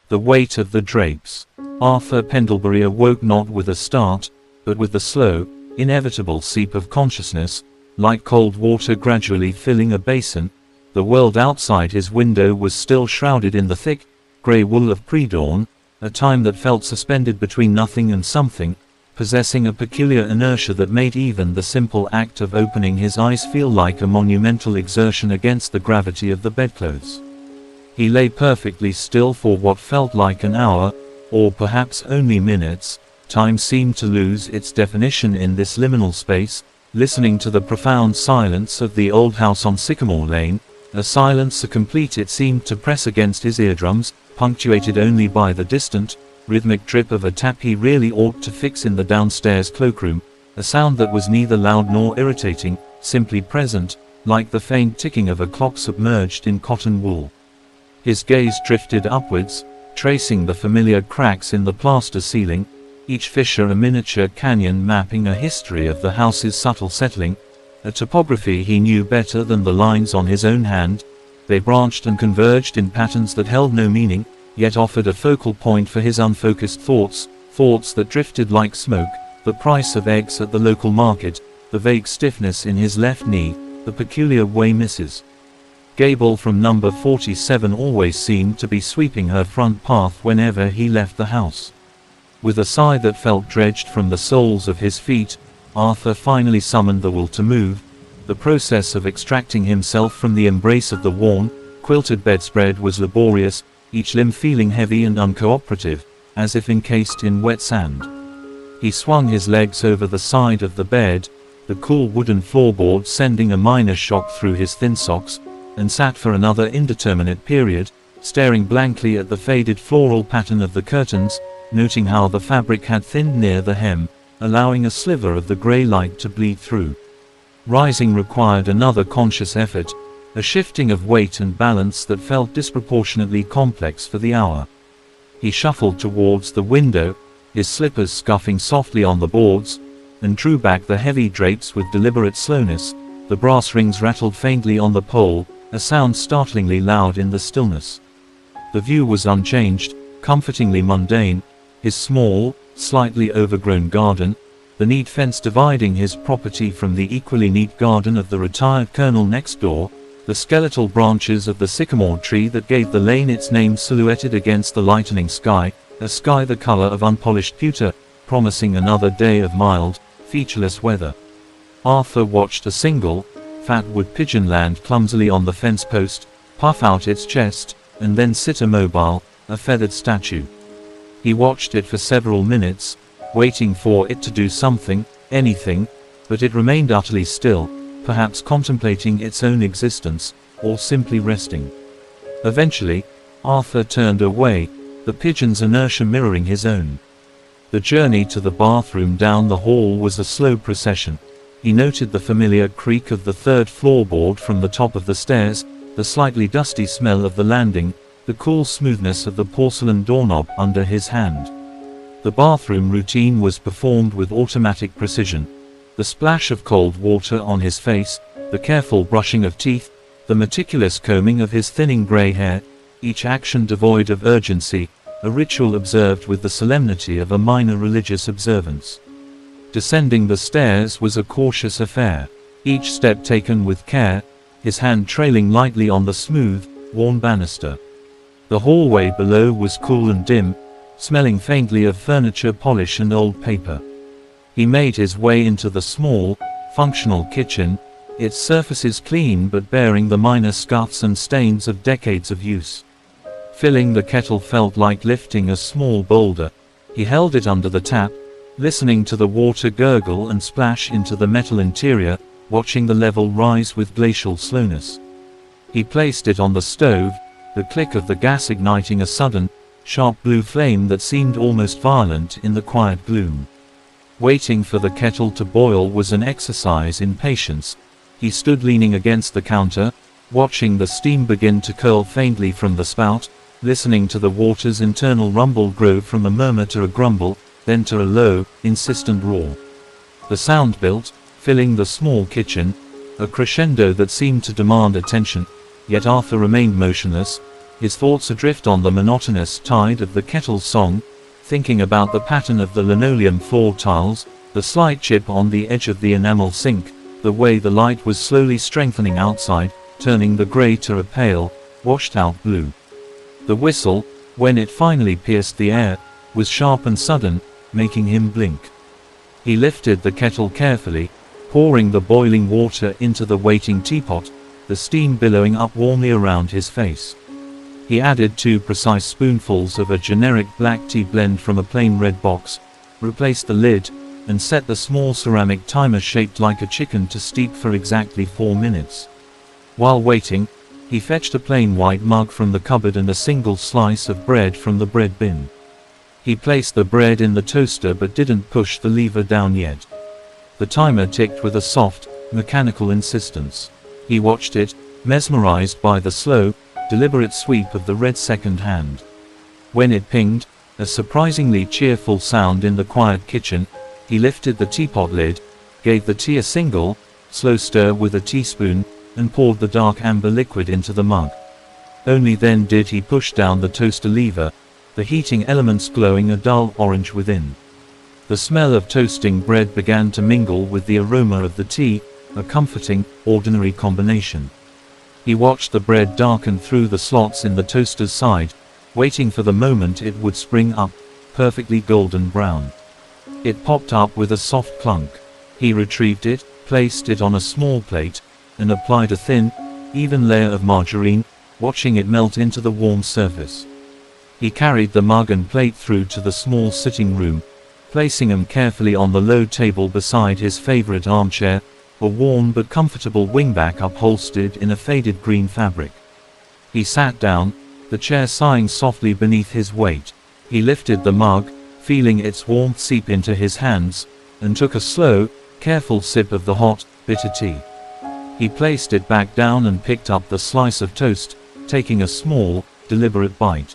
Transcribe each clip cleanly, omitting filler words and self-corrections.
The weight of the drapes. Arthur Pendlebury awoke not with a start, but with the slow, inevitable seep of consciousness, like cold water gradually filling a basin. The world outside his window was still shrouded in the thick, grey wool of pre-dawn, a time that felt suspended between nothing and something, possessing a peculiar inertia that made even the simple act of opening his eyes feel like a monumental exertion against the gravity of the bedclothes. He lay perfectly still for what felt like an hour, or perhaps only minutes. Time seemed to lose its definition in this liminal space, listening to the profound silence of the old house on Sycamore Lane, a silence so complete it seemed to press against his eardrums, punctuated only by the distant, rhythmic drip of a tap he really ought to fix in the downstairs cloakroom, a sound that was neither loud nor irritating, simply present, like the faint ticking of a clock submerged in cotton wool. His gaze drifted upwards, tracing the familiar cracks in the plaster ceiling, each fissure a miniature canyon mapping a history of the house's subtle settling, a topography he knew better than the lines on his own hand. They branched and converged in patterns that held no meaning, yet offered a focal point for his unfocused thoughts, thoughts that drifted like smoke, the price of eggs at the local market, the vague stiffness in his left knee, the peculiar way Mrs. Gable from number 47 always seemed to be sweeping her front path whenever he left the house. With a sigh that felt dredged from the soles of his feet, Arthur finally summoned the will to move. The process of extracting himself from the embrace of the worn, quilted bedspread was laborious, each limb feeling heavy and uncooperative, as if encased in wet sand. He swung his legs over the side of the bed, the cool wooden floorboard sending a minor shock through his thin socks, and sat for another indeterminate period, staring blankly at the faded floral pattern of the curtains, noting how the fabric had thinned near the hem, allowing a sliver of the grey light to bleed through. Rising required another conscious effort, a shifting of weight and balance that felt disproportionately complex for the hour. He shuffled towards the window, his slippers scuffing softly on the boards, and drew back the heavy drapes with deliberate slowness. The brass rings rattled faintly on the pole, a sound startlingly loud in the stillness. The view was unchanged, comfortingly mundane, his small, slightly overgrown garden, the neat fence dividing his property from the equally neat garden of the retired colonel next door, the skeletal branches of the sycamore tree that gave the lane its name silhouetted against the lightening sky, a sky the color of unpolished pewter, promising another day of mild, featureless weather. Arthur watched a single, fat wood pigeon land clumsily on the fence post, puff out its chest, and then sit immobile, a feathered statue. He watched it for several minutes, waiting for it to do something, anything, but it remained utterly still, perhaps contemplating its own existence, or simply resting. Eventually, Arthur turned away, the pigeon's inertia mirroring his own. The journey to the bathroom down the hall was a slow procession. He noted the familiar creak of the third floorboard from the top of the stairs, the slightly dusty smell of the landing, the cool smoothness of the porcelain doorknob under his hand. The bathroom routine was performed with automatic precision. The splash of cold water on his face, the careful brushing of teeth, the meticulous combing of his thinning grey hair, each action devoid of urgency, a ritual observed with the solemnity of a minor religious observance. Descending the stairs was a cautious affair, each step taken with care, his hand trailing lightly on the smooth, worn banister. The hallway below was cool and dim, smelling faintly of furniture polish and old paper. He made his way into the small, functional kitchen, its surfaces clean but bearing the minor scuffs and stains of decades of use. Filling the kettle felt like lifting a small boulder. He held it under the tap, listening to the water gurgle and splash into the metal interior, watching the level rise with glacial slowness. He placed it on the stove, the click of the gas igniting a sudden, sharp blue flame that seemed almost violent in the quiet gloom. Waiting for the kettle to boil was an exercise in patience. He stood leaning against the counter, watching the steam begin to curl faintly from the spout, listening to the water's internal rumble grow from a murmur to a grumble, then to a low, insistent roar. The sound built, filling the small kitchen, a crescendo that seemed to demand attention, yet Arthur remained motionless, his thoughts adrift on the monotonous tide of the kettle's song, thinking about the pattern of the linoleum floor tiles, the slight chip on the edge of the enamel sink, the way the light was slowly strengthening outside, turning the grey to a pale, washed-out blue. The whistle, when it finally pierced the air, was sharp and sudden, making him blink. He lifted the kettle carefully, pouring the boiling water into the waiting teapot, the steam billowing up warmly around his face. He added 2 precise spoonfuls of a generic black tea blend from a plain red box, replaced the lid, and set the small ceramic timer shaped like a chicken to steep for exactly 4 minutes. While waiting, he fetched a plain white mug from the cupboard and a single slice of bread from the bread bin. He placed the bread in the toaster but didn't push the lever down yet. The timer ticked with a soft, mechanical insistence. He watched it, mesmerized by the slow, deliberate sweep of the red second hand. When it pinged, a surprisingly cheerful sound in the quiet kitchen, he lifted the teapot lid, gave the tea a single, slow stir with a teaspoon, and poured the dark amber liquid into the mug. Only then did he push down the toaster lever, the heating elements glowing a dull orange within. The smell of toasting bread began to mingle with the aroma of the tea, a comforting, ordinary combination. He watched the bread darken through the slots in the toaster's side, waiting for the moment it would spring up, perfectly golden brown. It popped up with a soft clunk. He retrieved it, placed it on a small plate, and applied a thin, even layer of margarine, watching it melt into the warm surface. He carried the mug and plate through to the small sitting room, placing them carefully on the low table beside his favorite armchair, a worn but comfortable wingback upholstered in a faded green fabric. He sat down, the chair sighing softly beneath his weight. He lifted the mug, feeling its warmth seep into his hands, and took a slow, careful sip of the hot, bitter tea. He placed it back down and picked up the slice of toast, taking a small, deliberate bite.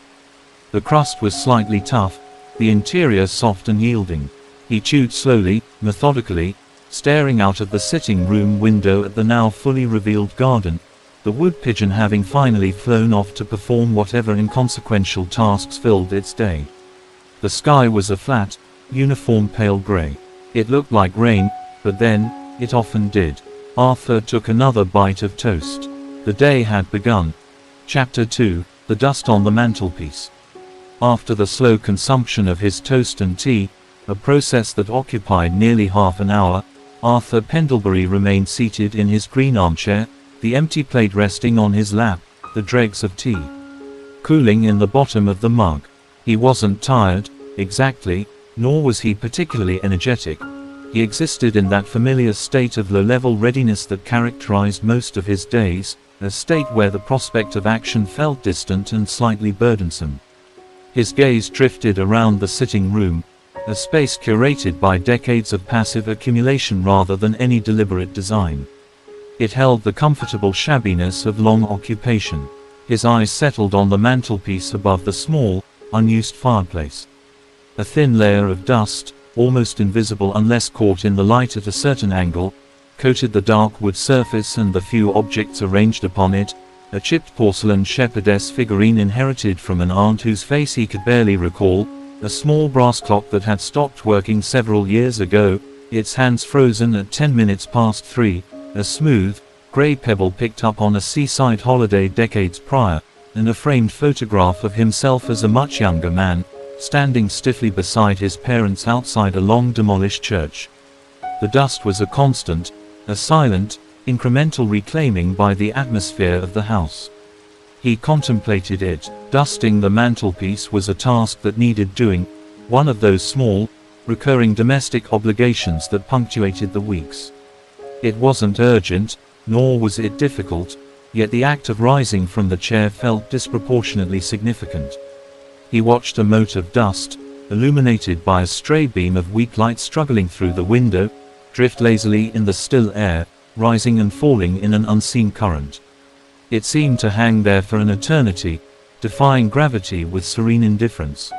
The crust was slightly tough, the interior soft and yielding. He chewed slowly, methodically, staring out of the sitting room window at the now fully revealed garden, the wood pigeon having finally flown off to perform whatever inconsequential tasks filled its day. The sky was a flat, uniform pale grey. It looked like rain, but then, it often did. Arthur took another bite of toast. The day had begun. Chapter 2, The Dust on the Mantelpiece. After the slow consumption of his toast and tea, a process that occupied nearly half an hour, Arthur Pendlebury remained seated in his green armchair, the empty plate resting on his lap, the dregs of tea cooling in the bottom of the mug. He wasn't tired, exactly, nor was he particularly energetic. He existed in that familiar state of low-level readiness that characterized most of his days, a state where the prospect of action felt distant and slightly burdensome. His gaze drifted around the sitting room, a space curated by decades of passive accumulation rather than any deliberate design. It held the comfortable shabbiness of long occupation. His eyes settled on the mantelpiece above the small, unused fireplace. A thin layer of dust, almost invisible unless caught in the light at a certain angle, coated the dark wood surface and the few objects arranged upon it, a chipped porcelain shepherdess figurine inherited from an aunt whose face he could barely recall, a small brass clock that had stopped working several years ago, its hands frozen at 3, a smooth, grey pebble picked up on a seaside holiday decades prior, and a framed photograph of himself as a much younger man, standing stiffly beside his parents outside a long-demolished church. The dust was a constant, a silent, incremental reclaiming by the atmosphere of the house. He contemplated it. Dusting the mantelpiece was a task that needed doing, one of those small, recurring domestic obligations that punctuated the weeks. It wasn't urgent, nor was it difficult, yet the act of rising from the chair felt disproportionately significant. He watched a mote of dust, illuminated by a stray beam of weak light struggling through the window, drift lazily in the still air, rising and falling in an unseen current. It seemed to hang there for an eternity, defying gravity with serene indifference.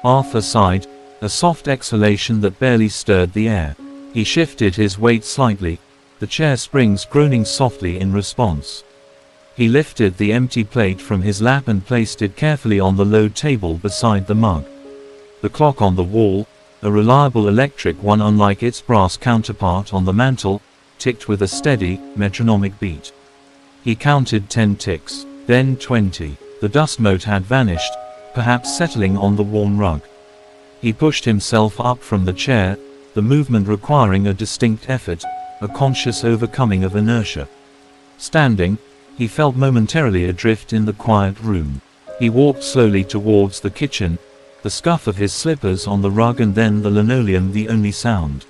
Arthur sighed, a soft exhalation that barely stirred the air. He shifted his weight slightly, the chair springs groaning softly in response. He lifted the empty plate from his lap and placed it carefully on the low table beside the mug. The clock on the wall, a reliable electric one unlike its brass counterpart on the mantel, ticked with a steady, metronomic beat. He counted 10 ticks, then 20. The dust mote had vanished, perhaps settling on the worn rug. He pushed himself up from the chair, the movement requiring a distinct effort, a conscious overcoming of inertia. Standing, he felt momentarily adrift in the quiet room. He walked slowly towards the kitchen, the scuff of his slippers on the rug and then the linoleum the only sound.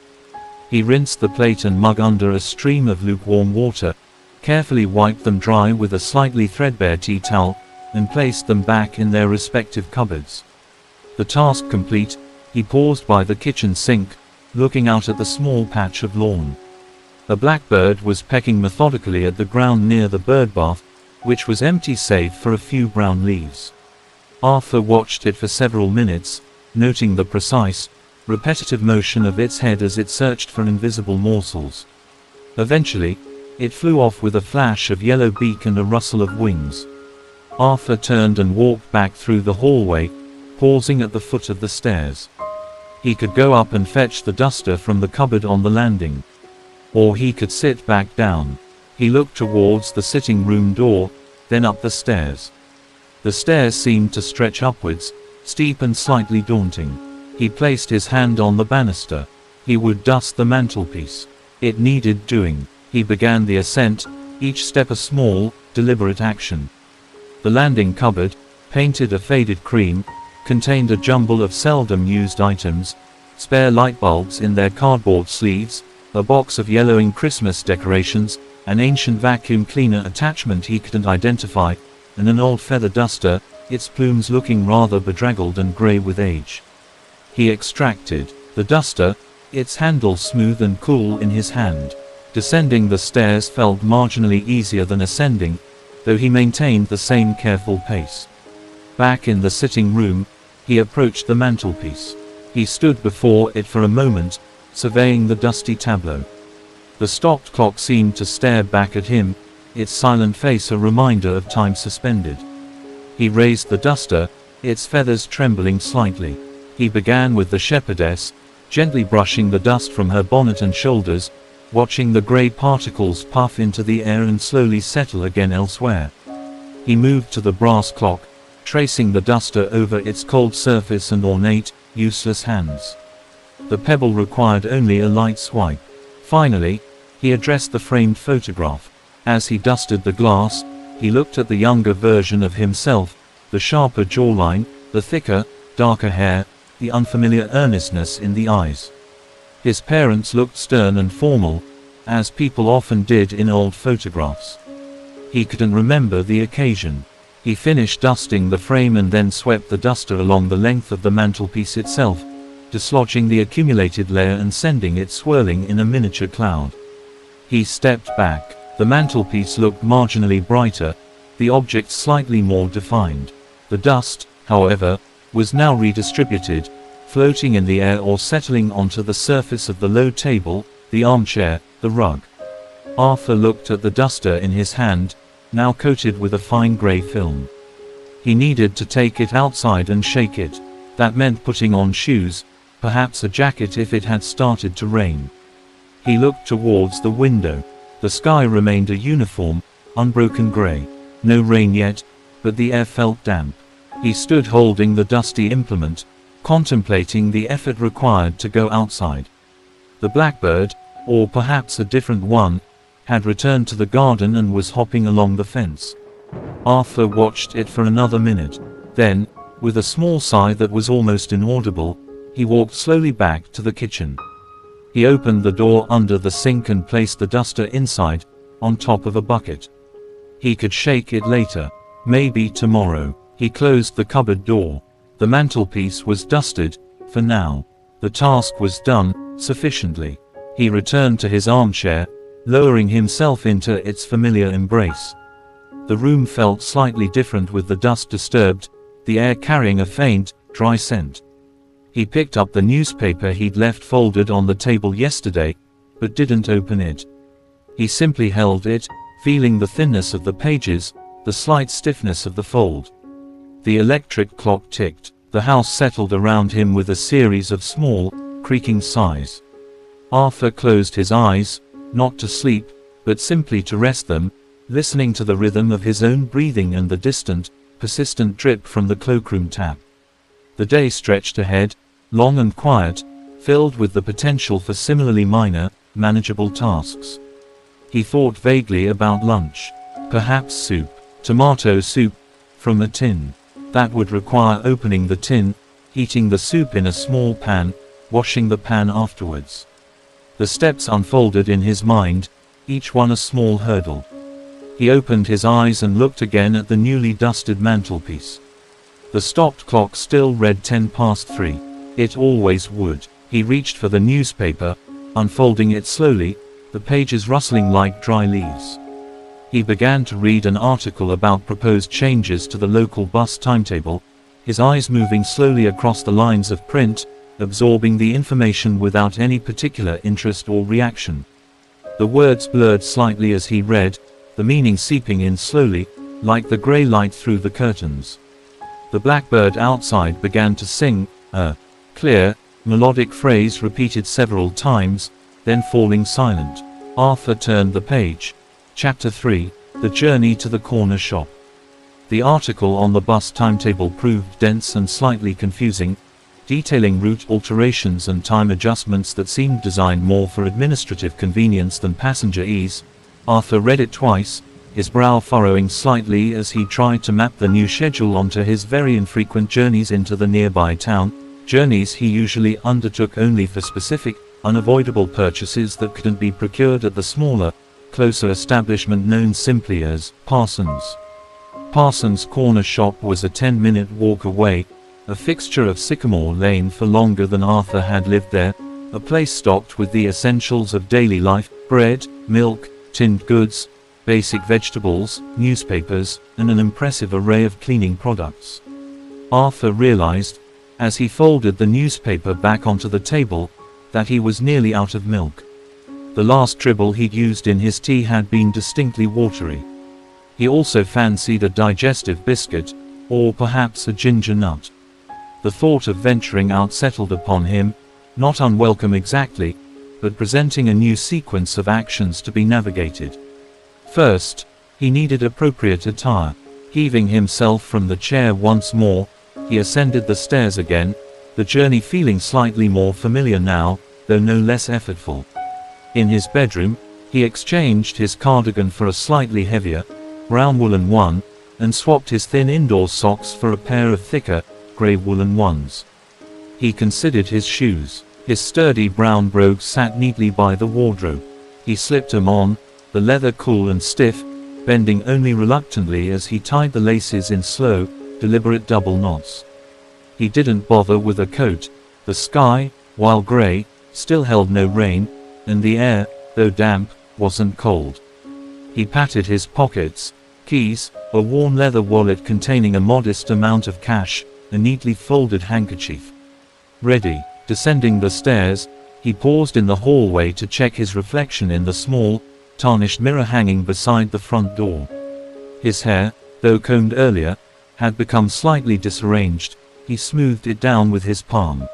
He rinsed the plate and mug under a stream of lukewarm water, carefully wiped them dry with a slightly threadbare tea towel, and placed them back in their respective cupboards. The task complete, he paused by the kitchen sink, looking out at the small patch of lawn. A blackbird was pecking methodically at the ground near the bird bath, which was empty save for a few brown leaves. Arthur watched it for several minutes, noting the precise, repetitive motion of its head as it searched for invisible morsels. Eventually, it flew off with a flash of yellow beak and a rustle of wings. Arthur turned and walked back through the hallway, pausing at the foot of the stairs. He could go up and fetch the duster from the cupboard on the landing. Or he could sit back down. He looked towards the sitting room door, then up the stairs. The stairs seemed to stretch upwards, steep and slightly daunting. He placed his hand on the banister. He would dust the mantelpiece. It needed doing. He began the ascent, each step a small, deliberate action. The landing cupboard, painted a faded cream, contained a jumble of seldom used items, spare light bulbs in their cardboard sleeves, a box of yellowing Christmas decorations, an ancient vacuum cleaner attachment he couldn't identify, and an old feather duster, its plumes looking rather bedraggled and grey with age. He extracted the duster, its handle smooth and cool in his hand. Descending the stairs felt marginally easier than ascending, though he maintained the same careful pace. Back in the sitting room, he approached the mantelpiece. He stood before it for a moment, surveying the dusty tableau. The stopped clock seemed to stare back at him, its silent face a reminder of time suspended. He raised the duster, its feathers trembling slightly. He began with the shepherdess, gently brushing the dust from her bonnet and shoulders, watching the grey particles puff into the air and slowly settle again elsewhere. He moved to the brass clock, tracing the duster over its cold surface and ornate, useless hands. The pebble required only a light swipe. Finally, he addressed the framed photograph. As he dusted the glass, he looked at the younger version of himself, the sharper jawline, the thicker, darker hair, the unfamiliar earnestness in the eyes. His parents looked stern and formal, as people often did in old photographs. He couldn't remember the occasion. He finished dusting the frame and then swept the duster along the length of the mantelpiece itself, dislodging the accumulated layer and sending it swirling in a miniature cloud. He stepped back. The mantelpiece looked marginally brighter, the object slightly more defined. The dust, however, was now redistributed, floating in the air or settling onto the surface of the low table, the armchair, the rug. Arthur looked at the duster in his hand, now coated with a fine grey film. He needed to take it outside and shake it. That meant putting on shoes, perhaps a jacket if it had started to rain. He looked towards the window. The sky remained a uniform, unbroken grey. No rain yet, but the air felt damp. He stood holding the dusty implement, contemplating the effort required to go outside. The blackbird, or perhaps a different one, had returned to the garden and was hopping along the fence. Arthur watched it for another minute. Then, with a small sigh that was almost inaudible, he walked slowly back to the kitchen. He opened the door under the sink and placed the duster inside, on top of a bucket. He could shake it later. Maybe tomorrow. He closed the cupboard door. The mantelpiece was dusted, for now. The task was done, sufficiently. He returned to his armchair, lowering himself into its familiar embrace. The room felt slightly different with the dust disturbed, the air carrying a faint, dry scent. He picked up the newspaper he'd left folded on the table yesterday, but didn't open it. He simply held it, feeling the thinness of the pages, the slight stiffness of the fold. The electric clock ticked. The house settled around him with a series of small, creaking sighs. Arthur closed his eyes, not to sleep, but simply to rest them, listening to the rhythm of his own breathing and the distant, persistent drip from the cloakroom tap. The day stretched ahead, long and quiet, filled with the potential for similarly minor, manageable tasks. He thought vaguely about lunch. Perhaps soup. Tomato soup, from a tin. That would require opening the tin, heating the soup in a small pan, washing the pan afterwards. The steps unfolded in his mind, each one a small hurdle. He opened his eyes and looked again at the newly dusted mantelpiece. The stopped clock still read 3:10. It always would. He reached for the newspaper, unfolding it slowly, the pages rustling like dry leaves. He began to read an article about proposed changes to the local bus timetable, his eyes moving slowly across the lines of print, absorbing the information without any particular interest or reaction. The words blurred slightly as he read, the meaning seeping in slowly, like the grey light through the curtains. The blackbird outside began to sing, a clear, melodic phrase repeated several times, then falling silent. Arthur turned the page. Chapter 3, The Journey to the Corner Shop. The article on the bus timetable proved dense and slightly confusing, detailing route alterations and time adjustments that seemed designed more for administrative convenience than passenger ease. Arthur read it twice, his brow furrowing slightly as he tried to map the new schedule onto his very infrequent journeys into the nearby town, journeys he usually undertook only for specific, unavoidable purchases that couldn't be procured at the smaller, closer establishment known simply as Parsons'. Parsons' Corner Shop was a 10-minute walk away, a fixture of Sycamore Lane for longer than Arthur had lived there, a place stocked with the essentials of daily life, bread, milk, tinned goods, basic vegetables, newspapers, and an impressive array of cleaning products. Arthur realized, as he folded the newspaper back onto the table, that he was nearly out of milk. The last dribble he'd used in his tea had been distinctly watery. He also fancied a digestive biscuit, or perhaps a ginger nut. The thought of venturing out settled upon him, not unwelcome exactly, but presenting a new sequence of actions to be navigated. First, he needed appropriate attire. Heaving himself from the chair once more, he ascended the stairs again, the journey feeling slightly more familiar now, though no less effortful. In his bedroom, he exchanged his cardigan for a slightly heavier, brown woolen one, and swapped his thin indoor socks for a pair of thicker, grey woolen ones. He considered his shoes. His sturdy brown brogues sat neatly by the wardrobe. He slipped them on, the leather cool and stiff, bending only reluctantly as he tied the laces in slow, deliberate double knots. He didn't bother with a coat. The sky, while grey, still held no rain, and the air, though damp, wasn't cold. He patted his pockets, keys, a worn leather wallet containing a modest amount of cash, a neatly folded handkerchief. Ready. Descending the stairs, he paused in the hallway to check his reflection in the small, tarnished mirror hanging beside the front door. His hair, though combed earlier, had become slightly disarranged. He smoothed it down with his palm.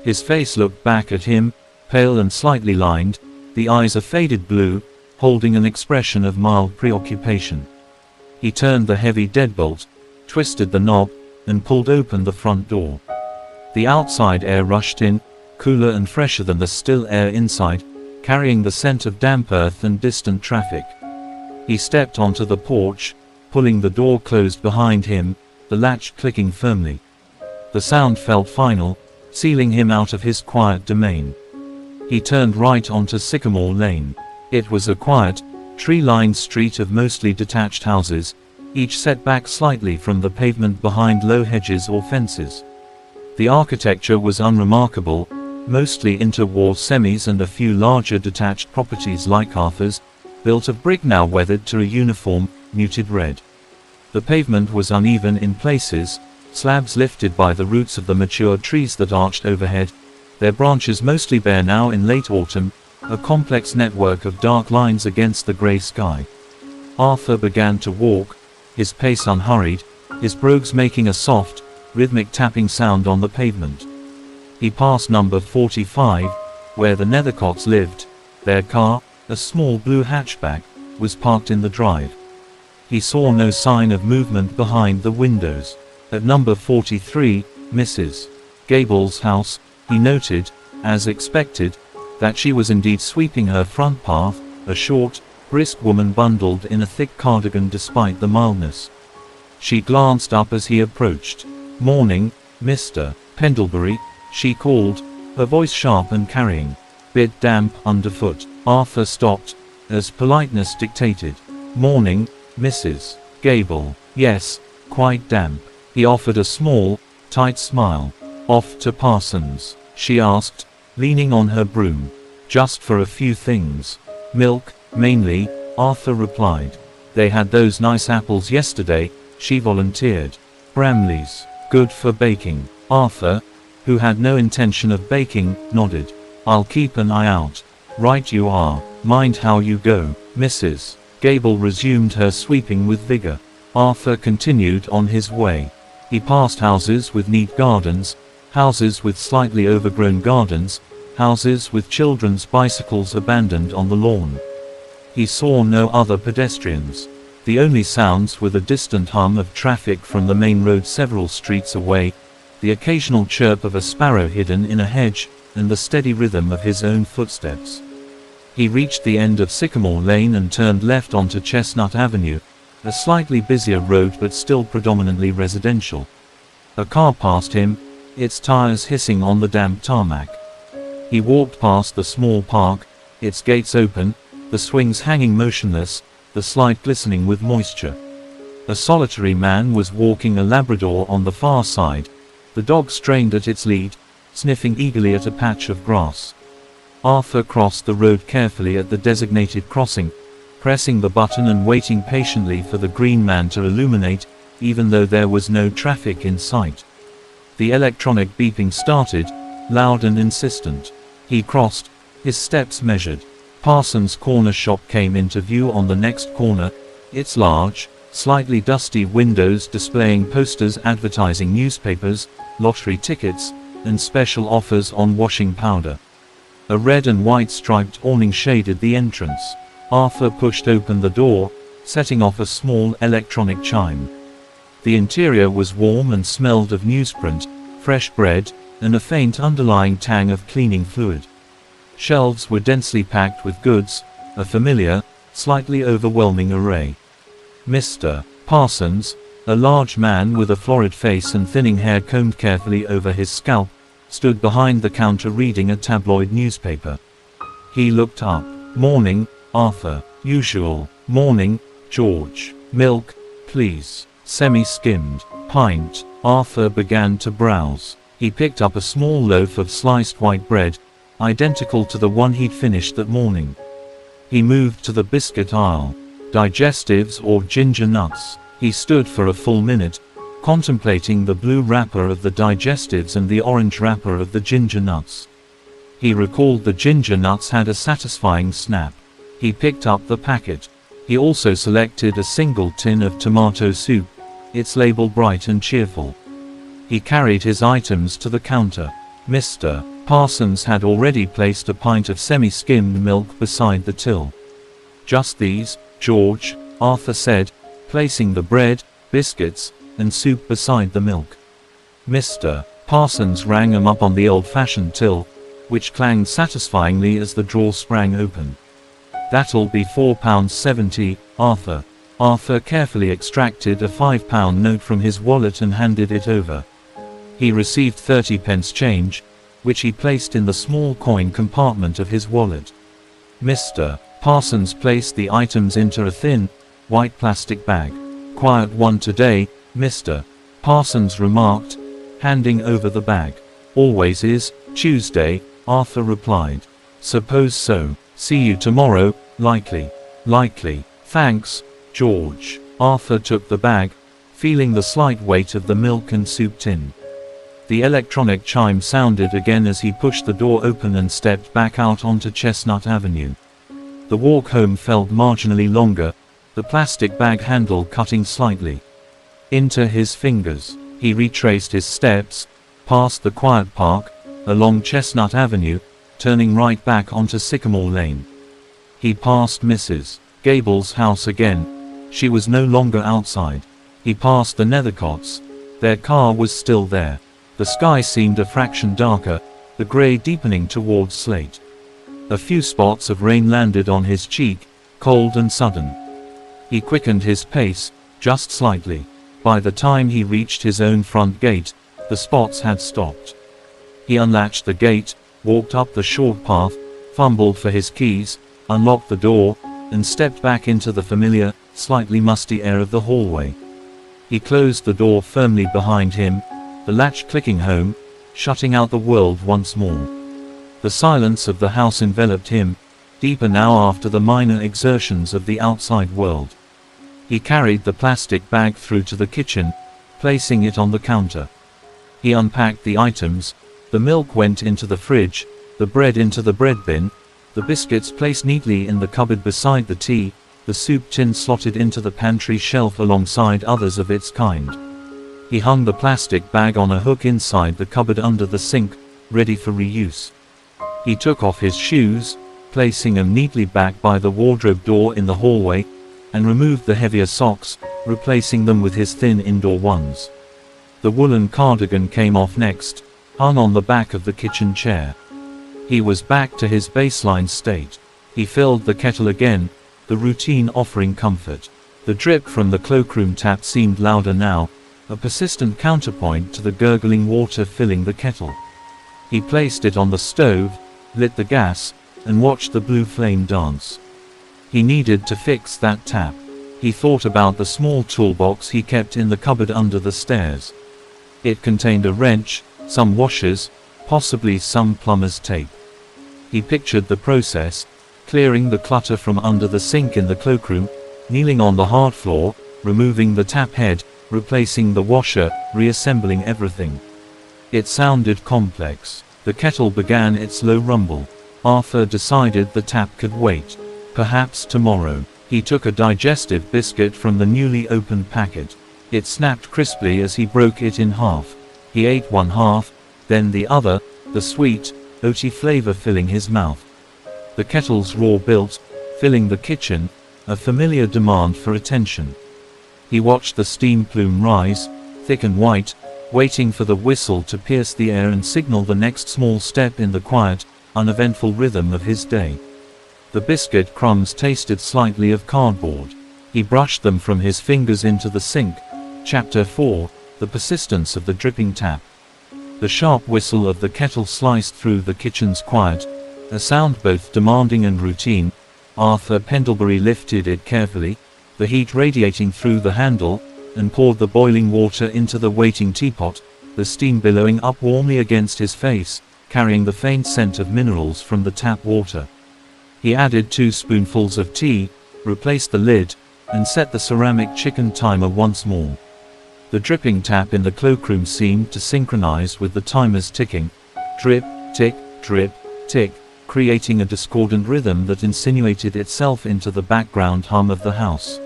His face looked back at him, pale and slightly lined, the eyes a faded blue, holding an expression of mild preoccupation. He turned the heavy deadbolt, twisted the knob, and pulled open the front door. The outside air rushed in, cooler and fresher than the still air inside, carrying the scent of damp earth and distant traffic. He stepped onto the porch, pulling the door closed behind him, the latch clicking firmly. The sound felt final, sealing him out of his quiet domain. He turned right onto Sycamore Lane. It was a quiet, tree-lined street of mostly detached houses, each set back slightly from the pavement behind low hedges or fences. The architecture was unremarkable, mostly interwar semis and a few larger detached properties like Arthur's, built of brick now weathered to a uniform, muted red. The pavement was uneven in places, slabs lifted by the roots of the mature trees that arched overhead, their branches mostly bare now in late autumn, a complex network of dark lines against the grey sky. Arthur began to walk, his pace unhurried, his brogues making a soft, rhythmic tapping sound on the pavement. He passed number 45, where the Nethercotts lived. Their car, a small blue hatchback, was parked in the drive. He saw no sign of movement behind the windows. At number 43, Mrs. Gable's house, he noted, as expected, that she was indeed sweeping her front path, a short, brisk woman bundled in a thick cardigan despite the mildness. She glanced up as he approached. "Morning, Mr. Pendlebury," she called, her voice sharp and carrying. "Bit damp underfoot." Arthur stopped, as politeness dictated. "Morning, Mrs. Gable." "Yes, quite damp." He offered a small, tight smile. "Off to Parsons?" she asked, leaning on her broom. "Just for a few things." "Milk, mainly," Arthur replied. "They had those nice apples yesterday," she volunteered. "Bramley's, good for baking." Arthur, who had no intention of baking, nodded. "I'll keep an eye out." "Right you are. Mind how you go." Mrs. Gable resumed her sweeping with vigor. Arthur continued on his way. He passed houses with neat gardens, houses with slightly overgrown gardens, houses with children's bicycles abandoned on the lawn. He saw no other pedestrians. The only sounds were the distant hum of traffic from the main road several streets away, the occasional chirp of a sparrow hidden in a hedge, and the steady rhythm of his own footsteps. He reached the end of Sycamore Lane and turned left onto Chestnut Avenue, a slightly busier road but still predominantly residential. A car passed him, its tires hissing on the damp tarmac. He walked past the small park, its gates open, the swings hanging motionless, the slide glistening with moisture. A solitary man was walking a Labrador on the far side, the dog strained at its lead, sniffing eagerly at a patch of grass. Arthur crossed the road carefully at the designated crossing, pressing the button and waiting patiently for the green man to illuminate, even though there was no traffic in sight. The electronic beeping started, loud and insistent. He crossed, his steps measured. Parsons' corner shop came into view on the next corner, its large, slightly dusty windows displaying posters advertising newspapers, lottery tickets, and special offers on washing powder. A red and white striped awning shaded the entrance. Arthur pushed open the door, setting off a small electronic chime. The interior was warm and smelled of newsprint, fresh bread, and a faint underlying tang of cleaning fluid. Shelves were densely packed with goods, a familiar, slightly overwhelming array. Mr. Parsons, a large man with a florid face and thinning hair combed carefully over his scalp, stood behind the counter reading a tabloid newspaper. He looked up. "Morning, Arthur." "Usual." "Morning, George." "Milk, please." "Semi-skimmed." "Pint." Arthur began to browse. He picked up a small loaf of sliced white bread, identical to the one he'd finished that morning. He moved to the biscuit aisle. "Digestives or ginger nuts?" He stood for a full minute, contemplating the blue wrapper of the digestives and the orange wrapper of the ginger nuts. He recalled the ginger nuts had a satisfying snap. He picked up the packet. He also selected a single tin of tomato soup, its label bright and cheerful. He carried his items to the counter. Mr. Parsons had already placed a pint of semi-skimmed milk beside the till. "Just these, George," Arthur said, placing the bread, biscuits, and soup beside the milk. Mr. Parsons rang 'em up on the old-fashioned till, which clanged satisfyingly as the drawer sprang open. "That'll be £4.70, Arthur." Arthur carefully extracted a £5 note from his wallet and handed it over. He received 30 pence change, which he placed in the small coin compartment of his wallet. Mr. Parsons placed the items into a thin, white plastic bag. "Quiet one today, Mr. Parsons remarked, handing over the bag. "Always is, Tuesday," Arthur replied. "Suppose so. See you tomorrow, likely." "Likely. Thanks, George." Arthur took the bag, feeling the slight weight of the milk and soup tin. The electronic chime sounded again as he pushed the door open and stepped back out onto Chestnut Avenue. The walk home felt marginally longer, the plastic bag handle cutting slightly into his fingers. He retraced his steps, past the quiet park, along Chestnut Avenue, turning right back onto Sycamore Lane. He passed Mrs. Gable's house again. She was no longer outside. He passed the Nethercotts. Their car was still there. The sky seemed a fraction darker, the grey deepening towards slate. A few spots of rain landed on his cheek, cold and sudden. He quickened his pace, just slightly. By the time he reached his own front gate, the spots had stopped. He unlatched the gate, walked up the short path, fumbled for his keys, unlocked the door, and stepped back into the familiar, slightly musty air of the hallway. He closed the door firmly behind him, the latch clicking home, shutting out the world once more. The silence of the house enveloped him, deeper now after the minor exertions of the outside world. He carried the plastic bag through to the kitchen, placing it on the counter. He unpacked the items. The milk went into the fridge, the bread into the bread bin, the biscuits placed neatly in the cupboard beside the tea, the soup tin slotted into the pantry shelf alongside others of its kind. He hung the plastic bag on a hook inside the cupboard under the sink, ready for reuse. He took off his shoes, placing them neatly back by the wardrobe door in the hallway, and removed the heavier socks, replacing them with his thin indoor ones. The woolen cardigan came off next, hung on the back of the kitchen chair. He was back to his baseline state. He filled the kettle again, the routine offering comfort. The drip from the cloakroom tap seemed louder now, a persistent counterpoint to the gurgling water filling the kettle. He placed it on the stove, lit the gas, and watched the blue flame dance. He needed to fix that tap. He thought about the small toolbox he kept in the cupboard under the stairs. It contained a wrench, some washers, possibly some plumber's tape. He pictured the process, clearing the clutter from under the sink in the cloakroom, kneeling on the hard floor, removing the tap head, replacing the washer, reassembling everything. It sounded complex. The kettle began its low rumble. Arthur decided the tap could wait. Perhaps tomorrow. He took a digestive biscuit from the newly opened packet. It snapped crisply as he broke it in half. He ate one half, then the other, the sweet, oaty flavor filling his mouth. The kettle's roar built, filling the kitchen, a familiar demand for attention. He watched the steam plume rise, thick and white, waiting for the whistle to pierce the air and signal the next small step in the quiet, uneventful rhythm of his day. The biscuit crumbs tasted slightly of cardboard. He brushed them from his fingers into the sink. Chapter 4, The Persistence of the Dripping Tap. The sharp whistle of the kettle sliced through the kitchen's quiet, a sound both demanding and routine. Arthur Pendlebury lifted it carefully, the heat radiating through the handle, and poured the boiling water into the waiting teapot, the steam billowing up warmly against his face, carrying the faint scent of minerals from the tap water. He added 2 spoonfuls of tea, replaced the lid, and set the ceramic chicken timer once more. The dripping tap in the cloakroom seemed to synchronize with the timer's ticking. Drip, tick, drip, tick, creating a discordant rhythm that insinuated itself into the background hum of the house.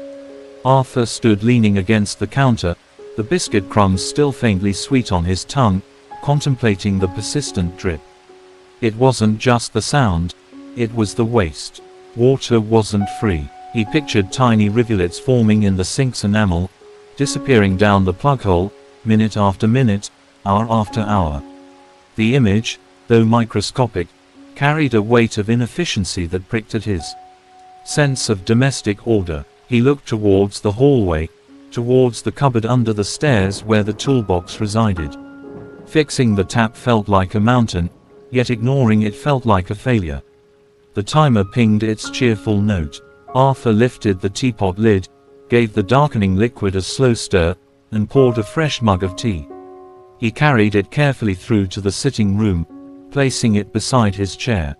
Arthur stood leaning against the counter, the biscuit crumbs still faintly sweet on his tongue, contemplating the persistent drip. It wasn't just the sound, it was the waste. Water wasn't free. He pictured tiny rivulets forming in the sink's enamel, disappearing down the plug hole, minute after minute, hour after hour. The image, though microscopic, carried a weight of inefficiency that pricked at his sense of domestic order. He looked towards the hallway, towards the cupboard under the stairs where the toolbox resided. Fixing the tap felt like a mountain, yet ignoring it felt like a failure. The timer pinged its cheerful note. Arthur lifted the teapot lid, gave the darkening liquid a slow stir, and poured a fresh mug of tea. He carried it carefully through to the sitting room, placing it beside his chair.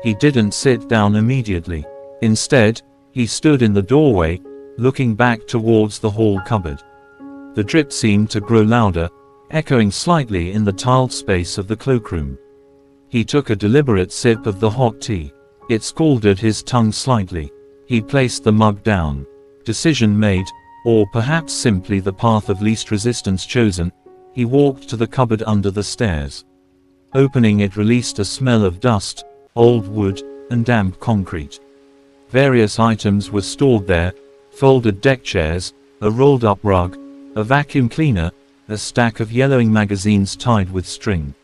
He didn't sit down immediately. Instead, he stood in the doorway, looking back towards the hall cupboard. The drip seemed to grow louder, echoing slightly in the tiled space of the cloakroom. He took a deliberate sip of the hot tea. It scalded his tongue slightly. He placed the mug down. Decision made, or perhaps simply the path of least resistance chosen, he walked to the cupboard under the stairs. Opening it released a smell of dust, old wood, and damp concrete. Various items were stored there: folded deck chairs, a rolled-up rug, a vacuum cleaner, a stack of yellowing magazines tied with string.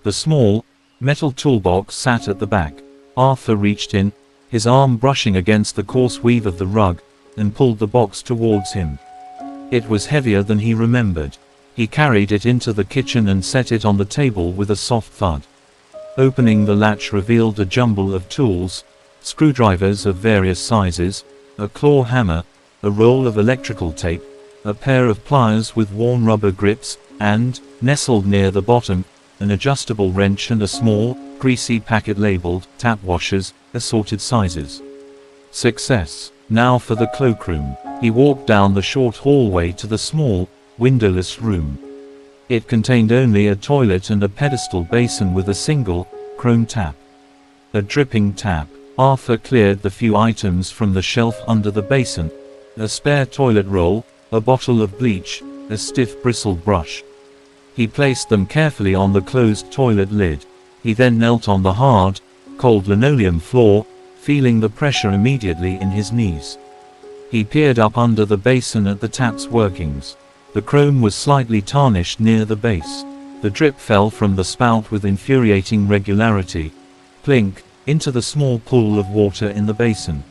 The small, metal toolbox sat at the back. Arthur reached in, his arm brushing against the coarse weave of the rug, and pulled the box towards him. It was heavier than he remembered. He carried it into the kitchen and set it on the table with a soft thud. Opening the latch revealed a jumble of tools: screwdrivers of various sizes, a claw hammer, a roll of electrical tape, a pair of pliers with worn rubber grips, and, nestled near the bottom, an adjustable wrench and a small, greasy packet labeled tap washers, assorted sizes. Success. Now for the cloakroom. He walked down the short hallway to the small, windowless room. It contained only a toilet and a pedestal basin with a single, chrome tap. A dripping tap. Arthur cleared the few items from the shelf under the basin: a spare toilet roll, a bottle of bleach, a stiff bristled brush. He placed them carefully on the closed toilet lid. He then knelt on the hard, cold linoleum floor, feeling the pressure immediately in his knees. He peered up under the basin at the tap's workings. The chrome was slightly tarnished near the base. The drip fell from the spout with infuriating regularity, plink, into the small pool of water in the basin.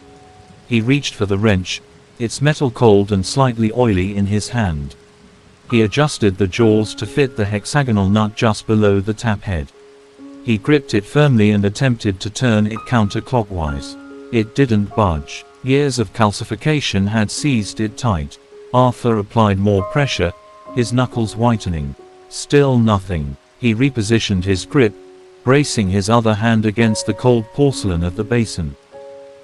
He reached for the wrench, its metal cold and slightly oily in his hand. He adjusted the jaws to fit the hexagonal nut just below the tap head. He gripped it firmly and attempted to turn it counterclockwise. It didn't budge. Years of calcification had seized it tight. Arthur applied more pressure, his knuckles whitening. Still nothing. He repositioned his grip, bracing his other hand against the cold porcelain of the basin.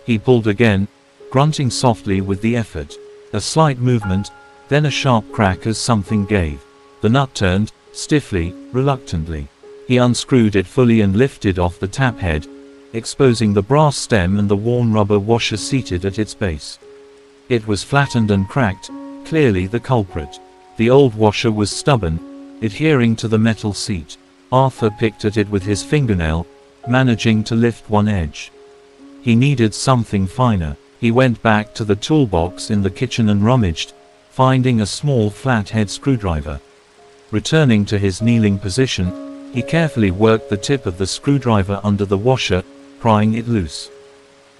He pulled again, grunting softly with the effort. A slight movement, then a sharp crack as something gave. The nut turned, stiffly, reluctantly. He unscrewed it fully and lifted off the tap head, exposing the brass stem and the worn rubber washer seated at its base. It was flattened and cracked, clearly the culprit. The old washer was stubborn, adhering to the metal seat. Arthur picked at it with his fingernail, managing to lift one edge. He needed something finer. He went back to the toolbox in the kitchen and rummaged, finding a small flathead screwdriver. Returning to his kneeling position, he carefully worked the tip of the screwdriver under the washer, prying it loose.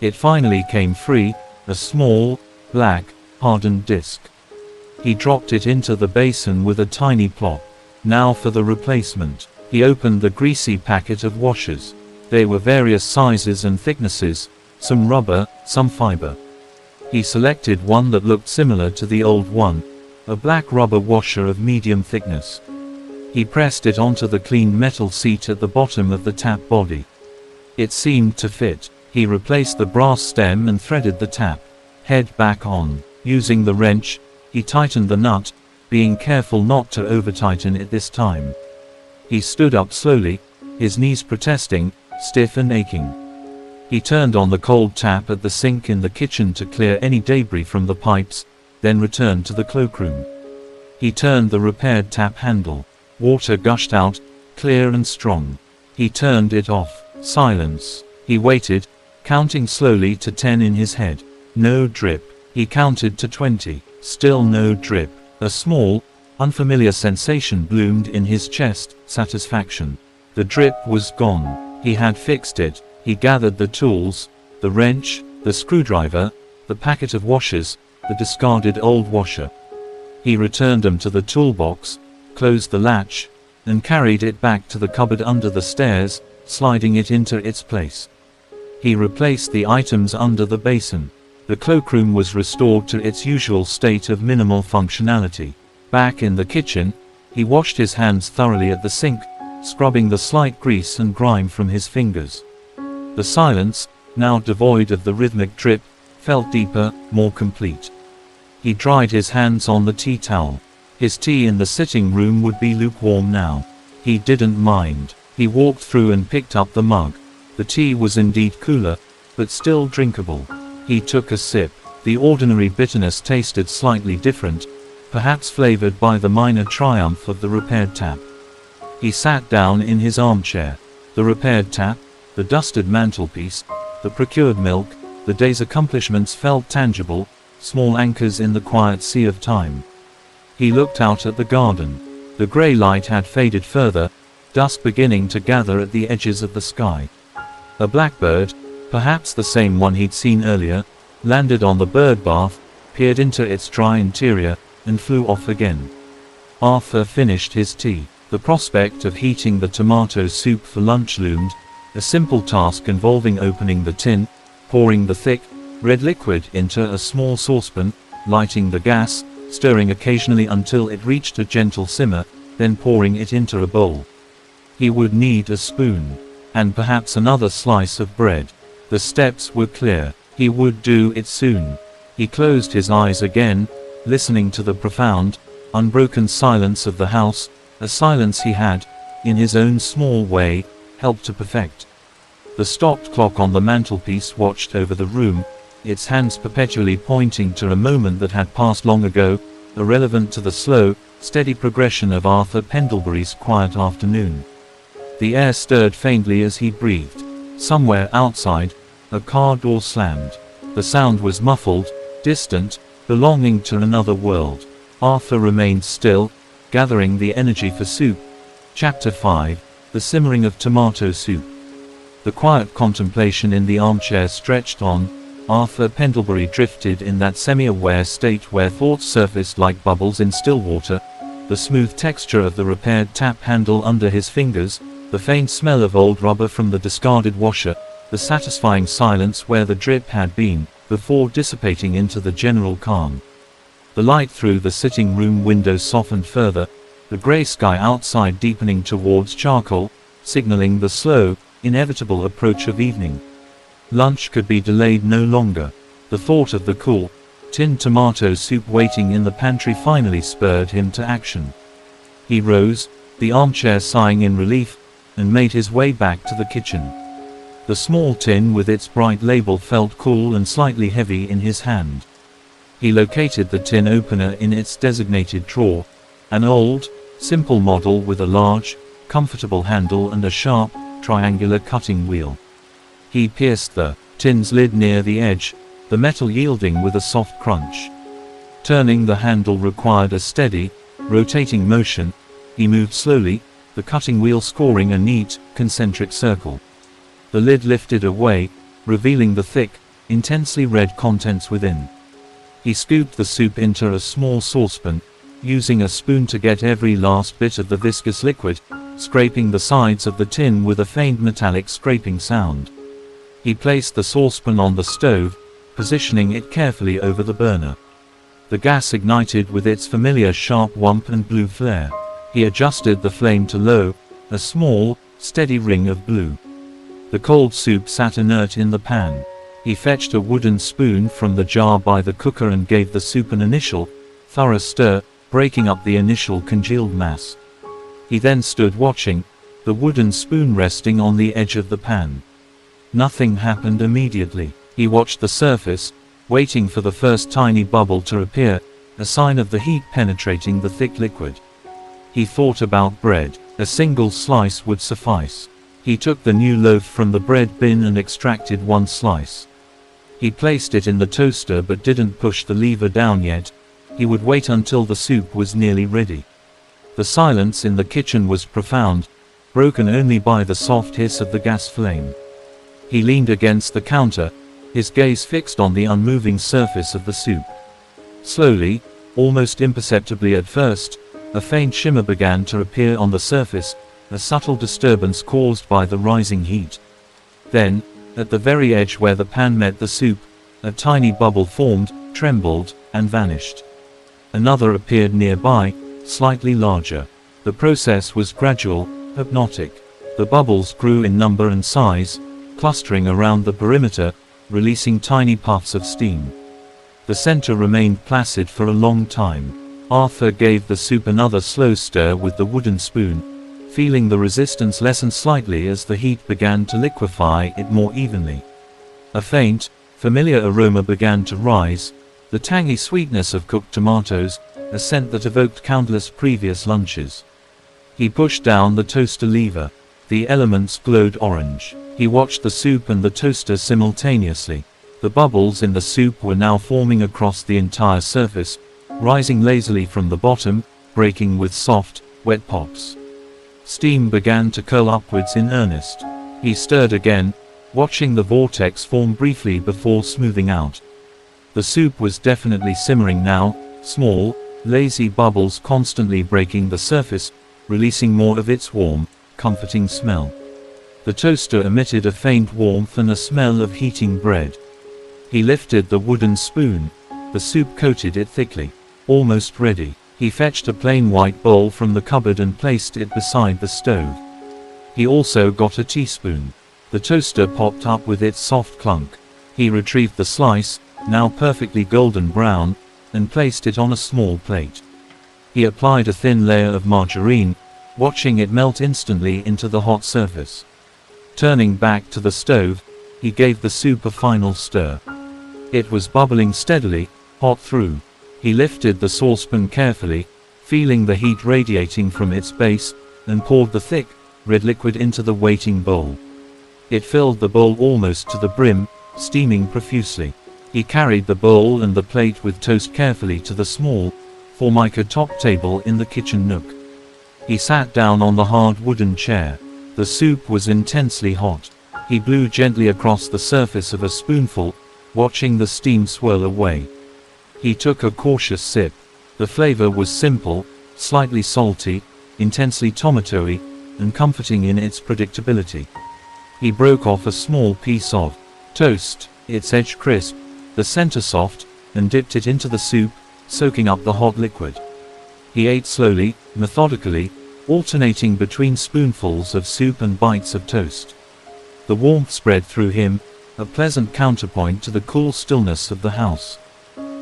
It finally came free, a small, black, hardened disc. He dropped it into the basin with a tiny plop. Now for the replacement. He opened the greasy packet of washers. They were various sizes and thicknesses, some rubber, some fiber. He selected one that looked similar to the old one, a black rubber washer of medium thickness. He pressed it onto the clean metal seat at the bottom of the tap body. It seemed to fit. He replaced the brass stem and threaded the tap head back on. Using the wrench, he tightened the nut, being careful not to over-tighten it this time. He stood up slowly, his knees protesting, stiff and aching. He turned on the cold tap at the sink in the kitchen to clear any debris from the pipes, then returned to the cloakroom. He turned the repaired tap handle. Water gushed out, clear and strong. He turned it off. Silence. He waited, counting slowly to 10 in his head. No drip. He counted to 20. Still no drip. A small, unfamiliar sensation bloomed in his chest: satisfaction. The drip was gone. He had fixed it. He gathered the tools, the wrench, the screwdriver, the packet of washers, the discarded old washer. He returned them to the toolbox, closed the latch, and carried it back to the cupboard under the stairs, sliding it into its place. He replaced the items under the basin. The cloakroom was restored to its usual state of minimal functionality. Back in the kitchen, he washed his hands thoroughly at the sink, scrubbing the slight grease and grime from his fingers. The silence, now devoid of the rhythmic drip, felt deeper, more complete. He dried his hands on the tea towel. His tea in the sitting room would be lukewarm now. He didn't mind. He walked through and picked up the mug. The tea was indeed cooler, but still drinkable. He took a sip. The ordinary bitterness tasted slightly different, perhaps flavored by the minor triumph of the repaired tap. He sat down in his armchair. The repaired tap, the dusted mantelpiece, the procured milk, the day's accomplishments felt tangible, small anchors in the quiet sea of time. He looked out at the garden. The grey light had faded further, dusk beginning to gather at the edges of the sky. A blackbird, perhaps the same one he'd seen earlier, landed on the bird bath, peered into its dry interior, and flew off again. Arthur finished his tea. The prospect of heating the tomato soup for lunch loomed, a simple task involving opening the tin, pouring the thick, red liquid into a small saucepan, lighting the gas, stirring occasionally until it reached a gentle simmer, then pouring it into a bowl. He would need a spoon, and perhaps another slice of bread. The steps were clear. He would do it soon. He closed his eyes again, listening to the profound, unbroken silence of the house, a silence he had, in his own small way, helped to perfect. The stopped clock on the mantelpiece watched over the room, its hands perpetually pointing to a moment that had passed long ago, irrelevant to the slow, steady progression of Arthur Pendlebury's quiet afternoon. The air stirred faintly as he breathed. Somewhere outside, a car door slammed. The sound was muffled, distant, belonging to another world. Arthur remained still, gathering the energy for soup. Chapter 5, The Simmering of Tomato Soup. The quiet contemplation in the armchair stretched on. Arthur Pendlebury drifted in that semi-aware state where thoughts surfaced like bubbles in still water, the smooth texture of the repaired tap handle under his fingers, the faint smell of old rubber from the discarded washer, the satisfying silence where the drip had been, before dissipating into the general calm. The light through the sitting room windows softened further, the grey sky outside deepening towards charcoal, signaling the slow, inevitable approach of evening. Lunch could be delayed no longer. The thought of the cool, tinned tomato soup waiting in the pantry finally spurred him to action. He rose, the armchair sighing in relief, and made his way back to the kitchen. The small tin with its bright label felt cool and slightly heavy in his hand. He located the tin opener in its designated drawer, an old, simple model with a large, comfortable handle and a sharp, triangular cutting wheel. He pierced the tin's lid near the edge, the metal yielding with a soft crunch. Turning the handle required a steady, rotating motion. He moved slowly, the cutting wheel scoring a neat, concentric circle. The lid lifted away, revealing the thick, intensely red contents within. He scooped the soup into a small saucepan, using a spoon to get every last bit of the viscous liquid, scraping the sides of the tin with a faint metallic scraping sound. He placed the saucepan on the stove, positioning it carefully over the burner. The gas ignited with its familiar sharp whump and blue flare. He adjusted the flame to low, a small, steady ring of blue. The cold soup sat inert in the pan. He fetched a wooden spoon from the jar by the cooker and gave the soup an initial, thorough stir, breaking up the initial congealed mass. He then stood watching, the wooden spoon resting on the edge of the pan. Nothing happened immediately. He watched the surface, waiting for the first tiny bubble to appear, a sign of the heat penetrating the thick liquid. He thought about bread. A single slice would suffice. He took the new loaf from the bread bin and extracted one slice. He placed it in the toaster but didn't push the lever down yet. He would wait until the soup was nearly ready. The silence in the kitchen was profound, broken only by the soft hiss of the gas flame. He leaned against the counter, his gaze fixed on the unmoving surface of the soup. Slowly, almost imperceptibly at first, a faint shimmer began to appear on the surface, a subtle disturbance caused by the rising heat. Then, at the very edge where the pan met the soup, a tiny bubble formed, trembled, and vanished. Another appeared nearby, slightly larger. The process was gradual, hypnotic. The bubbles grew in number and size, clustering around the perimeter, releasing tiny puffs of steam. The center remained placid for a long time. Arthur gave the soup another slow stir with the wooden spoon, feeling the resistance lessen slightly as the heat began to liquefy it more evenly. A faint, Familiar aroma began to rise, the tangy sweetness of cooked tomatoes, a scent that evoked countless previous lunches. He pushed down the toaster lever. The elements glowed orange. He watched the soup and the toaster simultaneously. The bubbles in the soup were now forming across the entire surface, rising lazily from the bottom, breaking with soft, wet pops. Steam began to curl upwards in earnest. He stirred again, watching the vortex form briefly before smoothing out. The soup was definitely simmering now, small, lazy bubbles constantly breaking the surface, releasing more of its warm, comforting smell. The toaster emitted a faint warmth and a smell of heating bread. He lifted the wooden spoon. The soup coated it thickly. Almost ready. He fetched a plain white bowl from the cupboard and placed it beside the stove. He also got a teaspoon. The toaster popped up with its soft clunk. He retrieved the slice, now perfectly golden brown, and placed it on a small plate. He applied a thin layer of margarine, watching it melt instantly into the hot surface. Turning back to the stove, he gave the soup a final stir. It was bubbling steadily, hot through. He lifted the saucepan carefully, feeling the heat radiating from its base, and poured the thick, red liquid into the waiting bowl. It filled the bowl almost to the brim, steaming profusely. He carried the bowl and the plate with toast carefully to the small, formica top table in the kitchen nook. He sat down on the hard wooden chair. The soup was intensely hot. He blew gently across the surface of a spoonful, watching the steam swirl away. He took a cautious sip. The flavor was simple, slightly salty, intensely tomatoey, and comforting in its predictability. He broke off a small piece of toast, its edge crisp, the center soft, and dipped it into the soup, soaking up the hot liquid. He ate slowly, methodically, alternating between spoonfuls of soup and bites of toast. The warmth spread through him, a pleasant counterpoint to the cool stillness of the house.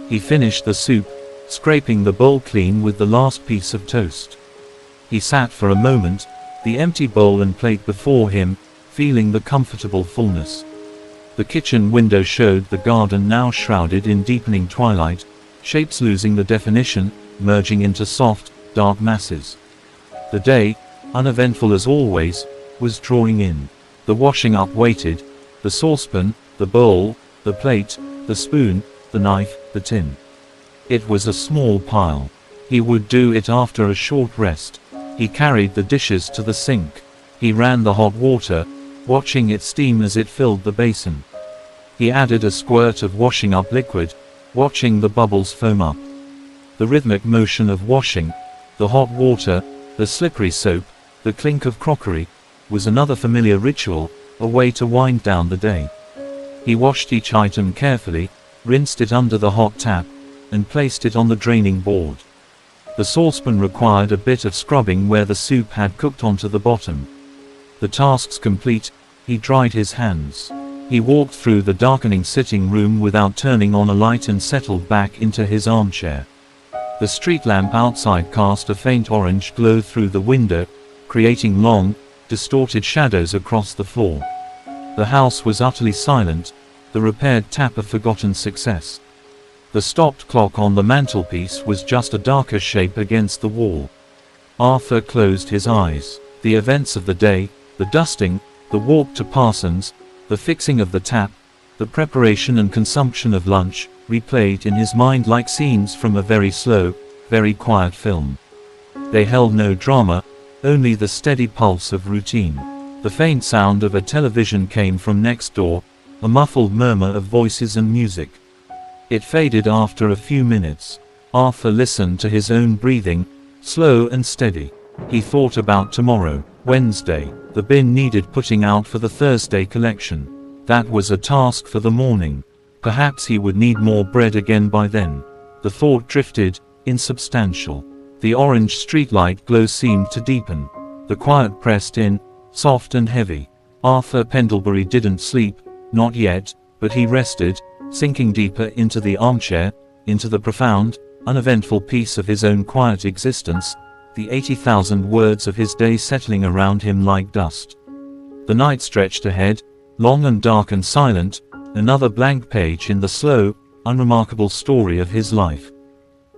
He finished the soup, scraping the bowl clean with the last piece of toast. He sat for a moment, the empty bowl and plate before him, feeling the comfortable fullness. The kitchen window showed the garden now shrouded in deepening twilight, shapes losing the definition, merging into soft, dark masses. The day, uneventful as always, was drawing in. The washing up waited, the saucepan, the bowl, the plate, the spoon, the knife, the tin. It was a small pile. He would do it after a short rest. He carried the dishes to the sink. He ran the hot water, watching it steam as it filled the basin. He added a squirt of washing up liquid, watching the bubbles foam up. The rhythmic motion of washing, the hot water, the slippery soap, the clink of crockery, was another familiar ritual, a way to wind down the day. He washed each item carefully, rinsed it under the hot tap, and placed it on the draining board. The saucepan required a bit of scrubbing where the soup had cooked onto the bottom. The tasks complete, he dried his hands. He walked through the darkening sitting room without turning on a light and settled back into his armchair. The street lamp outside cast a faint orange glow through the window, creating long, distorted shadows across the floor. The house was utterly silent, the repaired tap a forgotten success. The stopped clock on the mantelpiece was just a darker shape against the wall. Arthur closed his eyes. The events of the day, the dusting, the walk to Parsons, the fixing of the tap, the preparation and consumption of lunch, replayed in his mind like scenes from a very slow, very quiet film. They held no drama, only the steady pulse of routine. The faint sound of a television came from next door, a muffled murmur of voices and music. It faded after a few minutes. Arthur listened to his own breathing, slow and steady. He thought about tomorrow, Wednesday. The bin needed putting out for the Thursday collection. That was a task for the morning. Perhaps he would need more bread again by then. The thought drifted, insubstantial. The orange streetlight glow seemed to deepen. The quiet pressed in, soft and heavy. Arthur Pendlebury didn't sleep, not yet, but he rested, sinking deeper into the armchair, into the profound, uneventful peace of his own quiet existence, the 80,000 words of his day settling around him like dust. The night stretched ahead, long and dark and silent, another blank page in the slow, unremarkable story of his life.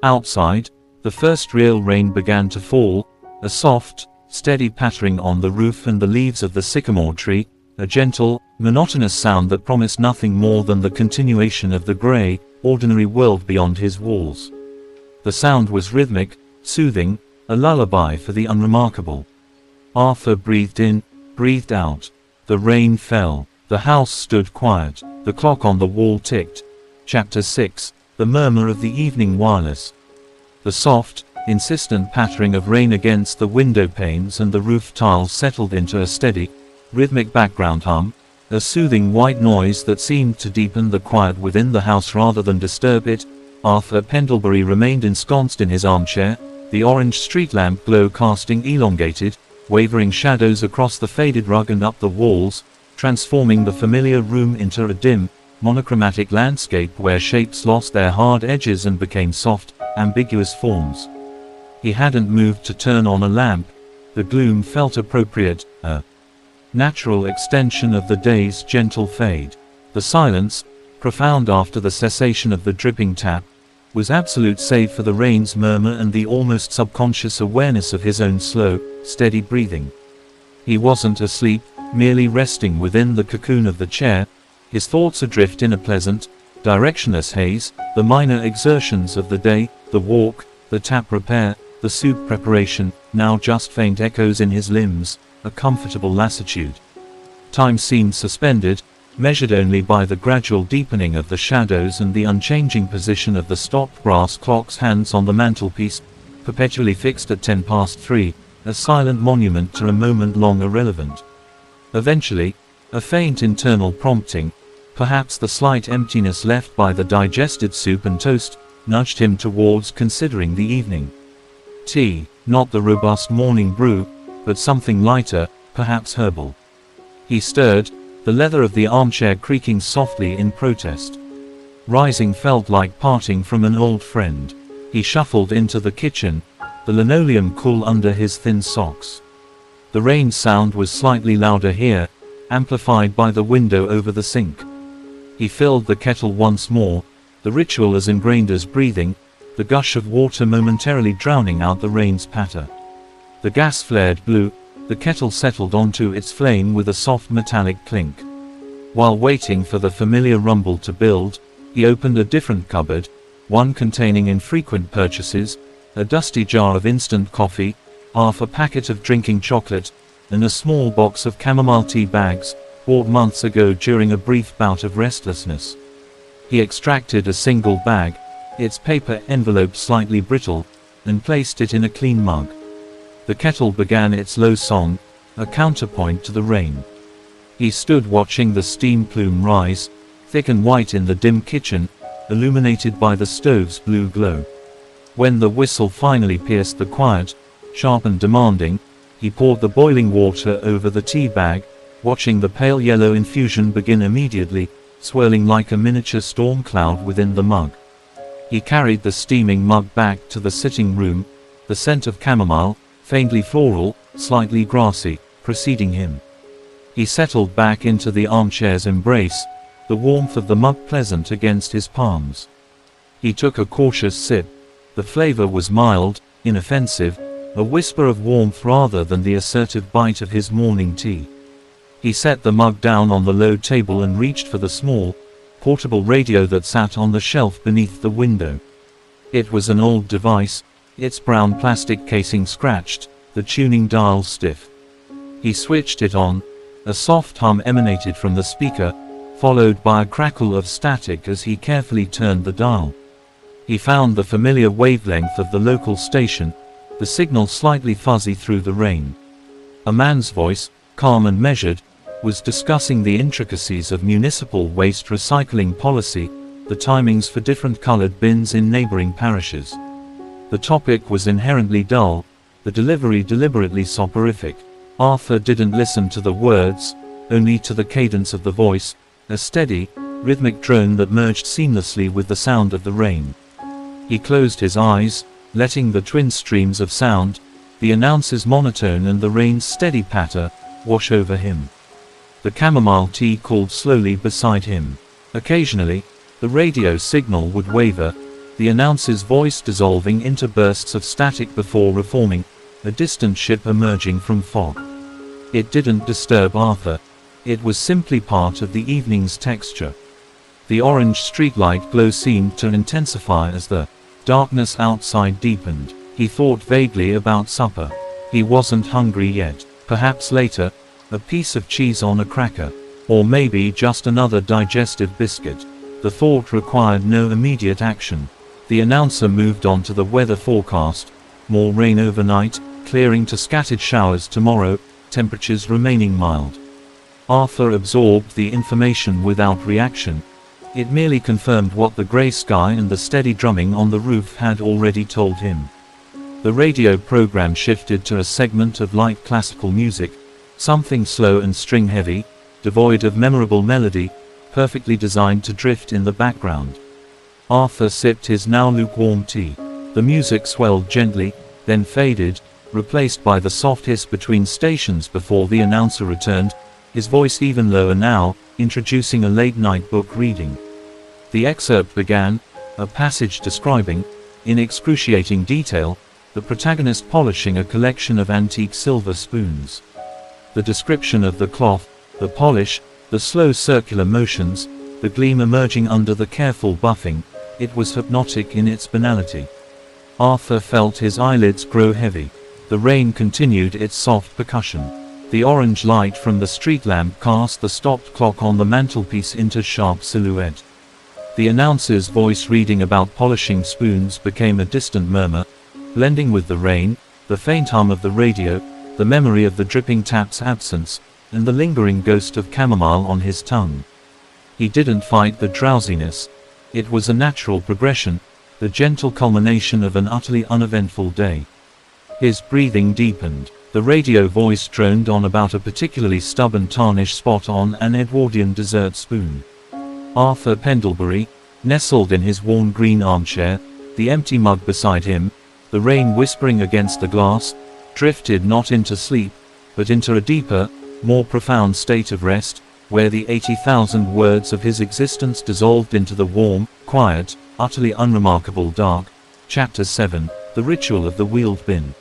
Outside, the first real rain began to fall, a soft, steady pattering on the roof and the leaves of the sycamore tree, a gentle, monotonous sound that promised nothing more than the continuation of the grey, ordinary world beyond his walls. The sound was rhythmic, soothing, a lullaby for the unremarkable. Arthur breathed in, breathed out. The rain fell. The house stood quiet. The clock on the wall ticked. Chapter 6, The Murmur of the Evening Wireless. The soft, insistent pattering of rain against the window panes and the roof tiles settled into a steady, rhythmic background hum, a soothing white noise that seemed to deepen the quiet within the house rather than disturb it. Arthur Pendlebury remained ensconced in his armchair, the orange street lamp glow casting elongated, wavering shadows across the faded rug and up the walls, transforming the familiar room into a dim, monochromatic landscape where shapes lost their hard edges and became soft, ambiguous forms. He hadn't moved to turn on a lamp. The gloom felt appropriate, a natural extension of the day's gentle fade. The silence, profound after the cessation of the dripping tap, was absolute save for the rain's murmur and the almost subconscious awareness of his own slow, steady breathing. He wasn't asleep, merely resting within the cocoon of the chair, his thoughts adrift in a pleasant, directionless haze, the minor exertions of the day, the walk, the tap repair, the soup preparation, now just faint echoes in his limbs, a comfortable lassitude. Time seemed suspended, measured only by the gradual deepening of the shadows and the unchanging position of the stopped brass clock's hands on the mantelpiece, perpetually fixed at 3:10, a silent monument to a moment long irrelevant. Eventually, a faint internal prompting, perhaps the slight emptiness left by the digested soup and toast, nudged him towards considering the evening tea, not the robust morning brew, but something lighter, perhaps herbal. He stirred, the leather of the armchair creaking softly in protest. Rising felt like parting from an old friend. He shuffled into the kitchen, the linoleum cool under his thin socks. The rain sound was slightly louder here, amplified by the window over the sink. He filled the kettle once more, the ritual as ingrained as breathing, the gush of water momentarily drowning out the rain's patter. The gas flared blue, the kettle settled onto its flame with a soft metallic clink. While waiting for the familiar rumble to build, he opened a different cupboard, one containing infrequent purchases, a dusty jar of instant coffee, half a packet of drinking chocolate, and a small box of chamomile tea bags, bought months ago during a brief bout of restlessness. He extracted a single bag, its paper envelope slightly brittle, and placed it in a clean mug. The kettle began its low song, a counterpoint to the rain. He stood watching the steam plume rise, thick and white in the dim kitchen, illuminated by the stove's blue glow. When the whistle finally pierced the quiet, sharp and demanding, he poured the boiling water over the tea bag, watching the pale yellow infusion begin immediately, swirling like a miniature storm cloud within the mug. He carried the steaming mug back to the sitting room, the scent of chamomile, faintly floral, slightly grassy, preceding him. He settled back into the armchair's embrace, the warmth of the mug pleasant against his palms. He took a cautious sip. The flavor was mild, inoffensive, a whisper of warmth rather than the assertive bite of his morning tea. He set the mug down on the low table and reached for the small, portable radio that sat on the shelf beneath the window. It was an old device, its brown plastic casing scratched, the tuning dial stiff. He switched it on. A soft hum emanated from the speaker, followed by a crackle of static as he carefully turned the dial. He found the familiar wavelength of the local station, the signal slightly fuzzy through the rain. A man's voice, calm and measured, was discussing the intricacies of municipal waste recycling policy, the timings for different colored bins in neighboring parishes. The topic was inherently dull, the delivery deliberately soporific. Arthur didn't listen to the words, only to the cadence of the voice, a steady, rhythmic drone that merged seamlessly with the sound of the rain. He closed his eyes, letting the twin streams of sound, the announcer's monotone and the rain's steady patter, wash over him. The chamomile tea cooled slowly beside him. Occasionally, the radio signal would waver, the announcer's voice dissolving into bursts of static before reforming, a distant ship emerging from fog. It didn't disturb Arthur. It was simply part of the evening's texture. The orange streetlight glow seemed to intensify as the darkness outside deepened. He thought vaguely about supper. He wasn't hungry yet. Perhaps later, a piece of cheese on a cracker. Or maybe just another digestive biscuit. The thought required no immediate action. The announcer moved on to the weather forecast. More rain overnight, clearing to scattered showers tomorrow, temperatures remaining mild. Arthur absorbed the information without reaction. It merely confirmed what the grey sky and the steady drumming on the roof had already told him. The radio program shifted to a segment of light classical music, something slow and string-heavy, devoid of memorable melody, perfectly designed to drift in the background. Arthur sipped his now lukewarm tea. The music swelled gently, then faded, replaced by the soft hiss between stations before the announcer returned, his voice even lower now, introducing a late-night book reading. The excerpt began, a passage describing, in excruciating detail, the protagonist polishing a collection of antique silver spoons. The description of the cloth, the polish, the slow circular motions, the gleam emerging under the careful buffing, it was hypnotic in its banality. Arthur felt his eyelids grow heavy. The rain continued its soft percussion. The orange light from the street lamp cast the stopped clock on the mantelpiece into sharp silhouette. The announcer's voice reading about polishing spoons became a distant murmur, blending with the rain, the faint hum of the radio, the memory of the dripping tap's absence, and the lingering ghost of chamomile on his tongue. He didn't fight the drowsiness. It was a natural progression, the gentle culmination of an utterly uneventful day. His breathing deepened. The radio voice droned on about a particularly stubborn tarnish spot on an Edwardian dessert spoon. Arthur Pendlebury, nestled in his worn green armchair, the empty mug beside him, the rain whispering against the glass, drifted not into sleep, but into a deeper, more profound state of rest, where the 80,000 words of his existence dissolved into the warm, quiet, utterly unremarkable dark. Chapter 7, The Ritual of the Wheeled Bin.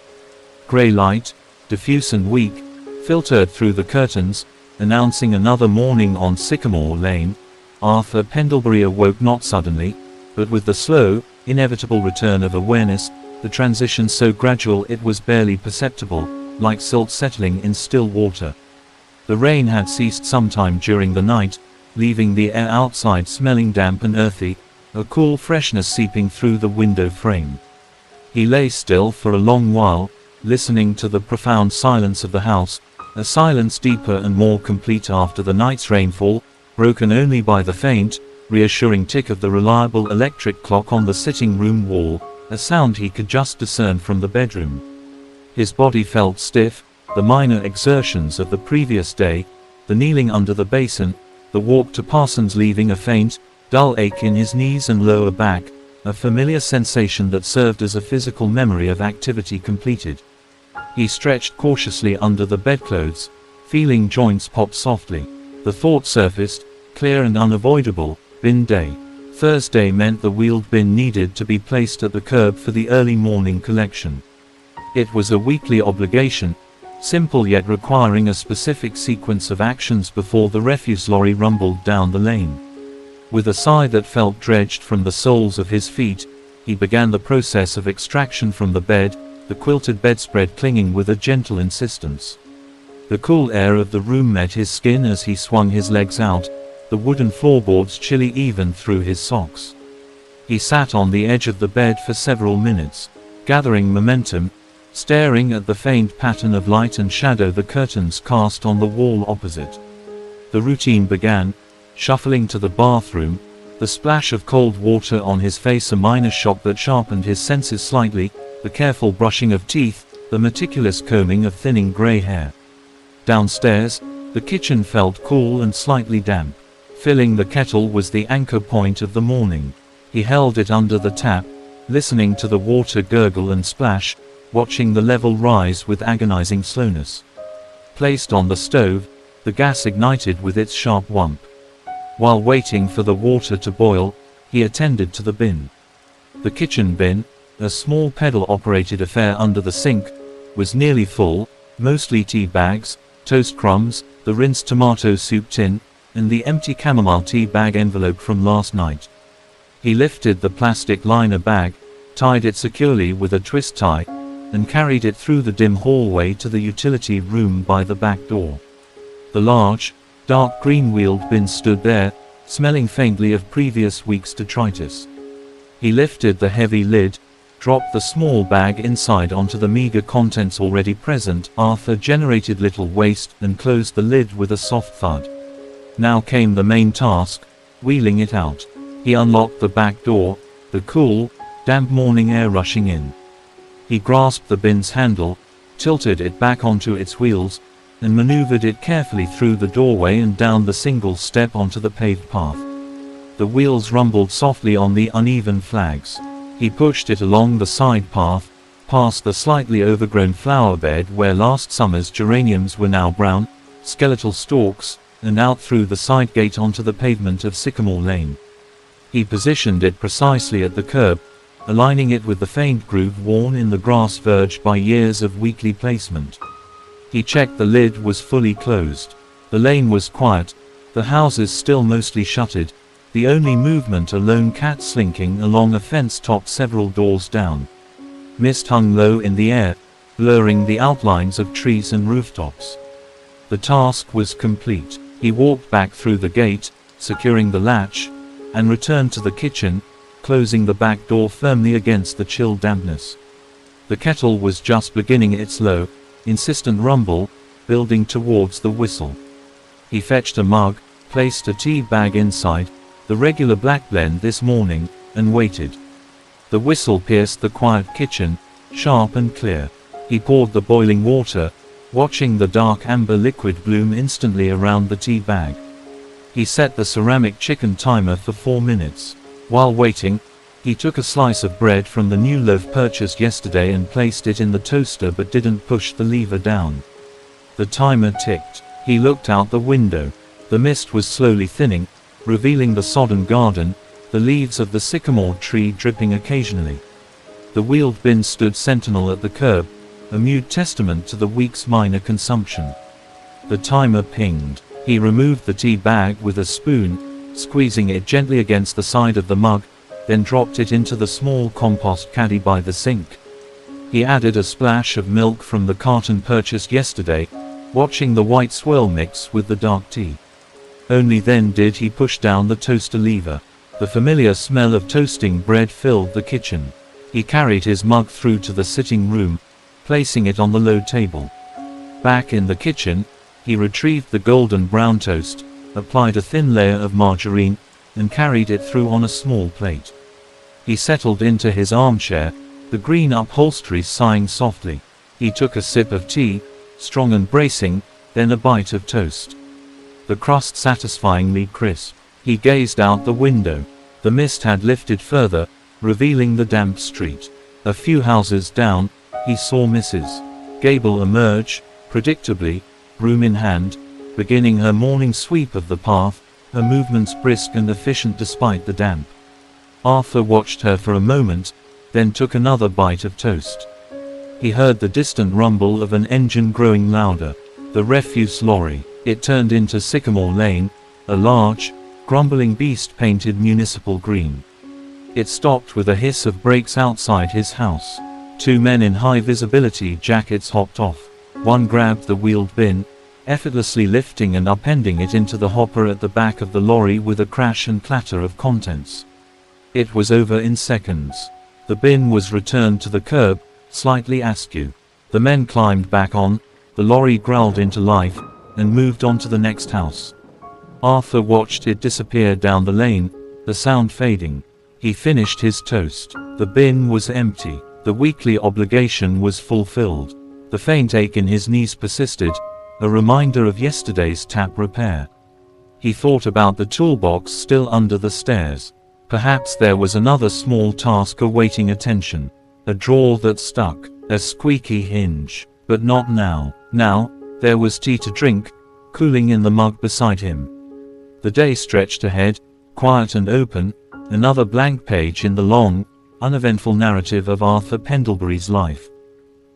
Grey light, diffuse and weak, filtered through the curtains, announcing another morning on Sycamore Lane. Arthur Pendlebury awoke not suddenly, but with the slow, inevitable return of awareness, the transition so gradual it was barely perceptible, like silt settling in still water. The rain had ceased sometime during the night, leaving the air outside smelling damp and earthy, a cool freshness seeping through the window frame. He lay still for a long while, listening to the profound silence of the house, a silence deeper and more complete after the night's rainfall, broken only by the faint, reassuring tick of the reliable electric clock on the sitting room wall, a sound he could just discern from the bedroom. His body felt stiff, the minor exertions of the previous day, the kneeling under the basin, the walk to Parsons leaving a faint, dull ache in his knees and lower back, a familiar sensation that served as a physical memory of activity completed. He stretched cautiously under the bedclothes, feeling joints pop softly. The thought surfaced, clear and unavoidable, bin day. Thursday meant the wheeled bin needed to be placed at the curb for the early morning collection. It was a weekly obligation, simple yet requiring a specific sequence of actions before the refuse lorry rumbled down the lane. With a sigh that felt dredged from the soles of his feet, he began the process of extraction from the bed, the quilted bedspread clinging with a gentle insistence. The cool air of the room met his skin as he swung his legs out, the wooden floorboards chilly even through his socks. He sat on the edge of the bed for several minutes, gathering momentum, staring at the faint pattern of light and shadow the curtains cast on the wall opposite. The routine began, shuffling to the bathroom, the splash of cold water on his face a minor shock that sharpened his senses slightly, the careful brushing of teeth, the meticulous combing of thinning grey hair. Downstairs, the kitchen felt cool and slightly damp. Filling the kettle was the anchor point of the morning. He held it under the tap, listening to the water gurgle and splash, watching the level rise with agonizing slowness. Placed on the stove, the gas ignited with its sharp whump. While waiting for the water to boil, he attended to the bin. The kitchen bin, a small pedal-operated affair under the sink, was nearly full, mostly tea bags, toast crumbs, the rinsed tomato soup tin, and the empty chamomile tea bag envelope from last night. He lifted the plastic liner bag, tied it securely with a twist tie, and carried it through the dim hallway to the utility room by the back door. The large, dark green wheeled bin stood there, smelling faintly of previous week's detritus. He lifted the heavy lid, dropped the small bag inside onto the meager contents already present. Arthur generated little waste and closed the lid with a soft thud. Now came the main task, wheeling it out. He unlocked the back door, the cool, damp morning air rushing in. He grasped the bin's handle, tilted it back onto its wheels, and maneuvered it carefully through the doorway and down the single step onto the paved path. The wheels rumbled softly on the uneven flags. He pushed it along the side path, past the slightly overgrown flower bed where last summer's geraniums were now brown, skeletal stalks, and out through the side gate onto the pavement of Sycamore Lane. He positioned it precisely at the curb, aligning it with the faint groove worn in the grass verge by years of weekly placement. He checked the lid was fully closed. The lane was quiet, the houses still mostly shuttered, the only movement a lone cat slinking along a fence top several doors down. Mist hung low in the air, blurring the outlines of trees and rooftops. The task was complete. He walked back through the gate, securing the latch, and returned to the kitchen, closing the back door firmly against the chill dampness. The kettle was just beginning its low, insistent rumble, building towards the whistle. He fetched a mug, placed a tea bag inside, the regular black blend this morning, and waited. The whistle pierced the quiet kitchen, sharp and clear. He poured the boiling water, watching the dark amber liquid bloom instantly around the tea bag. He set the ceramic chicken timer for 4 minutes. While waiting, he took a slice of bread from the new loaf purchased yesterday and placed it in the toaster but didn't push the lever down. The timer ticked. He looked out the window. The mist was slowly thinning, revealing the sodden garden, the leaves of the sycamore tree dripping occasionally. The wheeled bin stood sentinel at the curb, a mute testament to the week's minor consumption. The timer pinged. He removed the tea bag with a spoon, squeezing it gently against the side of the mug, then dropped it into the small compost caddy by the sink. He added a splash of milk from the carton purchased yesterday, watching the white swirl mix with the dark tea. Only then did he push down the toaster lever. The familiar smell of toasting bread filled the kitchen. He carried his mug through to the sitting room, placing it on the low table. Back in the kitchen, he retrieved the golden brown toast, applied a thin layer of margarine, and carried it through on a small plate. He settled into his armchair, the green upholstery sighing softly. He took a sip of tea, strong and bracing, then a bite of toast. The crust satisfyingly crisp. He gazed out the window. The mist had lifted further, revealing the damp street. A few houses down, he saw Mrs. Gable emerge, predictably, broom in hand, beginning her morning sweep of the path, her movements brisk and efficient despite the damp. Arthur watched her for a moment, then took another bite of toast. He heard the distant rumble of an engine growing louder. The refuse lorry. It turned into Sycamore Lane, a large, grumbling beast painted municipal green. It stopped with a hiss of brakes outside his house. 2 men in high visibility jackets hopped off. One grabbed the wheeled bin, effortlessly lifting and upending it into the hopper at the back of the lorry with a crash and clatter of contents. It was over in seconds. The bin was returned to the curb, slightly askew. The men climbed back on, the lorry growled into life, and moved on to the next house. Arthur watched it disappear down the lane, the sound fading. He finished his toast. The bin was empty. The weekly obligation was fulfilled. The faint ache in his knees persisted, a reminder of yesterday's tap repair. He thought about the toolbox still under the stairs. Perhaps there was another small task awaiting attention. A drawer that stuck, a squeaky hinge. But not now. Now, there was tea to drink, cooling in the mug beside him. The day stretched ahead, quiet and open, another blank page in the long, uneventful narrative of Arthur Pendlebury's life.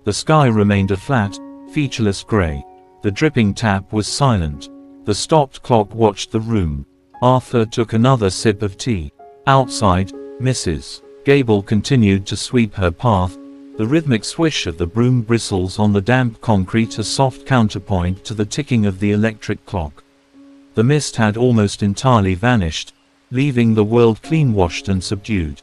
The sky remained a flat, featureless grey. The dripping tap was silent. The stopped clock watched the room. Arthur took another sip of tea. Outside, Mrs. Gable continued to sweep her path, the rhythmic swish of the broom bristles on the damp concrete a soft counterpoint to the ticking of the electric clock. The mist had almost entirely vanished, leaving the world clean-washed and subdued.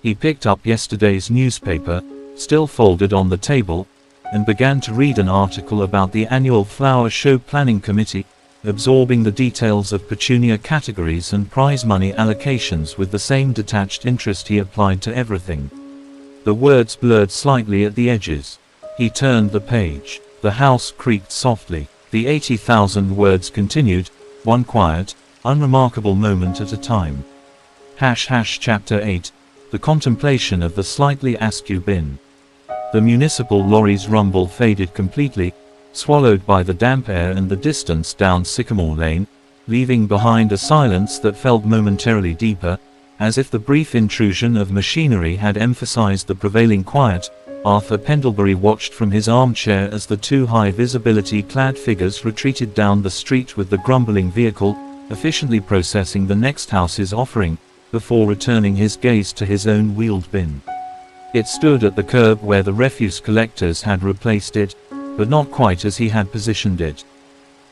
He picked up yesterday's newspaper, still folded on the table, and began to read an article about the annual flower show planning committee, absorbing the details of petunia categories and prize money allocations with the same detached interest he applied to everything. The words blurred slightly at the edges. He turned the page. The house creaked softly. The 80,000 words continued, one quiet, unremarkable moment at a time. Chapter 8. The contemplation of the slightly askew bin. The municipal lorry's rumble faded completely, swallowed by the damp air and the distance down Sycamore Lane, leaving behind a silence that felt momentarily deeper, as if the brief intrusion of machinery had emphasized the prevailing quiet. Arthur Pendlebury watched from his armchair as the two high-visibility clad figures retreated down the street with the grumbling vehicle, efficiently processing the next house's offering, before returning his gaze to his own wheeled bin. It stood at the curb where the refuse collectors had replaced it, but not quite as he had positioned it.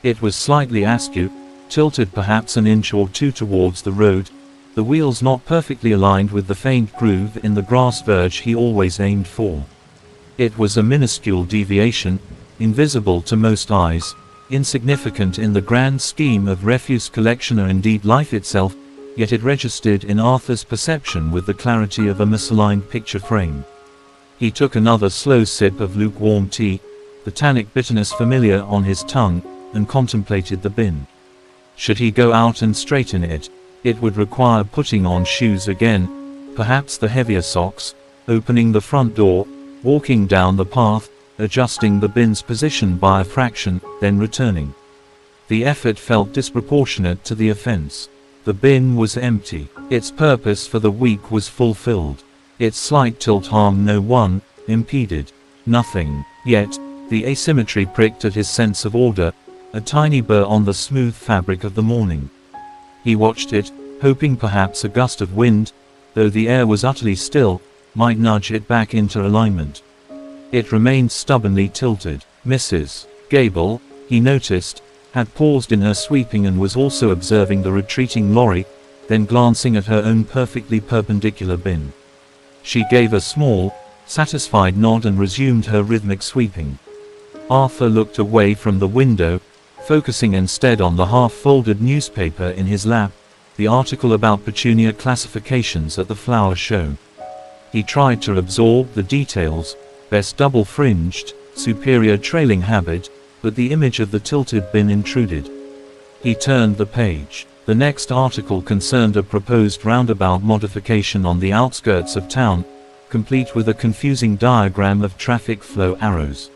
It was slightly askew, tilted perhaps an inch or two towards the road, the wheels not perfectly aligned with the faint groove in the grass verge he always aimed for. It was a minuscule deviation, invisible to most eyes, insignificant in the grand scheme of refuse collection or indeed life itself, yet it registered in Arthur's perception with the clarity of a misaligned picture frame. He took another slow sip of lukewarm tea, the tannic bitterness familiar on his tongue, and contemplated the bin. Should he go out and straighten it? It would require putting on shoes again, perhaps the heavier socks, opening the front door, walking down the path, adjusting the bin's position by a fraction, then returning. The effort felt disproportionate to the offense. The bin was empty. Its purpose for the week was fulfilled. Its slight tilt harmed no one, impeded nothing. Yet, the asymmetry pricked at his sense of order, a tiny burr on the smooth fabric of the morning. He watched it, hoping perhaps a gust of wind, though the air was utterly still, might nudge it back into alignment. It remained stubbornly tilted. Mrs. Gable, he noticed, had paused in her sweeping and was also observing the retreating lorry, then glancing at her own perfectly perpendicular bin. She gave a small, satisfied nod and resumed her rhythmic sweeping. Arthur looked away from the window, focusing instead on the half-folded newspaper in his lap, the article about petunia classifications at the flower show. He tried to absorb the details, best double-fringed, superior trailing habit, but the image of the tilted bin intruded. He turned the page. The next article concerned a proposed roundabout modification on the outskirts of town, complete with a confusing diagram of traffic flow arrows.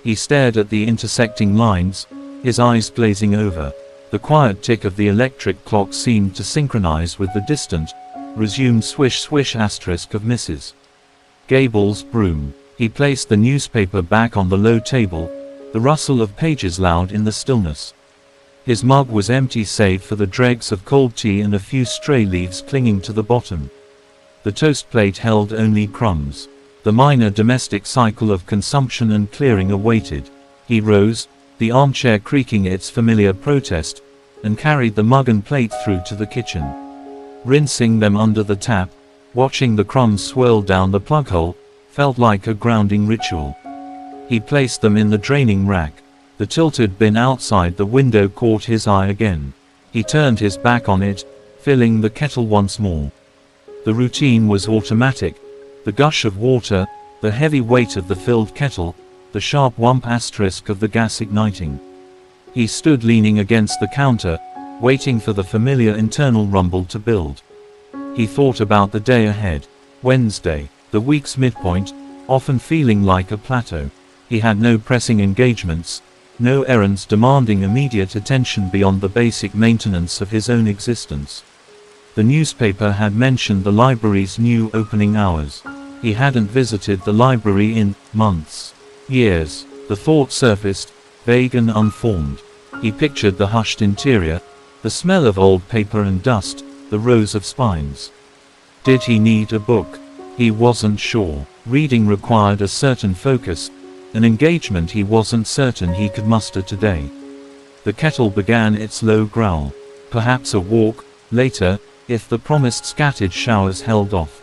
He stared at the intersecting lines, his eyes glazing over. The quiet tick of the electric clock seemed to synchronize with the distant, resumed swish-swish asterisk of Mrs. Gable's broom. He placed the newspaper back on the low table, the rustle of pages loud in the stillness. His mug was empty save for the dregs of cold tea and a few stray leaves clinging to the bottom. The toast plate held only crumbs. The minor domestic cycle of consumption and clearing awaited. He rose, the armchair creaking its familiar protest, and carried the mug and plate through to the kitchen. Rinsing them under the tap, watching the crumbs swirl down the plug hole, felt like a grounding ritual. He placed them in the draining rack. The tilted bin outside the window caught his eye again. He turned his back on it, filling the kettle once more. The routine was automatic. The gush of water, the heavy weight of the filled kettle, the sharp whump asterisk of the gas igniting. He stood leaning against the counter, waiting for the familiar internal rumble to build. He thought about the day ahead. Wednesday, the week's midpoint, often feeling like a plateau. He had no pressing engagements, no errands demanding immediate attention beyond the basic maintenance of his own existence. The newspaper had mentioned the library's new opening hours. He hadn't visited the library in months. Years. The thought surfaced, vague and unformed. He pictured the hushed interior, the smell of old paper and dust, the rows of spines. Did he need a book? He wasn't sure. Reading required a certain focus, an engagement he wasn't certain he could muster today. The kettle began its low growl. Perhaps a walk, later, if the promised scattered showers held off.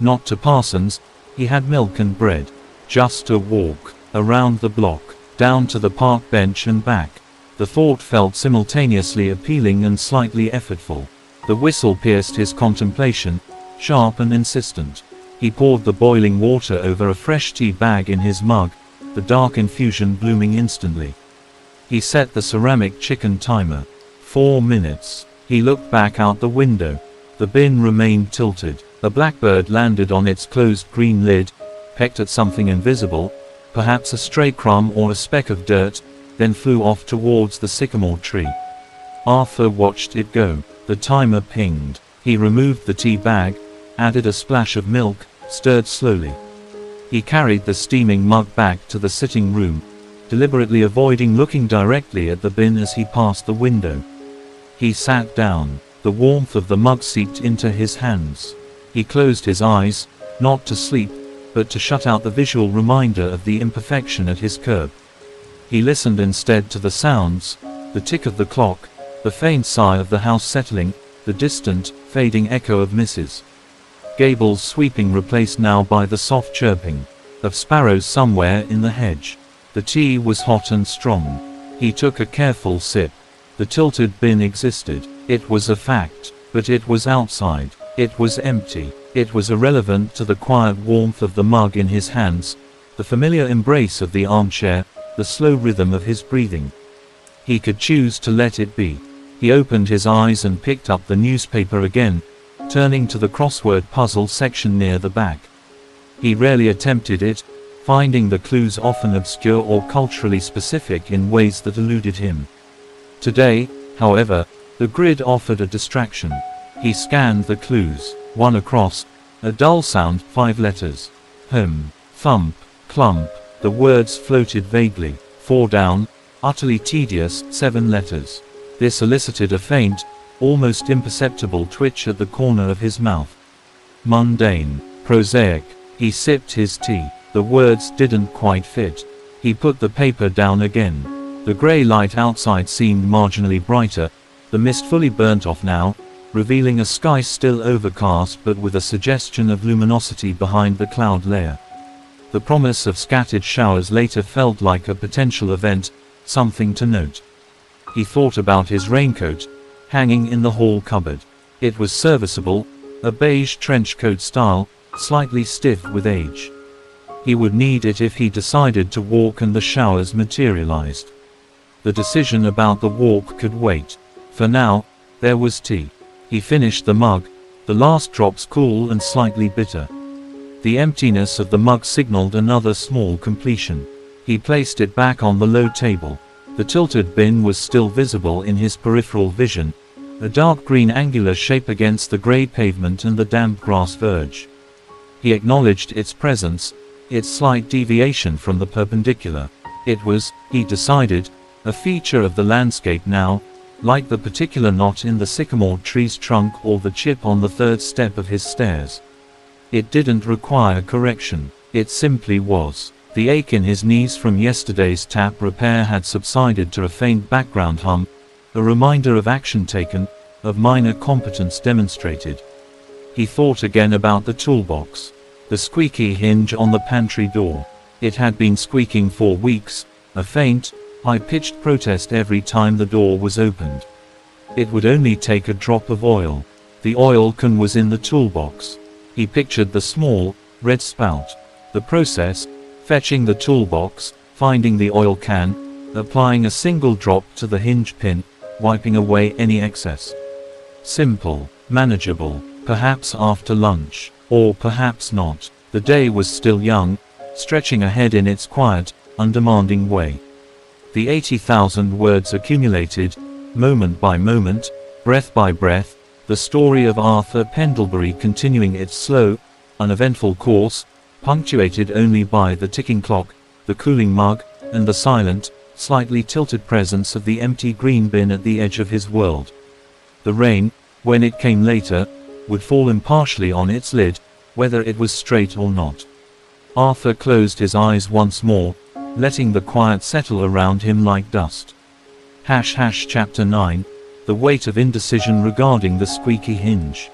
Not to Parsons, he had milk and bread. Just a walk, around the block, down to the park bench and back. The thought felt simultaneously appealing and slightly effortful. The whistle pierced his contemplation, sharp and insistent. He poured the boiling water over a fresh tea bag in his mug, the dark infusion blooming instantly. He set the ceramic chicken timer. 4 minutes. He looked back out the window. The bin remained tilted. A blackbird landed on its closed green lid, pecked at something invisible, perhaps a stray crumb or a speck of dirt, then flew off towards the sycamore tree. Arthur watched it go. The timer pinged. He removed the tea bag, added a splash of milk, stirred slowly. He carried the steaming mug back to the sitting room, deliberately avoiding looking directly at the bin as he passed the window. He sat down. The warmth of the mug seeped into his hands. He closed his eyes, not to sleep, but to shut out the visual reminder of the imperfection at his curb. He listened instead to the sounds, the tick of the clock, the faint sigh of the house settling, the distant, fading echo of Mrs. Gable's sweeping replaced now by the soft chirping of sparrows somewhere in the hedge. The tea was hot and strong. He took a careful sip. The tilted bin existed. It was a fact, but it was outside. It was empty. It was irrelevant to the quiet warmth of the mug in his hands, the familiar embrace of the armchair, the slow rhythm of his breathing. He could choose to let it be. He opened his eyes and picked up the newspaper again, turning to the crossword puzzle section near the back. He rarely attempted it, finding the clues often obscure or culturally specific in ways that eluded him. Today, however, the grid offered a distraction. He scanned the clues. One across, a dull sound, 5 letters. Thump, clump, the words floated vaguely. 4 down, utterly tedious, 7 letters. This elicited a faint, almost imperceptible twitch at the corner of his mouth. Mundane, prosaic. He sipped his tea. The words didn't quite fit. He put the paper down again. The grey light outside seemed marginally brighter, the mist fully burnt off now, revealing a sky still overcast but with a suggestion of luminosity behind the cloud layer. The promise of scattered showers later felt like a potential event, something to note. He thought about his raincoat, hanging in the hall cupboard. It was serviceable, a beige trench coat style, slightly stiff with age. He would need it if he decided to walk and the showers materialized. The decision about the walk could wait. For now, there was tea. He finished the mug, the last drops cool and slightly bitter. The emptiness of the mug signaled another small completion. He placed it back on the low table. The tilted bin was still visible in his peripheral vision, a dark green angular shape against the grey pavement and the damp grass verge. He acknowledged its presence, its slight deviation from the perpendicular. It was, he decided, a feature of the landscape now, like the particular knot in the sycamore tree's trunk or the chip on the 3rd step of his stairs. It didn't require correction. It simply was. The ache in his knees from yesterday's tap repair had subsided to a faint background hum, a reminder of action taken, of minor competence demonstrated. He thought again about the toolbox. The squeaky hinge on the pantry door. It had been squeaking for weeks, a faint, high-pitched protest every time the door was opened. It would only take a drop of oil. The oil can was in the toolbox. He pictured the small, red spout. The process, fetching the toolbox, finding the oil can, applying a single drop to the hinge pin, wiping away any excess. Simple, manageable, perhaps after lunch, or perhaps not. The day was still young, stretching ahead in its quiet, undemanding way. The 80,000 words accumulated, moment by moment, breath by breath, the story of Arthur Pendlebury continuing its slow, uneventful course, punctuated only by the ticking clock, the cooling mug, and the silent, slightly tilted presence of the empty green bin at the edge of his world. The rain, when it came later, would fall impartially on its lid, whether it was straight or not. Arthur closed his eyes once more, letting the quiet settle around him like dust. Chapter 9, The Weight of Indecision Regarding the Squeaky Hinge.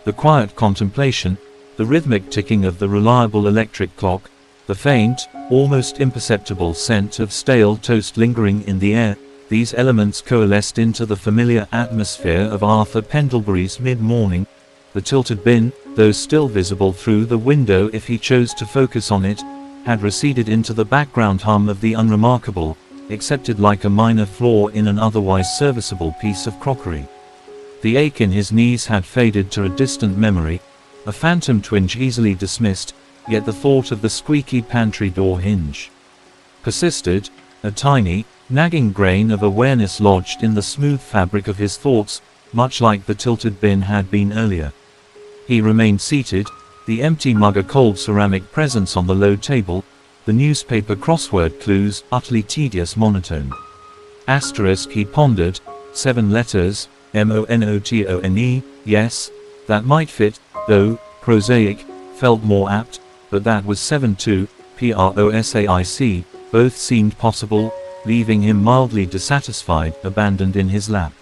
The quiet contemplation, the rhythmic ticking of the reliable electric clock, the faint, almost imperceptible scent of stale toast lingering in the air, these elements coalesced into the familiar atmosphere of Arthur Pendlebury's mid-morning. The tilted bin, though still visible through the window if he chose to focus on it, had receded into the background hum of the unremarkable, accepted like a minor flaw in an otherwise serviceable piece of crockery. The ache in his knees had faded to a distant memory, a phantom twinge easily dismissed, yet the thought of the squeaky pantry door hinge persisted, a tiny, nagging grain of awareness lodged in the smooth fabric of his thoughts, much like the tilted bin had been earlier. He remained seated, the empty mug a cold ceramic presence on the low table, the newspaper crossword clues utterly tedious monotone. Asterisk, he pondered, 7 letters, monotone, yes, that might fit, though prosaic felt more apt, but that was 7 too, prosaic, both seemed possible, leaving him mildly dissatisfied, abandoned in his lap.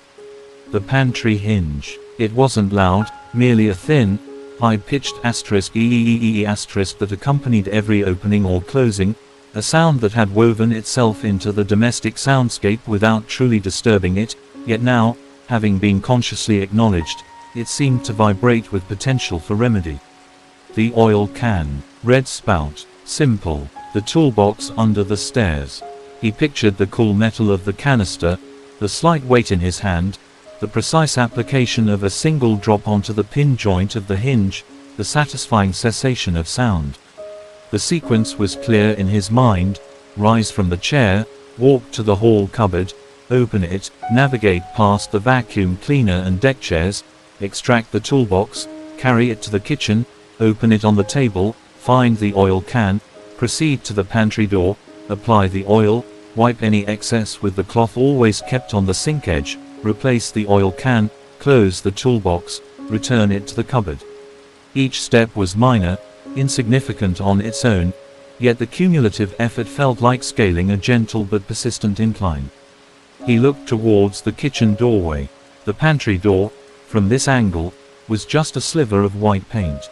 The pantry hinge. It wasn't loud, merely a thin, high-pitched asterisk asterisk that accompanied every opening or closing, a sound that had woven itself into the domestic soundscape without truly disturbing it, yet now, having been consciously acknowledged, it seemed to vibrate with potential for remedy. The oil can. Red spout. Simple. The toolbox under the stairs. He pictured the cool metal of the canister, the slight weight in his hand, the precise application of a single drop onto the pin joint of the hinge, the satisfying cessation of sound. The sequence was clear in his mind: rise from the chair, walk to the hall cupboard, open it, navigate past the vacuum cleaner and deck chairs, extract the toolbox, carry it to the kitchen, open it on the table, find the oil can, proceed to the pantry door, apply the oil, wipe any excess with the cloth always kept on the sink edge, replace the oil can, close the toolbox, return it to the cupboard. Each step was minor, insignificant on its own, yet the cumulative effort felt like scaling a gentle but persistent incline. He looked towards the kitchen doorway. The pantry door, from this angle, was just a sliver of white paint.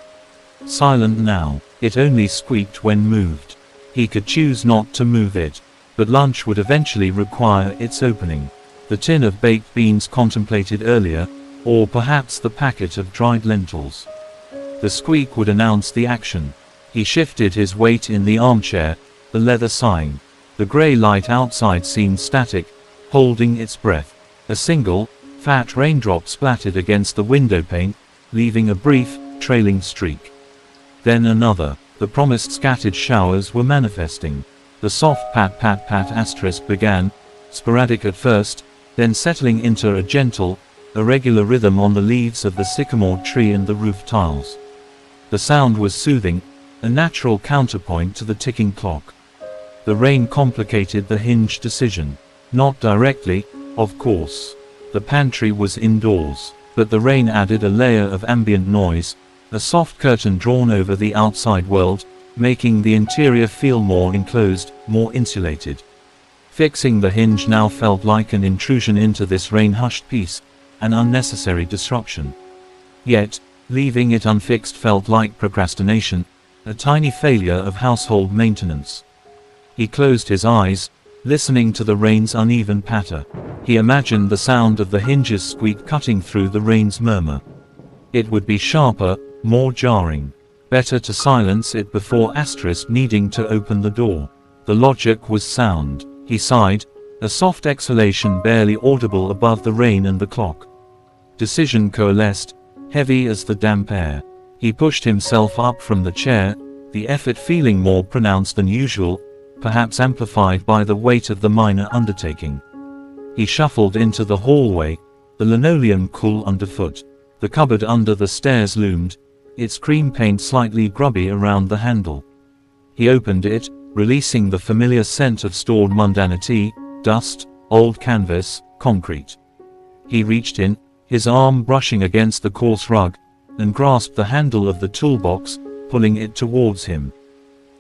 Silent now, it only squeaked when moved. He could choose not to move it, but lunch would eventually require its opening. The tin of baked beans contemplated earlier, or perhaps the packet of dried lentils. The squeak would announce the action. He shifted his weight in the armchair, the leather sighing. The grey light outside seemed static, holding its breath. A single, fat raindrop splattered against the windowpane, leaving a brief, trailing streak. Then another. The promised scattered showers were manifesting. The soft pat-pat-pat asterisk began, sporadic at first, then settling into a gentle, irregular rhythm on the leaves of the sycamore tree and the roof tiles. The sound was soothing, a natural counterpoint to the ticking clock. The rain complicated the hinge decision. Not directly, of course. The pantry was indoors, but the rain added a layer of ambient noise, a soft curtain drawn over the outside world, making the interior feel more enclosed, more insulated. Fixing the hinge now felt like an intrusion into this rain-hushed peace, an unnecessary disruption. Yet, leaving it unfixed felt like procrastination, a tiny failure of household maintenance. He closed his eyes, listening to the rain's uneven patter. He imagined the sound of the hinge's squeak cutting through the rain's murmur. It would be sharper, more jarring. Better to silence it before asterisk needing to open the door. The logic was sound. He sighed, a soft exhalation barely audible above the rain and the clock. Decision coalesced, heavy as the damp air. He pushed himself up from the chair, the effort feeling more pronounced than usual, perhaps amplified by the weight of the minor undertaking. He shuffled into the hallway, the linoleum cool underfoot. The cupboard under the stairs loomed, its cream paint slightly grubby around the handle. He opened it, releasing the familiar scent of stored mundanity, dust, old canvas, concrete. He reached in, his arm brushing against the coarse rug, and grasped the handle of the toolbox, pulling it towards him.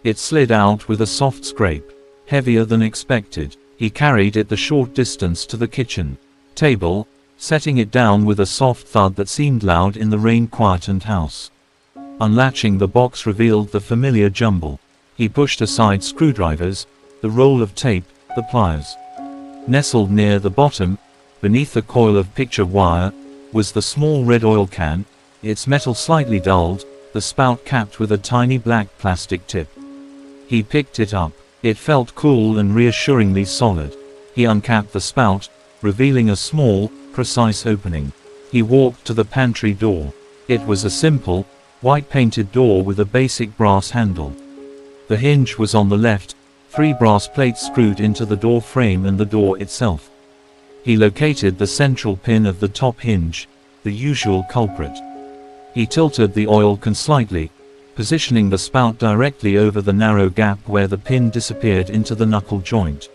It slid out with a soft scrape, heavier than expected. He carried it the short distance to the kitchen table, setting it down with a soft thud that seemed loud in the rain-quietened house. Unlatching the box revealed the familiar jumble. He pushed aside screwdrivers, the roll of tape, the pliers. Nestled near the bottom, beneath a coil of picture wire, was the small red oil can, its metal slightly dulled, the spout capped with a tiny black plastic tip. He picked it up. It felt cool and reassuringly solid. He uncapped the spout, revealing a small, precise opening. He walked to the pantry door. It was a simple, white-painted door with a basic brass handle. The hinge was on the left, 3 brass plates screwed into the door frame and the door itself. He located the central pin of the top hinge, the usual culprit. He tilted the oil can slightly, positioning the spout directly over the narrow gap where the pin disappeared into the knuckle joint.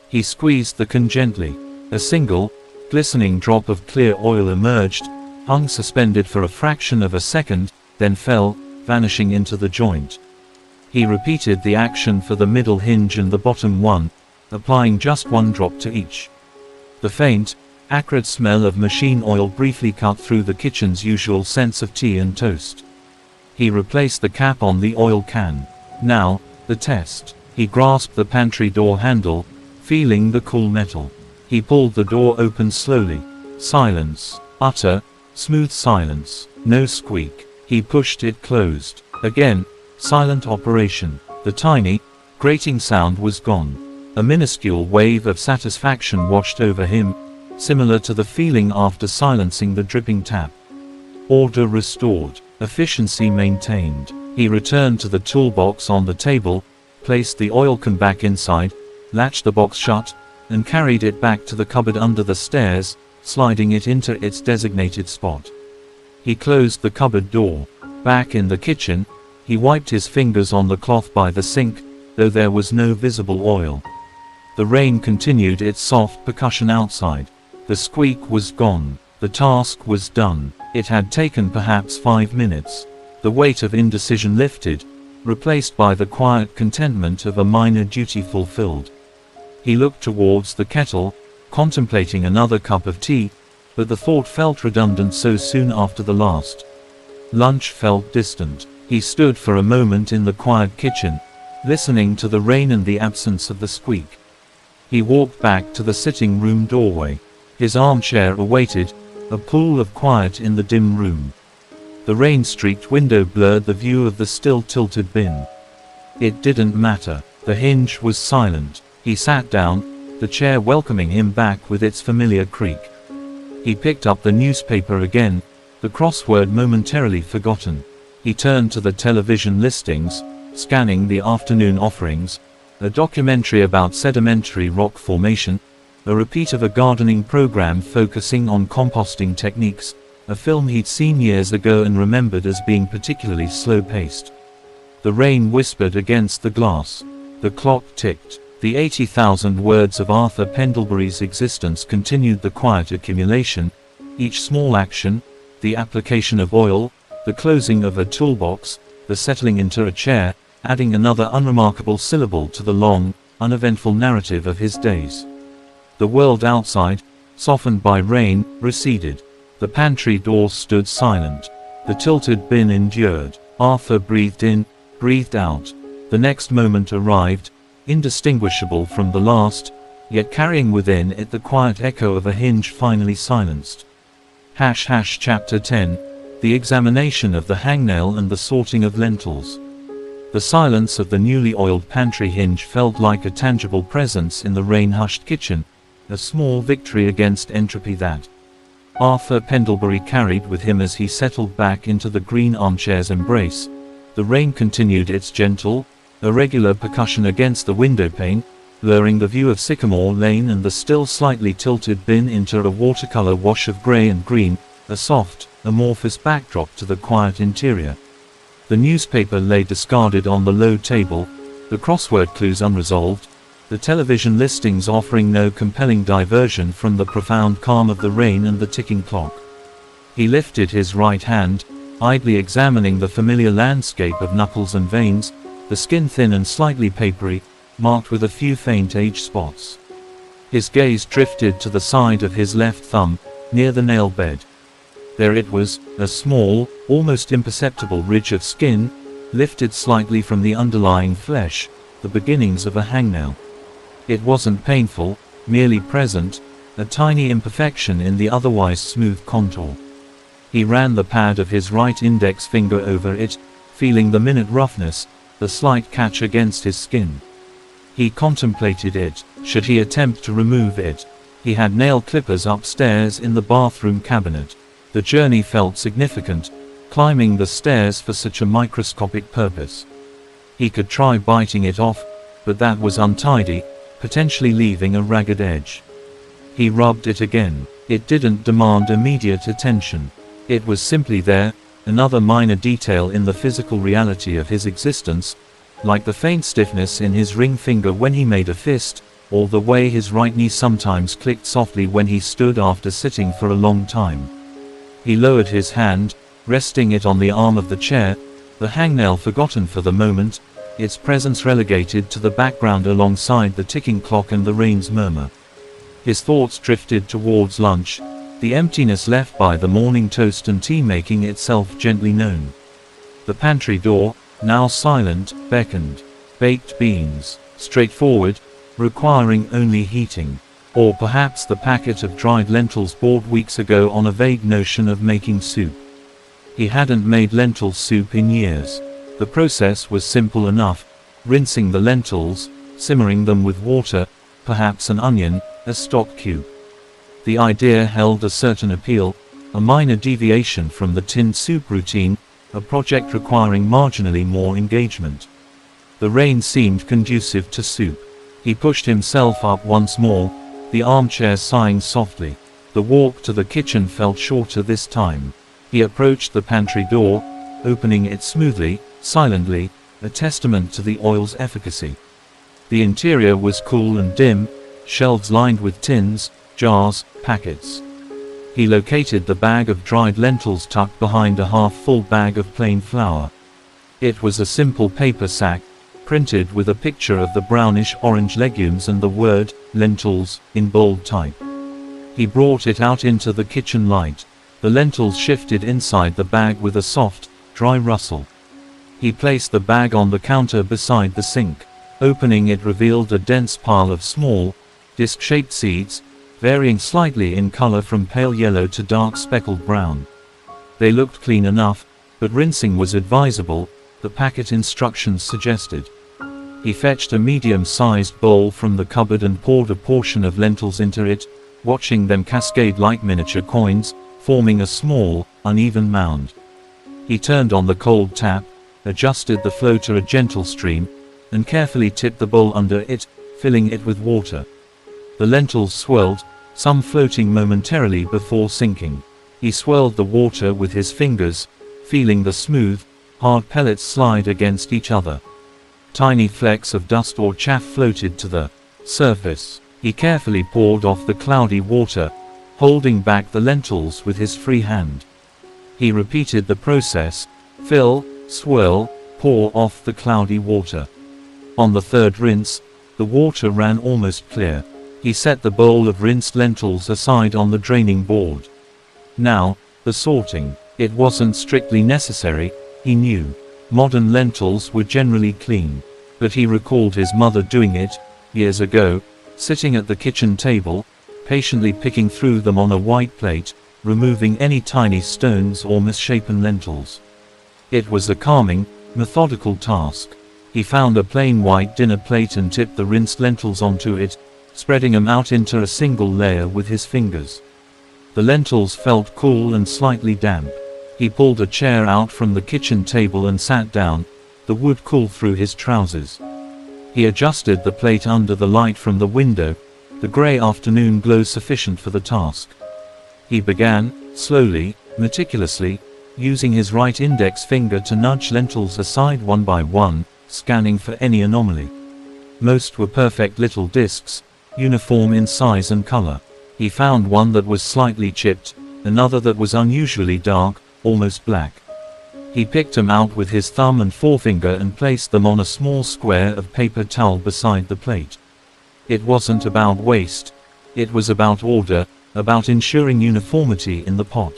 He squeezed the can gently. A single, glistening drop of clear oil emerged, hung suspended for a fraction of a second, then fell, vanishing into the joint. He repeated the action for the middle hinge and the bottom one, applying just 1 drop to each. The faint, acrid smell of machine oil briefly cut through the kitchen's usual sense of tea and toast. He replaced the cap on the oil can. Now, the test. He grasped the pantry door handle, feeling the cool metal. He pulled the door open slowly. Silence. Utter, smooth silence. No squeak. He pushed it closed. Again, silent operation. The tiny, grating sound was gone. A minuscule wave of satisfaction washed over him, similar to the feeling after silencing the dripping tap. Order restored. Efficiency maintained. He returned to the toolbox on the table, placed the oil can back inside, latched the box shut, and carried it back to the cupboard under the stairs, sliding it into its designated spot. He closed the cupboard door. Back in the kitchen, he wiped his fingers on the cloth by the sink, though there was no visible oil. The rain continued its soft percussion outside. The squeak was gone. The task was done. It had taken perhaps 5 minutes. The weight of indecision lifted, replaced by the quiet contentment of a minor duty fulfilled. He looked towards the kettle, contemplating another cup of tea, but the thought felt redundant so soon after the last. Lunch felt distant. He stood for a moment in the quiet kitchen, listening to the rain and the absence of the squeak. He walked back to the sitting room doorway. His armchair awaited, a pool of quiet in the dim room. The rain-streaked window blurred the view of the still tilted bin. It didn't matter. The hinge was silent. He sat down, the chair welcoming him back with its familiar creak. He picked up the newspaper again, the crossword momentarily forgotten. He turned to the television listings, scanning the afternoon offerings, a documentary about sedimentary rock formation, a repeat of a gardening program focusing on composting techniques, a film he'd seen years ago and remembered as being particularly slow-paced. The rain whispered against the glass. The clock ticked. The 80,000 words of Arthur Pendlebury's existence continued the quiet accumulation, each small action, the application of oil, the closing of a toolbox, the settling into a chair, adding another unremarkable syllable to the long, uneventful narrative of his days. The world outside, softened by rain, receded. The pantry door stood silent. The tilted bin endured. Arthur breathed in, breathed out. The next moment arrived, indistinguishable from the last, yet carrying within it the quiet echo of a hinge finally silenced. Chapter 10. The examination of the hangnail and the sorting of lentils. The silence of the newly oiled pantry hinge felt like a tangible presence in the rain-hushed kitchen, a small victory against entropy that Arthur Pendlebury carried with him as he settled back into the green armchair's embrace. The rain continued its gentle, irregular percussion against the windowpane, blurring the view of Sycamore Lane and the still slightly tilted bin into a watercolor wash of grey and green, a soft, amorphous backdrop to the quiet interior. The newspaper lay discarded on the low table, the crossword clues unresolved, the television listings offering no compelling diversion from the profound calm of the rain and the ticking clock. He lifted his right hand, idly examining the familiar landscape of knuckles and veins, the skin thin and slightly papery, marked with a few faint age spots. His gaze drifted to the side of his left thumb, near the nail bed. There it was, a small, almost imperceptible ridge of skin, lifted slightly from the underlying flesh, the beginnings of a hangnail. It wasn't painful, merely present, a tiny imperfection in the otherwise smooth contour. He ran the pad of his right index finger over it, feeling the minute roughness, the slight catch against his skin. He contemplated it. Should he attempt to remove it? He had nail clippers upstairs in the bathroom cabinet. The journey felt significant, climbing the stairs for such a microscopic purpose. He could try biting it off, but that was untidy, potentially leaving a ragged edge. He rubbed it again. It didn't demand immediate attention. It was simply there, another minor detail in the physical reality of his existence, like the faint stiffness in his ring finger when he made a fist, or the way his right knee sometimes clicked softly when he stood after sitting for a long time. He lowered his hand, resting it on the arm of the chair, the hangnail forgotten for the moment, its presence relegated to the background alongside the ticking clock and the rain's murmur. His thoughts drifted towards lunch, the emptiness left by the morning toast and tea making itself gently known. The pantry door, now silent, beckoned. Baked beans, straightforward, requiring only heating. Or perhaps the packet of dried lentils bought weeks ago on a vague notion of making soup. He hadn't made lentil soup in years. The process was simple enough, rinsing the lentils, simmering them with water, perhaps an onion, a stock cube. The idea held a certain appeal, a minor deviation from the tinned soup routine, a project requiring marginally more engagement. The rain seemed conducive to soup. He pushed himself up once more, the armchair sighing softly. The walk to the kitchen felt shorter this time. He approached the pantry door, opening it smoothly, silently, a testament to the oil's efficacy. The interior was cool and dim, shelves lined with tins, jars, packets. He located the bag of dried lentils tucked behind a half-full bag of plain flour. It was a simple paper sack, printed with a picture of the brownish-orange legumes and the word, lentils, in bold type. He brought it out into the kitchen light. The lentils shifted inside the bag with a soft, dry rustle. He placed the bag on the counter beside the sink. Opening it revealed a dense pile of small, disc-shaped seeds, varying slightly in color from pale yellow to dark speckled brown. They looked clean enough, but rinsing was advisable, the packet instructions suggested. He fetched a medium-sized bowl from the cupboard and poured a portion of lentils into it, watching them cascade like miniature coins, forming a small, uneven mound. He turned on the cold tap, adjusted the flow to a gentle stream, and carefully tipped the bowl under it, filling it with water. The lentils swirled, some floating momentarily before sinking. He swirled the water with his fingers, feeling the smooth, hard pellets slide against each other. Tiny flecks of dust or chaff floated to the surface. He carefully poured off the cloudy water, holding back the lentils with his free hand. He repeated the process, fill, swirl, pour off the cloudy water. On the third rinse, the water ran almost clear. He set the bowl of rinsed lentils aside on the draining board. Now, the sorting. It wasn't strictly necessary, he knew. Modern lentils were generally clean. But he recalled his mother doing it, years ago, sitting at the kitchen table, patiently picking through them on a white plate, removing any tiny stones or misshapen lentils. It was a calming, methodical task. He found a plain white dinner plate and tipped the rinsed lentils onto it, spreading them out into a single layer with his fingers. The lentils felt cool and slightly damp. He pulled a chair out from the kitchen table and sat down, the wood cool through his trousers. He adjusted the plate under the light from the window, the grey afternoon glow sufficient for the task. He began, slowly, meticulously, using his right index finger to nudge lentils aside one by one, scanning for any anomaly. Most were perfect little discs, uniform in size and color. He found one that was slightly chipped, another that was unusually dark, almost black. He picked them out with his thumb and forefinger and placed them on a small square of paper towel beside the plate. It wasn't about waste. It was about order, about ensuring uniformity in the pot.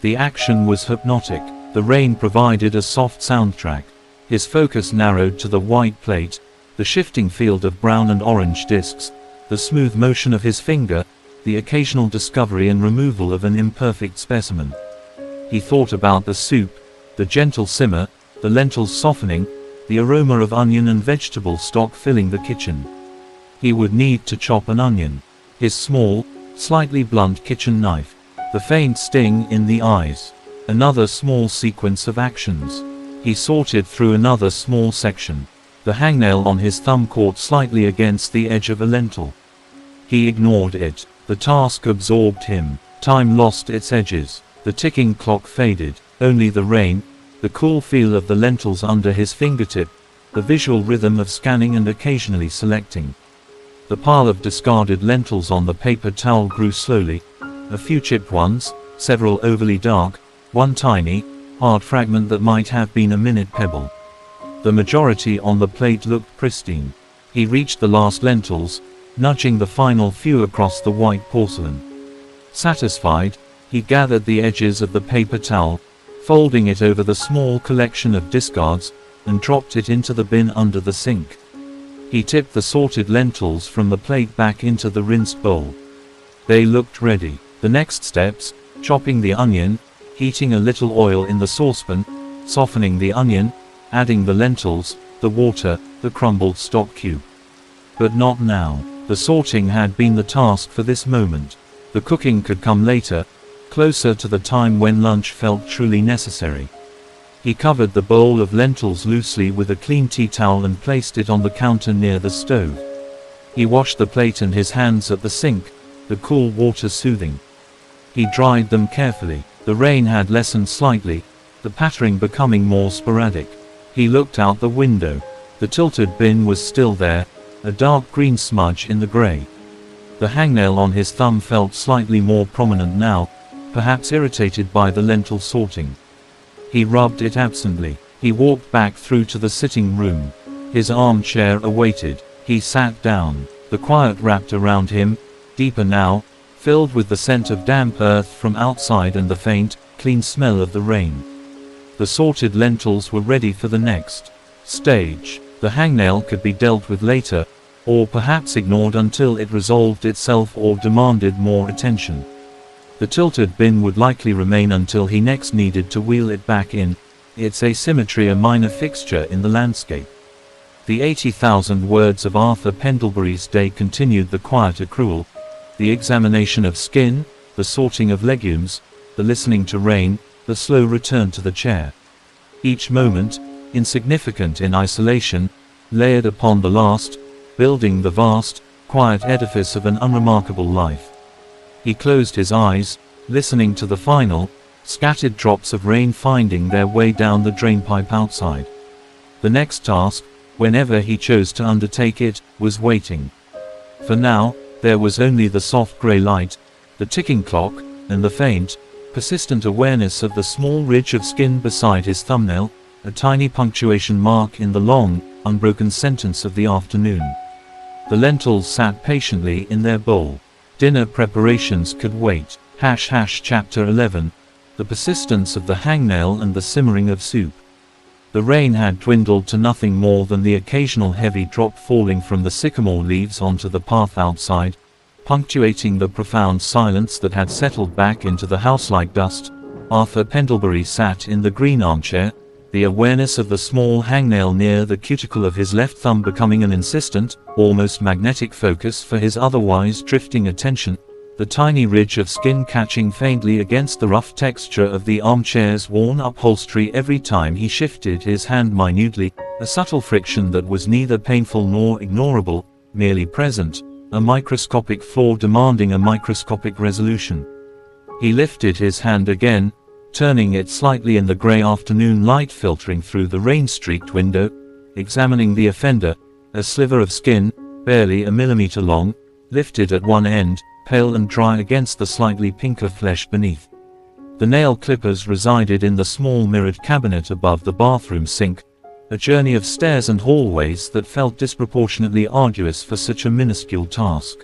The action was hypnotic. The rain provided a soft soundtrack. His focus narrowed to the white plate, the shifting field of brown and orange discs, the smooth motion of his finger, the occasional discovery and removal of an imperfect specimen. He thought about the soup, the gentle simmer, the lentils softening, the aroma of onion and vegetable stock filling the kitchen. He would need to chop an onion. His small, slightly blunt kitchen knife. The faint sting in the eyes. Another small sequence of actions. He sorted through another small section. The hangnail on his thumb caught slightly against the edge of a lentil. He ignored it. The task absorbed him. Time lost its edges. The ticking clock faded. Only the rain, the cool feel of the lentils under his fingertip, the visual rhythm of scanning and occasionally selecting. The pile of discarded lentils on the paper towel grew slowly. A few chipped ones, several overly dark, one tiny, hard fragment that might have been a minute pebble. The majority on the plate looked pristine. He reached the last lentils, nudging the final few across the white porcelain. Satisfied, he gathered the edges of the paper towel, folding it over the small collection of discards, and dropped it into the bin under the sink. He tipped the sorted lentils from the plate back into the rinsed bowl. They looked ready. The next steps, chopping the onion, heating a little oil in the saucepan, softening the onion, adding the lentils, the water, the crumbled stock cube. But not now. The sorting had been the task for this moment. The cooking could come later, closer to the time when lunch felt truly necessary. He covered the bowl of lentils loosely with a clean tea towel and placed it on the counter near the stove. He washed the plate and his hands at the sink, the cool water soothing. He dried them carefully. The rain had lessened slightly, the pattering becoming more sporadic. He looked out the window. The tilted bin was still there, a dark green smudge in the grey. The hangnail on his thumb felt slightly more prominent now, perhaps irritated by the lentil sorting. He rubbed it absently. He walked back through to the sitting room. His armchair awaited. He sat down. The quiet wrapped around him, deeper now, filled with the scent of damp earth from outside and the faint, clean smell of the rain. The sorted lentils were ready for the next stage. The hangnail could be dealt with later, or perhaps ignored until it resolved itself or demanded more attention. The tilted bin would likely remain until he next needed to wheel it back in, its asymmetry a minor fixture in the landscape. The 80,000 words of Arthur Pendlebury's day continued the quiet accrual, the examination of skin, the sorting of legumes, the listening to rain, the slow return to the chair. Each moment, insignificant in isolation, layered upon the last, building the vast, quiet edifice of an unremarkable life. He closed his eyes, listening to the final, scattered drops of rain finding their way down the drainpipe outside. The next task, whenever he chose to undertake it, was waiting. For now, there was only the soft grey light, the ticking clock, and the faint, persistent awareness of the small ridge of skin beside his thumbnail, a tiny punctuation mark in the long, unbroken sentence of the afternoon. The lentils sat patiently in their bowl. Dinner preparations could wait. Chapter 11. The persistence of the hangnail and the simmering of soup. The rain had dwindled to nothing more than the occasional heavy drop falling from the sycamore leaves onto the path outside, punctuating the profound silence that had settled back into the house like dust. Arthur Pendlebury sat in the green armchair, the awareness of the small hangnail near the cuticle of his left thumb becoming an insistent, almost magnetic focus for his otherwise drifting attention. the tiny ridge of skin catching faintly against the rough texture of the armchair's worn upholstery every time he shifted his hand minutely, a subtle friction that was neither painful nor ignorable, merely present, a microscopic flaw demanding a microscopic resolution. He lifted his hand again, turning it slightly in the grey afternoon light filtering through the rain-streaked window, examining the offender, a sliver of skin, barely a millimeter long, lifted at one end, pale and dry against the slightly pinker flesh beneath. The nail clippers resided in the small mirrored cabinet above the bathroom sink, a journey of stairs and hallways that felt disproportionately arduous for such a minuscule task.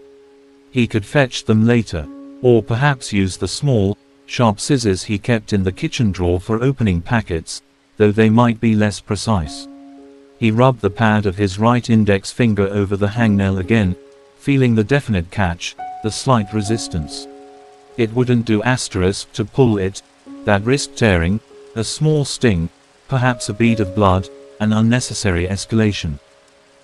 He could fetch them later, or perhaps use the small, sharp scissors he kept in the kitchen drawer for opening packets, though they might be less precise. He rubbed the pad of his right index finger over the hangnail again, feeling the definite catch, the slight resistance. It wouldn't do to pull it, that risked tearing, a small sting, perhaps a bead of blood, an unnecessary escalation.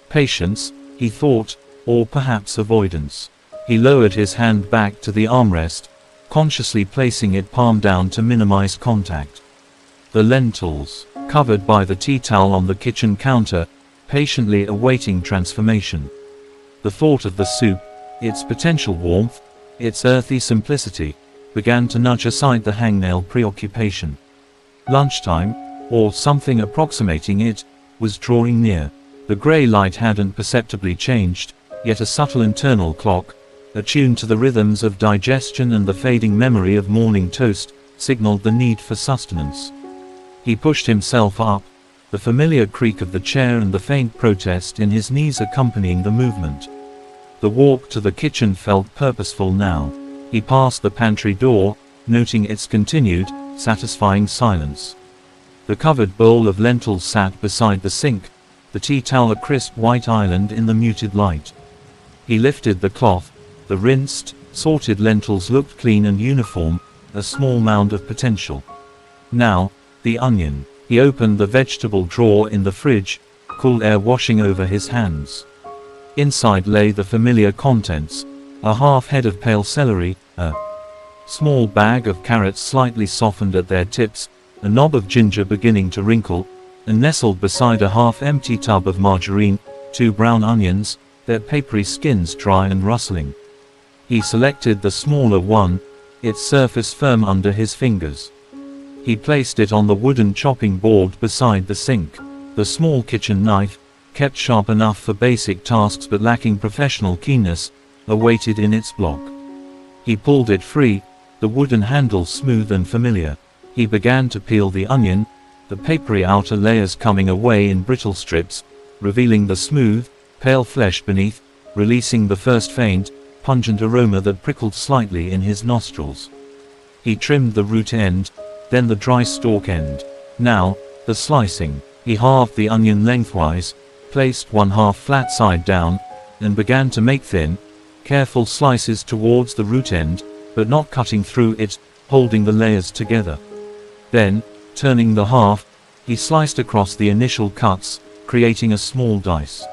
Patience, he thought, or perhaps avoidance. He lowered his hand back to the armrest, consciously placing it palm down to minimize contact. The lentils, covered by the tea towel on the kitchen counter, patiently awaiting transformation. The thought of the soup, its potential warmth, its earthy simplicity, began to nudge aside the hangnail preoccupation. Lunchtime, or something approximating it, was drawing near. The grey light hadn't perceptibly changed, yet a subtle internal clock, attuned to the rhythms of digestion and the fading memory of morning toast, signaled the need for sustenance. He pushed himself up, the familiar creak of the chair and the faint protest in his knees accompanying the movement. The walk to the kitchen felt purposeful now. He passed the pantry door, noting its continued, satisfying silence. The covered bowl of lentils sat beside the sink, the tea towel a crisp white island in the muted light. He lifted the cloth. The rinsed, sorted lentils looked clean and uniform, a small mound of potential. Now, the onion. He opened the vegetable drawer in the fridge, cool air washing over his hands. Inside lay the familiar contents, a half head of pale celery, a small bag of carrots slightly softened at their tips, a knob of ginger beginning to wrinkle, and nestled beside a half-empty tub of margarine, 2 brown onions, their papery skins dry and rustling. He selected the smaller one, its surface firm under his fingers. He placed it on the wooden chopping board beside the sink. The small kitchen knife, kept sharp enough for basic tasks but lacking professional keenness, awaited in its block. He pulled it free, the wooden handle smooth and familiar. He began to peel the onion, the papery outer layers coming away in brittle strips, revealing the smooth, pale flesh beneath, releasing the first faint, pungent aroma that prickled slightly in his nostrils. He trimmed the root end, then the dry stalk end. Now, the slicing. He halved the onion lengthwise, placed one half flat side down, and began to make thin, careful slices towards the root end, but not cutting through it, holding the layers together. Then, turning the half, he sliced across the initial cuts, creating a small dice.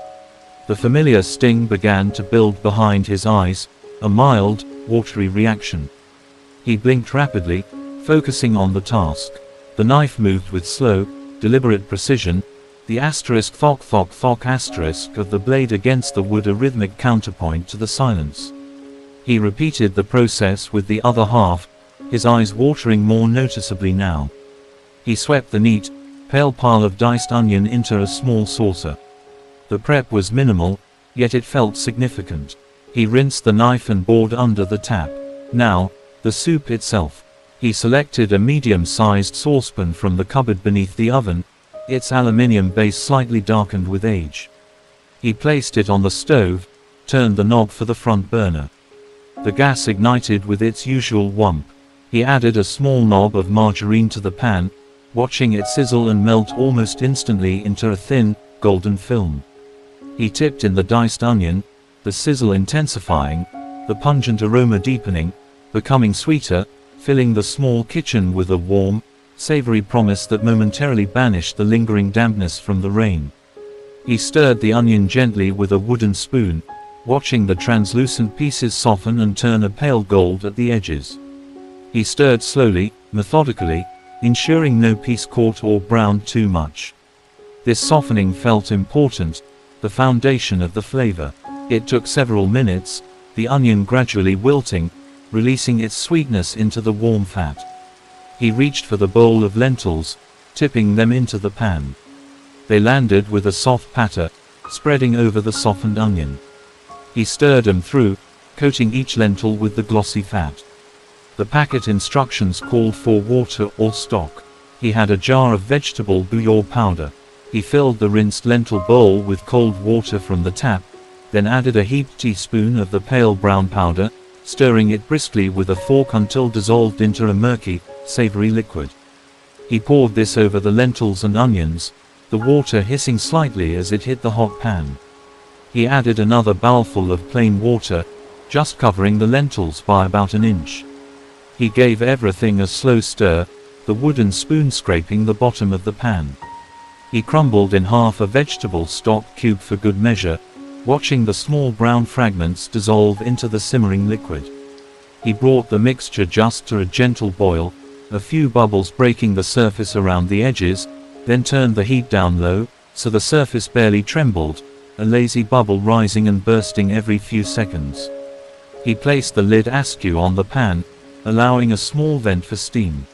The familiar sting began to build behind his eyes, a mild, watery reaction. He blinked rapidly, focusing on the task. The knife moved with slow, deliberate precision, the asterisk thok thok thok asterisk of the blade against the wood a rhythmic counterpoint to the silence. He repeated the process with the other half, his eyes watering more noticeably now. He swept the neat, pale pile of diced onion into a small saucer. The prep was minimal, yet it felt significant. He rinsed the knife and board under the tap. Now, the soup itself. He selected a medium-sized saucepan from the cupboard beneath the oven, its aluminium base slightly darkened with age. He placed it on the stove, turned the knob for the front burner. The gas ignited with its usual whump. He added a small knob of margarine to the pan, watching it sizzle and melt almost instantly into a thin, golden film. He tipped in the diced onion, the sizzle intensifying, the pungent aroma deepening, becoming sweeter, filling the small kitchen with a warm, savory promise that momentarily banished the lingering dampness from the rain. He stirred the onion gently with a wooden spoon, watching the translucent pieces soften and turn a pale gold at the edges. He stirred slowly, methodically, ensuring no piece caught or browned too much. This softening felt important, the foundation of the flavor. It took several minutes, the onion gradually wilting, releasing its sweetness into the warm fat. He reached for the bowl of lentils, tipping them into the pan. They landed with a soft patter, spreading over the softened onion. He stirred them through, coating each lentil with the glossy fat. The packet instructions called for water or stock. He had a jar of vegetable bouillon powder. He filled the rinsed lentil bowl with cold water from the tap, then added a heaped teaspoon of the pale brown powder, stirring it briskly with a fork until dissolved into a murky, savory liquid. He poured this over the lentils and onions, the water hissing slightly as it hit the hot pan. He added another bowlful of plain water, just covering the lentils by about an inch. He gave everything a slow stir, the wooden spoon scraping the bottom of the pan. He crumbled in half a vegetable stock cube for good measure, watching the small brown fragments dissolve into the simmering liquid. He brought the mixture just to a gentle boil, a few bubbles breaking the surface around the edges, then turned the heat down low, so the surface barely trembled, a lazy bubble rising and bursting every few seconds. He placed the lid askew on the pan, allowing a small vent for steam.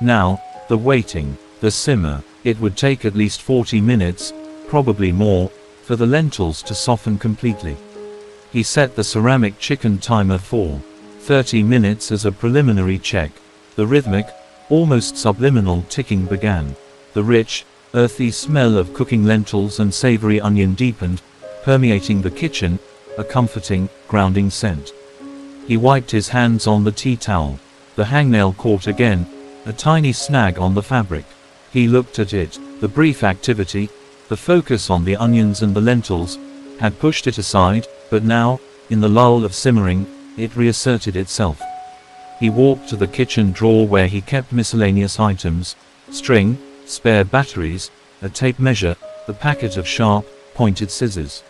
Now, the waiting, the simmer. It would take at least 40 minutes, probably more, for the lentils to soften completely. He set the ceramic chicken timer for 30 minutes as a preliminary check. The rhythmic, almost subliminal ticking began. The rich, earthy smell of cooking lentils and savory onion deepened, permeating the kitchen, a comforting, grounding scent. He wiped his hands on the tea towel. The hangnail caught again, a tiny snag on the fabric. He looked at it. The brief activity, the focus on the onions and the lentils, had pushed it aside, but now, in the lull of simmering, it reasserted itself. He walked to the kitchen drawer where he kept miscellaneous items: string, spare batteries, a tape measure, the packet of sharp, pointed scissors.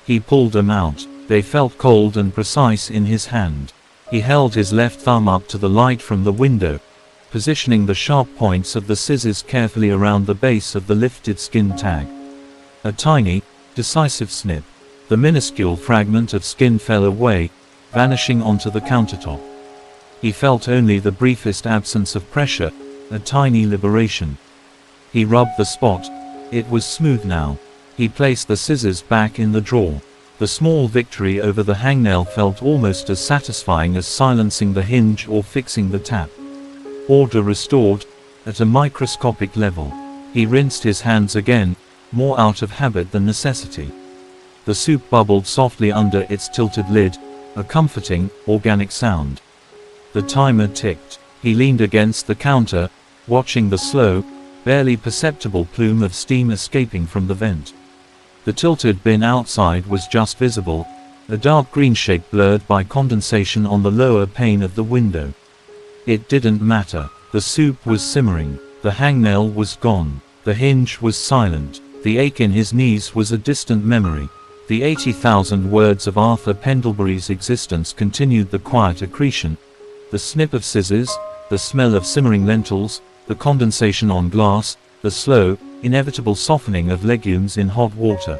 He pulled them out. They felt cold and precise in his hand. He held his left thumb up to the light from the window, positioning the sharp points of the scissors carefully around the base of the lifted skin tag. A tiny, decisive snip. The minuscule fragment of skin fell away, vanishing onto the countertop. He felt only the briefest absence of pressure, a tiny liberation. He rubbed the spot. It was smooth now. He placed the scissors back in the drawer. The small victory over the hangnail felt almost as satisfying as silencing the hinge or fixing the tap. Order restored, at a microscopic level. He rinsed his hands again, more out of habit than necessity. The soup bubbled softly under its tilted lid, a comforting, organic sound. The timer ticked. He leaned against the counter, watching the slow, barely perceptible plume of steam escaping from the vent. The tilted bin outside was just visible, a dark green shape blurred by condensation on the lower pane of the window. It didn't matter. The soup was simmering. The hangnail was gone. The hinge was silent. The ache in his knees was a distant memory. The 80,000 words of Arthur Pendlebury's existence continued the quiet accretion. The snip of scissors, the smell of simmering lentils, the condensation on glass, the slow, inevitable softening of legumes in hot water.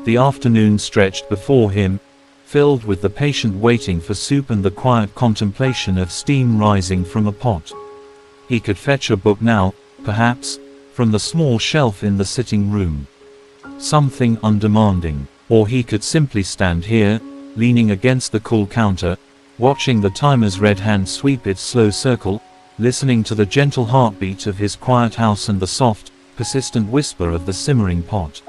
The afternoon stretched before him, filled with the patient waiting for soup and the quiet contemplation of steam rising from a pot. He could fetch a book now, perhaps, from the small shelf in the sitting room. Something undemanding. Or he could simply stand here, leaning against the cool counter, watching the timer's red hand sweep its slow circle, listening to the gentle heartbeat of his quiet house and the soft, persistent whisper of the simmering pot.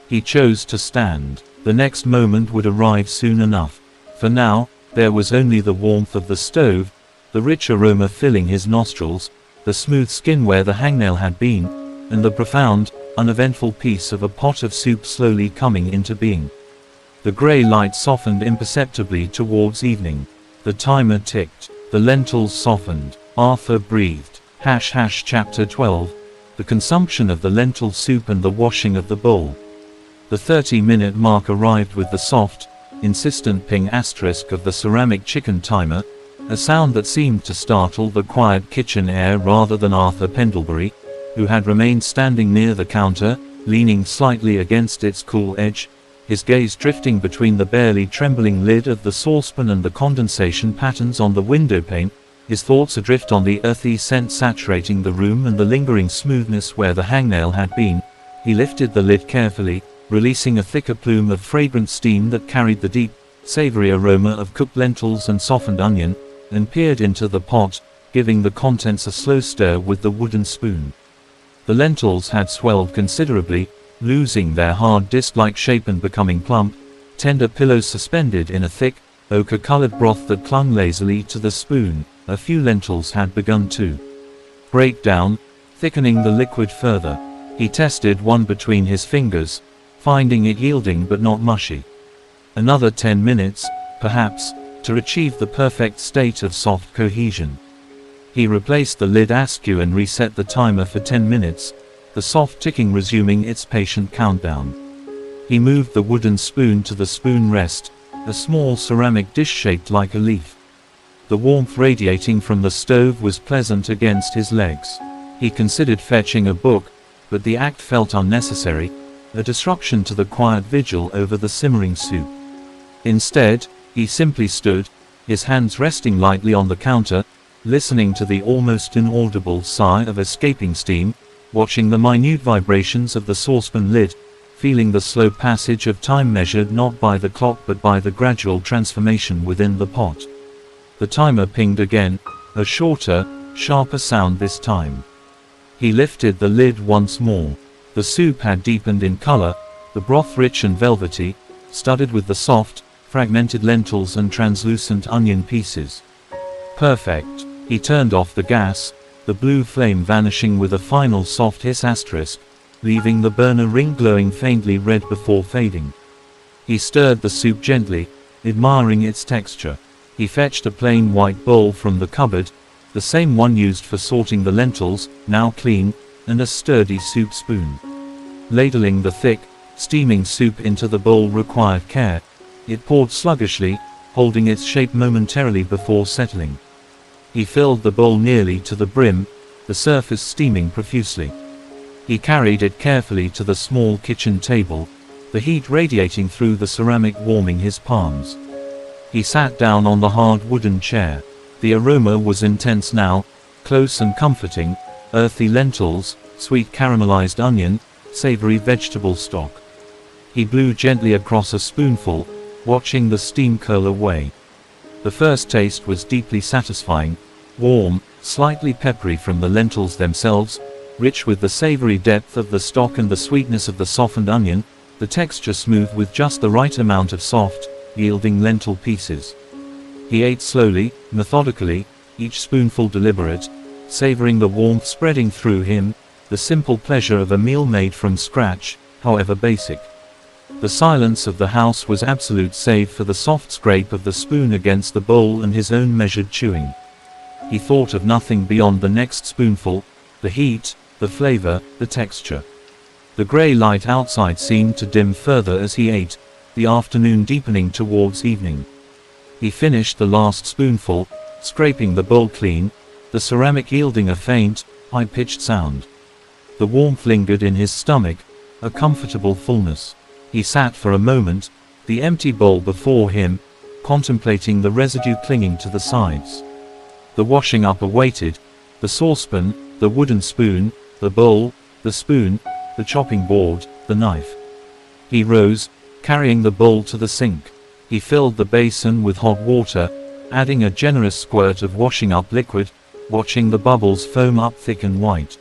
He chose to stand. The next moment would arrive soon enough. For now, there was only the warmth of the stove, the rich aroma filling his nostrils, the smooth skin where the hangnail had been, and the profound, uneventful peace of a pot of soup slowly coming into being. The grey light softened imperceptibly towards evening. The timer ticked. The lentils softened. Arthur breathed. Chapter 12. The consumption of the lentil soup and the washing of the bowl. The 30-minute mark arrived with the soft, insistent ping asterisk of the ceramic chicken timer, a sound that seemed to startle the quiet kitchen air rather than Arthur Pendlebury, who had remained standing near the counter, leaning slightly against its cool edge, his gaze drifting between the barely trembling lid of the saucepan and the condensation patterns on the windowpane, his thoughts adrift on the earthy scent saturating the room and the lingering smoothness where the hangnail had been. He lifted the lid carefully, releasing a thicker plume of fragrant steam that carried the deep, savory aroma of cooked lentils and softened onion, and peered into the pot, giving the contents a slow stir with the wooden spoon. The lentils had swelled considerably, losing their hard disc-like shape and becoming plump, tender pillows suspended in a thick, ochre-colored broth that clung lazily to the spoon. A few lentils had begun to break down, thickening the liquid further. He tested one between his fingers, finding it yielding but not mushy. Another 10 minutes, perhaps, to achieve the perfect state of soft cohesion. He replaced the lid askew and reset the timer for 10 minutes, the soft ticking resuming its patient countdown. He moved the wooden spoon to the spoon rest, a small ceramic dish shaped like a leaf. The warmth radiating from the stove was pleasant against his legs. He considered fetching a book, but the act felt unnecessary, a disruption to the quiet vigil over the simmering soup. Instead, he simply stood, his hands resting lightly on the counter, listening to the almost inaudible sigh of escaping steam, watching the minute vibrations of the saucepan lid, feeling the slow passage of time measured not by the clock but by the gradual transformation within the pot. The timer pinged again, a shorter, sharper sound this time. He lifted the lid once more. The soup had deepened in color, the broth rich and velvety, studded with the soft, fragmented lentils and translucent onion pieces. Perfect. He turned off the gas, the blue flame vanishing with a final soft hiss asterisk, leaving the burner ring glowing faintly red before fading. He stirred the soup gently, admiring its texture. He fetched a plain white bowl from the cupboard, the same one used for sorting the lentils, now clean, and a sturdy soup spoon. Ladling the thick, steaming soup into the bowl required care. It poured sluggishly, holding its shape momentarily before settling. He filled the bowl nearly to the brim, the surface steaming profusely. He carried it carefully to the small kitchen table, the heat radiating through the ceramic warming his palms. He sat down on the hard wooden chair. The aroma was intense now, close and comforting, earthy lentils, sweet caramelized onion, savory vegetable stock. He blew gently across a spoonful, watching the steam curl away. The first taste was deeply satisfying, warm, slightly peppery from the lentils themselves, rich with the savory depth of the stock and the sweetness of the softened onion, the texture smooth with just the right amount of soft, yielding lentil pieces. He ate slowly, methodically, each spoonful deliberate, savoring the warmth spreading through him, the simple pleasure of a meal made from scratch, however basic. The silence of the house was absolute save for the soft scrape of the spoon against the bowl and his own measured chewing. He thought of nothing beyond the next spoonful, the heat, the flavor, the texture. The gray light outside seemed to dim further as he ate, the afternoon deepening towards evening. He finished the last spoonful, scraping the bowl clean, the ceramic yielding a faint, high-pitched sound. The warmth lingered in his stomach, a comfortable fullness. He sat for a moment, the empty bowl before him, contemplating the residue clinging to the sides. The washing up awaited, the saucepan, the wooden spoon, the bowl, the spoon, the chopping board, the knife. He rose, carrying the bowl to the sink. He filled the basin with hot water, adding a generous squirt of washing up liquid, watching the bubbles foam up thick and white.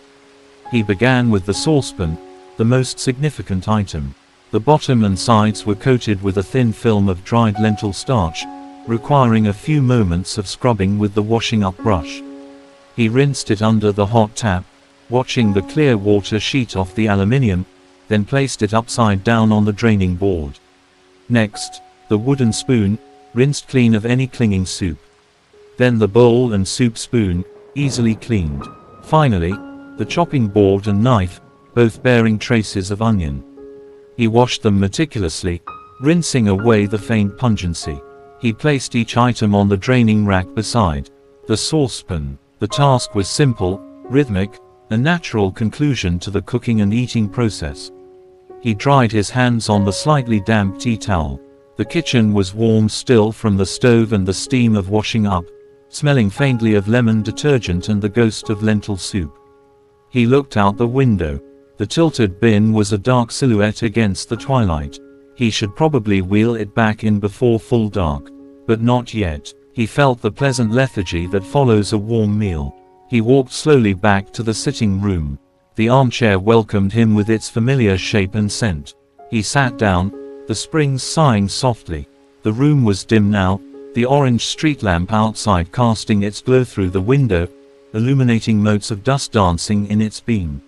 He began with the saucepan, the most significant item. The bottom and sides were coated with a thin film of dried lentil starch, requiring a few moments of scrubbing with the washing up brush. He rinsed it under the hot tap, watching the clear water sheet off the aluminium, then placed it upside down on the draining board. Next, the wooden spoon, rinsed clean of any clinging soup. Then the bowl and soup spoon, easily cleaned. Finally, the chopping board and knife, both bearing traces of onion. He washed them meticulously, rinsing away the faint pungency. He placed each item on the draining rack beside the saucepan. The task was simple, rhythmic, a natural conclusion to the cooking and eating process. He dried his hands on the slightly damp tea towel. The kitchen was warm still from the stove and the steam of washing up, smelling faintly of lemon detergent and the ghost of lentil soup. He looked out the window. The tilted bin was a dark silhouette against the twilight. He should probably wheel it back in before full dark. But not yet. He felt the pleasant lethargy that follows a warm meal. He walked slowly back to the sitting room. The armchair welcomed him with its familiar shape and scent. He sat down, the springs sighing softly. The room was dim now, the orange street lamp outside casting its glow through the window, illuminating motes of dust dancing in its beam.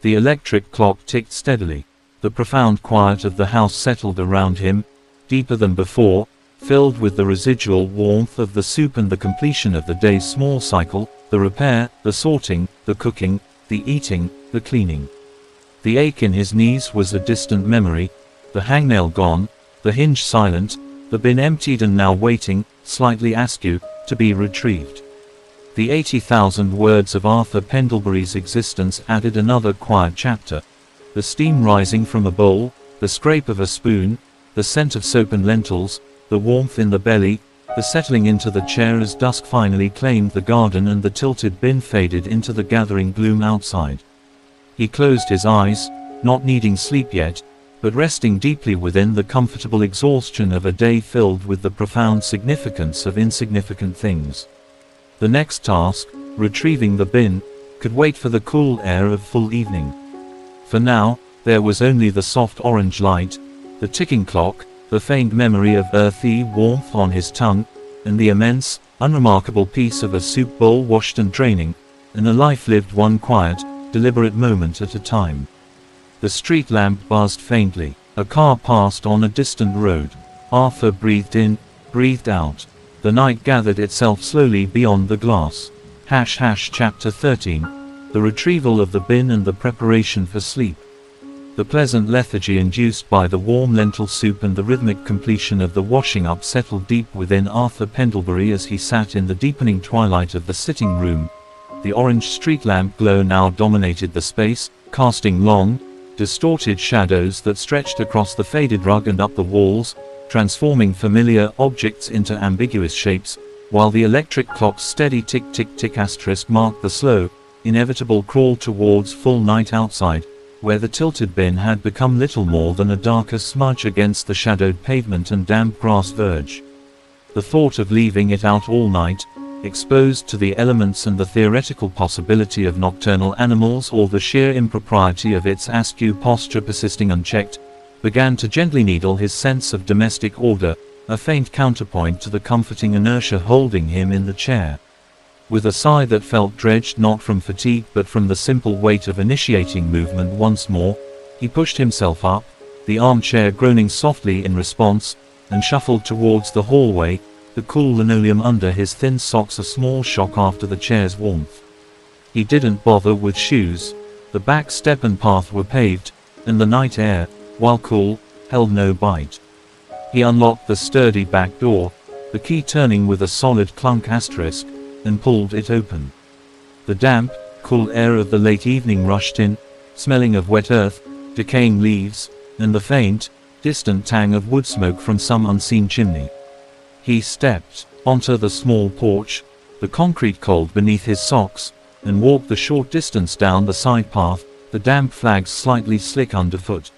The electric clock ticked steadily. The profound quiet of the house settled around him, deeper than before, filled with the residual warmth of the soup and the completion of the day's small cycle, the repair, the sorting, the cooking, the eating, the cleaning. The ache in his knees was a distant memory, the hangnail gone, the hinge silent, the bin emptied and now waiting, slightly askew, to be retrieved. The 80,000 words of Arthur Pendlebury's existence added another quiet chapter. The steam rising from a bowl, the scrape of a spoon, the scent of soap and lentils, the warmth in the belly, the settling into the chair as dusk finally claimed the garden and the tilted bin faded into the gathering gloom outside. He closed his eyes, not needing sleep yet, but resting deeply within the comfortable exhaustion of a day filled with the profound significance of insignificant things. The next task, retrieving the bin, could wait for the cool air of full evening. For now, there was only the soft orange light, the ticking clock, the faint memory of earthy warmth on his tongue, and the immense, unremarkable piece of a soup bowl washed and draining, and a life lived one quiet, deliberate moment at a time. The street lamp buzzed faintly. A car passed on a distant road. Arthur breathed in, breathed out. The night gathered itself slowly beyond the glass. Chapter 13. The retrieval of the bin and the preparation for sleep. The pleasant lethargy induced by the warm lentil soup and the rhythmic completion of the washing up settled deep within Arthur Pendlebury as he sat in the deepening twilight of the sitting room. The orange street lamp glow now dominated the space, casting long, distorted shadows that stretched across the faded rug and up the walls, transforming familiar objects into ambiguous shapes, while the electric clock's steady tick-tick-tick asterisk marked the slow, inevitable crawl towards full night outside, where the tilted bin had become little more than a darker smudge against the shadowed pavement and damp grass verge. The thought of leaving it out all night, exposed to the elements and the theoretical possibility of nocturnal animals or the sheer impropriety of its askew posture persisting unchecked, began to gently needle his sense of domestic order, a faint counterpoint to the comforting inertia holding him in the chair. With a sigh that felt dredged not from fatigue but from the simple weight of initiating movement once more, he pushed himself up, the armchair groaning softly in response, and shuffled towards the hallway, the cool linoleum under his thin socks a small shock after the chair's warmth. He didn't bother with shoes. The back step and path were paved, and the night air, while cool, held no bite. He unlocked the sturdy back door, the key turning with a solid clunk asterisk, and pulled it open. The damp, cool air of the late evening rushed in, smelling of wet earth, decaying leaves, and the faint, distant tang of wood smoke from some unseen chimney. He stepped onto the small porch, the concrete cold beneath his socks, and walked the short distance down the side path, the damp flags slightly slick underfoot.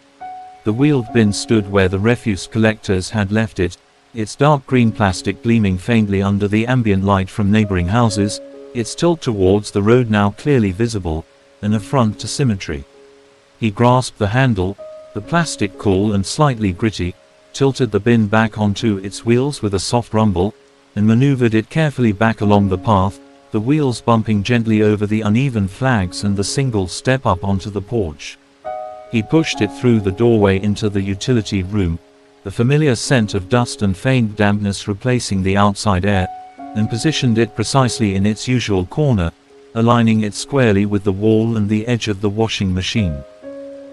The wheeled bin stood where the refuse collectors had left it, its dark green plastic gleaming faintly under the ambient light from neighboring houses, its tilt towards the road now clearly visible, an affront to symmetry. He grasped the handle, the plastic cool and slightly gritty, tilted the bin back onto its wheels with a soft rumble, and maneuvered it carefully back along the path, the wheels bumping gently over the uneven flags and the single step up onto the porch. He pushed it through the doorway into the utility room, the familiar scent of dust and faint dampness replacing the outside air, and positioned it precisely in its usual corner, aligning it squarely with the wall and the edge of the washing machine.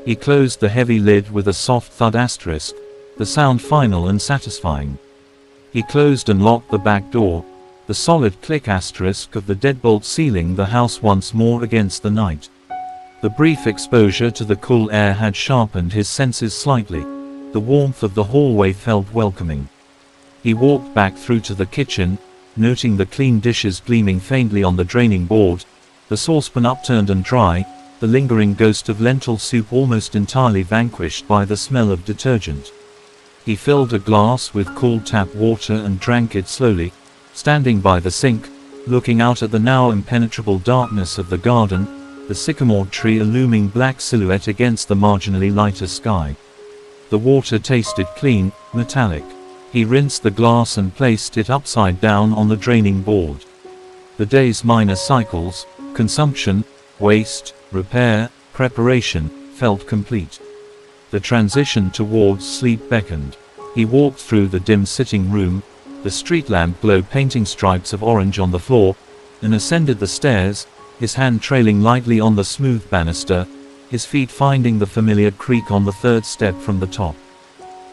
He closed the heavy lid with a soft thud asterisk, the sound final and satisfying. He closed and locked the back door, the solid click asterisk of the deadbolt sealing the house once more against the night. The brief exposure to the cool air had sharpened his senses slightly. The warmth of the hallway felt welcoming. He walked back through to the kitchen, noting the clean dishes gleaming faintly on the draining board, the saucepan upturned and dry, the lingering ghost of lentil soup almost entirely vanquished by the smell of detergent. He filled a glass with cool tap water and drank it slowly, standing by the sink, looking out at the now impenetrable darkness of the garden, the sycamore tree a looming black silhouette against the marginally lighter sky. The water tasted clean, metallic. He rinsed the glass and placed it upside down on the draining board. The day's minor cycles, consumption, waste, repair, preparation, felt complete. The transition towards sleep beckoned. He walked through the dim sitting room, the street lamp glow painting stripes of orange on the floor, and ascended the stairs, his hand trailing lightly on the smooth banister, his feet finding the familiar creak on the third step from the top.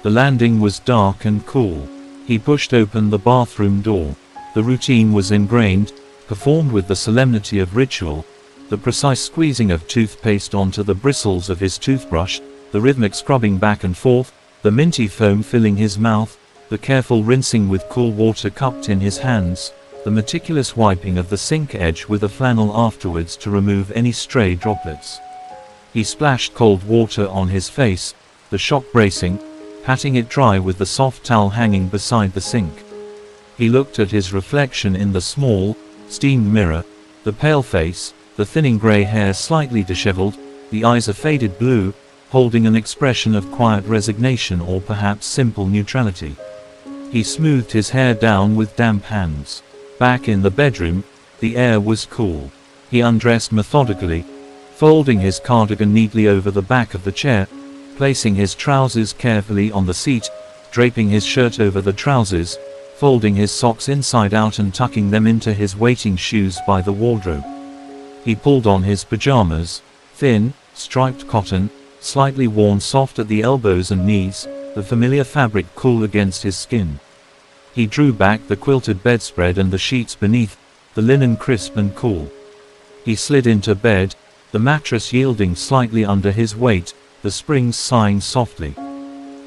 The landing was dark and cool. He pushed open the bathroom door. The routine was ingrained, performed with the solemnity of ritual, the precise squeezing of toothpaste onto the bristles of his toothbrush, the rhythmic scrubbing back and forth, the minty foam filling his mouth, the careful rinsing with cool water cupped in his hands, the meticulous wiping of the sink edge with a flannel afterwards to remove any stray droplets. He splashed cold water on his face, the shock bracing, patting it dry with the soft towel hanging beside the sink. He looked at his reflection in the small, steamed mirror, the pale face, the thinning grey hair slightly disheveled, the eyes a faded blue, holding an expression of quiet resignation or perhaps simple neutrality. He smoothed his hair down with damp hands. Back in the bedroom, the air was cool. He undressed methodically, folding his cardigan neatly over the back of the chair, placing his trousers carefully on the seat, draping his shirt over the trousers, folding his socks inside out and tucking them into his waiting shoes by the wardrobe. He pulled on his pajamas, thin, striped cotton, slightly worn soft at the elbows and knees, the familiar fabric cool against his skin. He drew back the quilted bedspread and the sheets beneath, the linen crisp and cool. He slid into bed, the mattress yielding slightly under his weight, the springs sighing softly.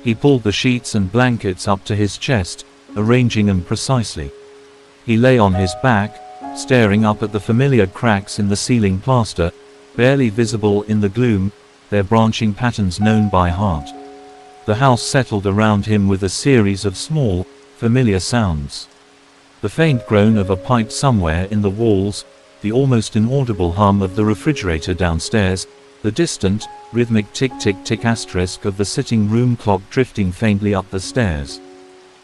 He pulled the sheets and blankets up to his chest, arranging them precisely. He lay on his back, staring up at the familiar cracks in the ceiling plaster, barely visible in the gloom, their branching patterns known by heart. The house settled around him with a series of small, familiar sounds. The faint groan of a pipe somewhere in the walls, the almost inaudible hum of the refrigerator downstairs, the distant, rhythmic tick-tick-tick asterisk of the sitting room clock drifting faintly up the stairs.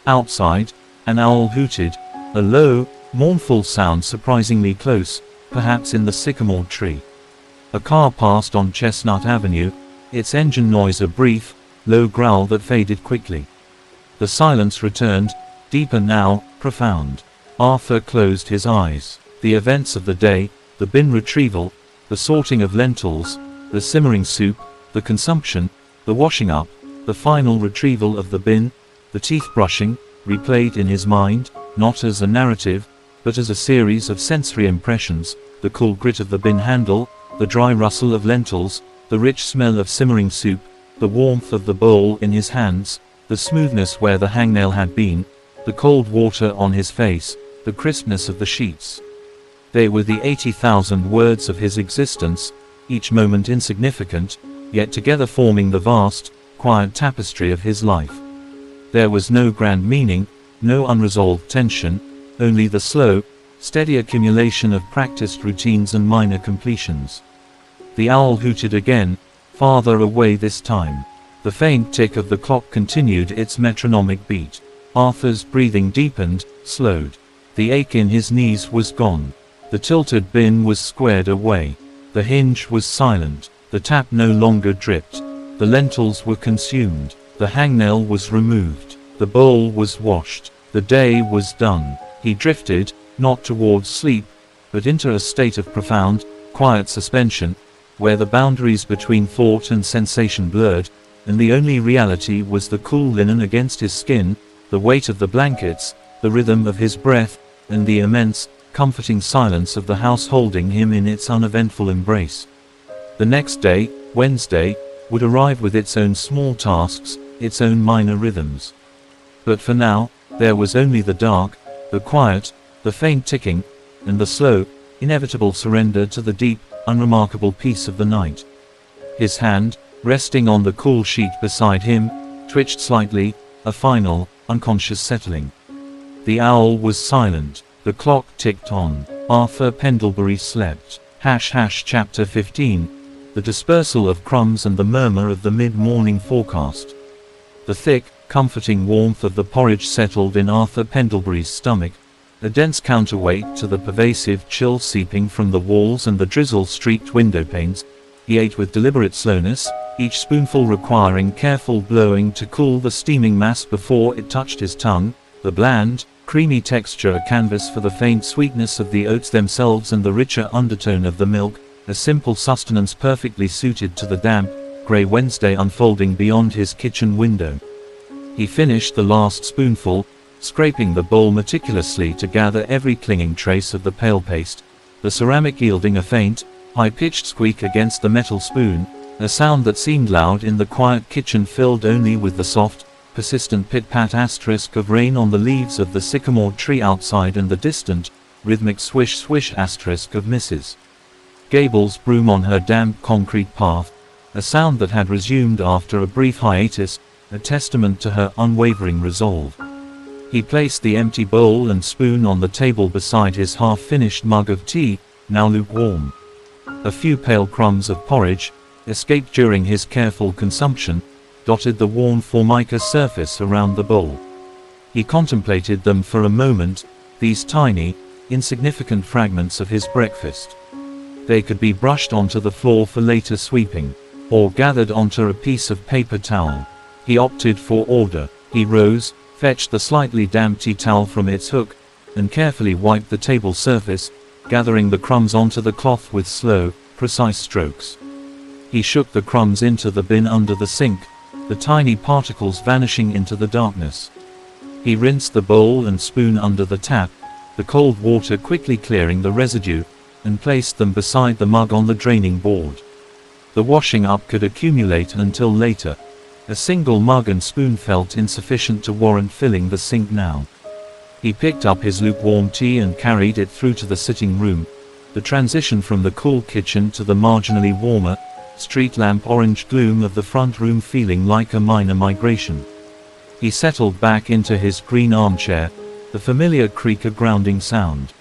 Outside, an owl hooted, a low, mournful sound surprisingly close, perhaps in the sycamore tree. A car passed on Chestnut Avenue, its engine noise a brief, low growl that faded quickly. The silence returned, deeper now, profound. Arthur closed his eyes. The events of the day, the bin retrieval, the sorting of lentils, the simmering soup, the consumption, the washing up, the final retrieval of the bin, the teeth brushing, replayed in his mind, not as a narrative, but as a series of sensory impressions, the cool grit of the bin handle, the dry rustle of lentils, the rich smell of simmering soup, the warmth of the bowl in his hands, the smoothness where the hangnail had been, the cold water on his face, the crispness of the sheets. They were the 80,000 words of his existence, each moment insignificant, yet together forming the vast, quiet tapestry of his life. There was no grand meaning, no unresolved tension, only the slow, steady accumulation of practiced routines and minor completions. The owl hooted again, farther away this time. The faint tick of the clock continued its metronomic beat. Arthur's breathing deepened, slowed. The ache in his knees was gone. The tilted bin was squared away. The hinge was silent. The tap no longer dripped. The lentils were consumed. The hangnail was removed. The bowl was washed. The day was done. He drifted, not towards sleep, but into a state of profound, quiet suspension, where the boundaries between thought and sensation blurred, and the only reality was the cool linen against his skin, the weight of the blankets, the rhythm of his breath, and the immense, comforting silence of the house holding him in its uneventful embrace. The next day, Wednesday, would arrive with its own small tasks, its own minor rhythms. But for now, there was only the dark, the quiet, the faint ticking, and the slow, inevitable surrender to the deep, unremarkable peace of the night. His hand, resting on the cool sheet beside him, twitched slightly, a final, unconscious settling. The owl was silent. The clock ticked on. Arthur Pendlebury slept. Chapter 15. The dispersal of crumbs and the murmur of the mid-morning forecast. The thick, comforting warmth of the porridge settled in Arthur Pendlebury's stomach, a dense counterweight to the pervasive chill seeping from the walls and the drizzle-streaked window panes. He ate with deliberate slowness, each spoonful requiring careful blowing to cool the steaming mass before it touched his tongue, the bland, creamy texture a canvas for the faint sweetness of the oats themselves and the richer undertone of the milk, a simple sustenance perfectly suited to the damp, grey Wednesday unfolding beyond his kitchen window. He finished the last spoonful, scraping the bowl meticulously to gather every clinging trace of the pale paste, the ceramic yielding a faint, high-pitched squeak against the metal spoon, a sound that seemed loud in the quiet kitchen filled only with the soft, persistent pit-pat asterisk of rain on the leaves of the sycamore tree outside and the distant, rhythmic swish-swish asterisk of Mrs. Gable's broom on her damp concrete path, a sound that had resumed after a brief hiatus, a testament to her unwavering resolve. He placed the empty bowl and spoon on the table beside his half-finished mug of tea, now lukewarm. A few pale crumbs of porridge, escaped during his careful consumption, dotted the warm formica surface around the bowl. He contemplated them for a moment, these tiny, insignificant fragments of his breakfast. They could be brushed onto the floor for later sweeping, or gathered onto a piece of paper towel. He opted for order. He rose, fetched the slightly damp tea towel from its hook, and carefully wiped the table surface, gathering the crumbs onto the cloth with slow, precise strokes. He shook the crumbs into the bin under the sink, the tiny particles vanishing into the darkness. He rinsed the bowl and spoon under the tap, the cold water quickly clearing the residue, and placed them beside the mug on the draining board. The washing up could accumulate until later. A single mug and spoon felt insufficient to warrant filling the sink now. He picked up his lukewarm tea and carried it through to the sitting room, the transition from the cool kitchen to the marginally warmer, street lamp orange gloom of the front room feeling like a minor migration. He settled back into his green armchair, the familiar creak a grounding sound.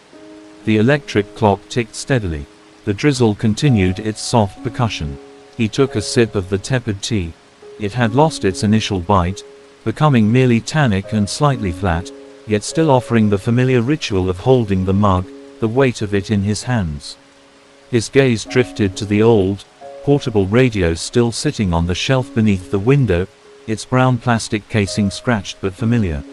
The electric clock ticked steadily. The drizzle continued its soft percussion. He took a sip of the tepid tea. It had lost its initial bite, becoming merely tannic and slightly flat, yet still offering the familiar ritual of holding the mug, the weight of it in his hands. His gaze drifted to the old, portable radio still sitting on the shelf beneath the window, its brown plastic casing scratched but familiar.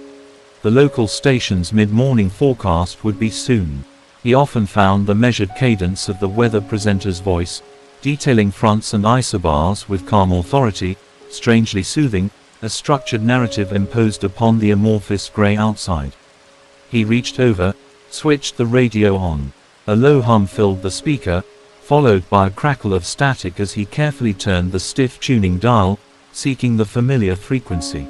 The local station's mid-morning forecast would be soon. He often found the measured cadence of the weather presenter's voice, detailing fronts and isobars with calm authority, strangely soothing, a structured narrative imposed upon the amorphous grey outside. He reached over, switched the radio on. A low hum filled the speaker, followed by a crackle of static as he carefully turned the stiff tuning dial, seeking the familiar frequency.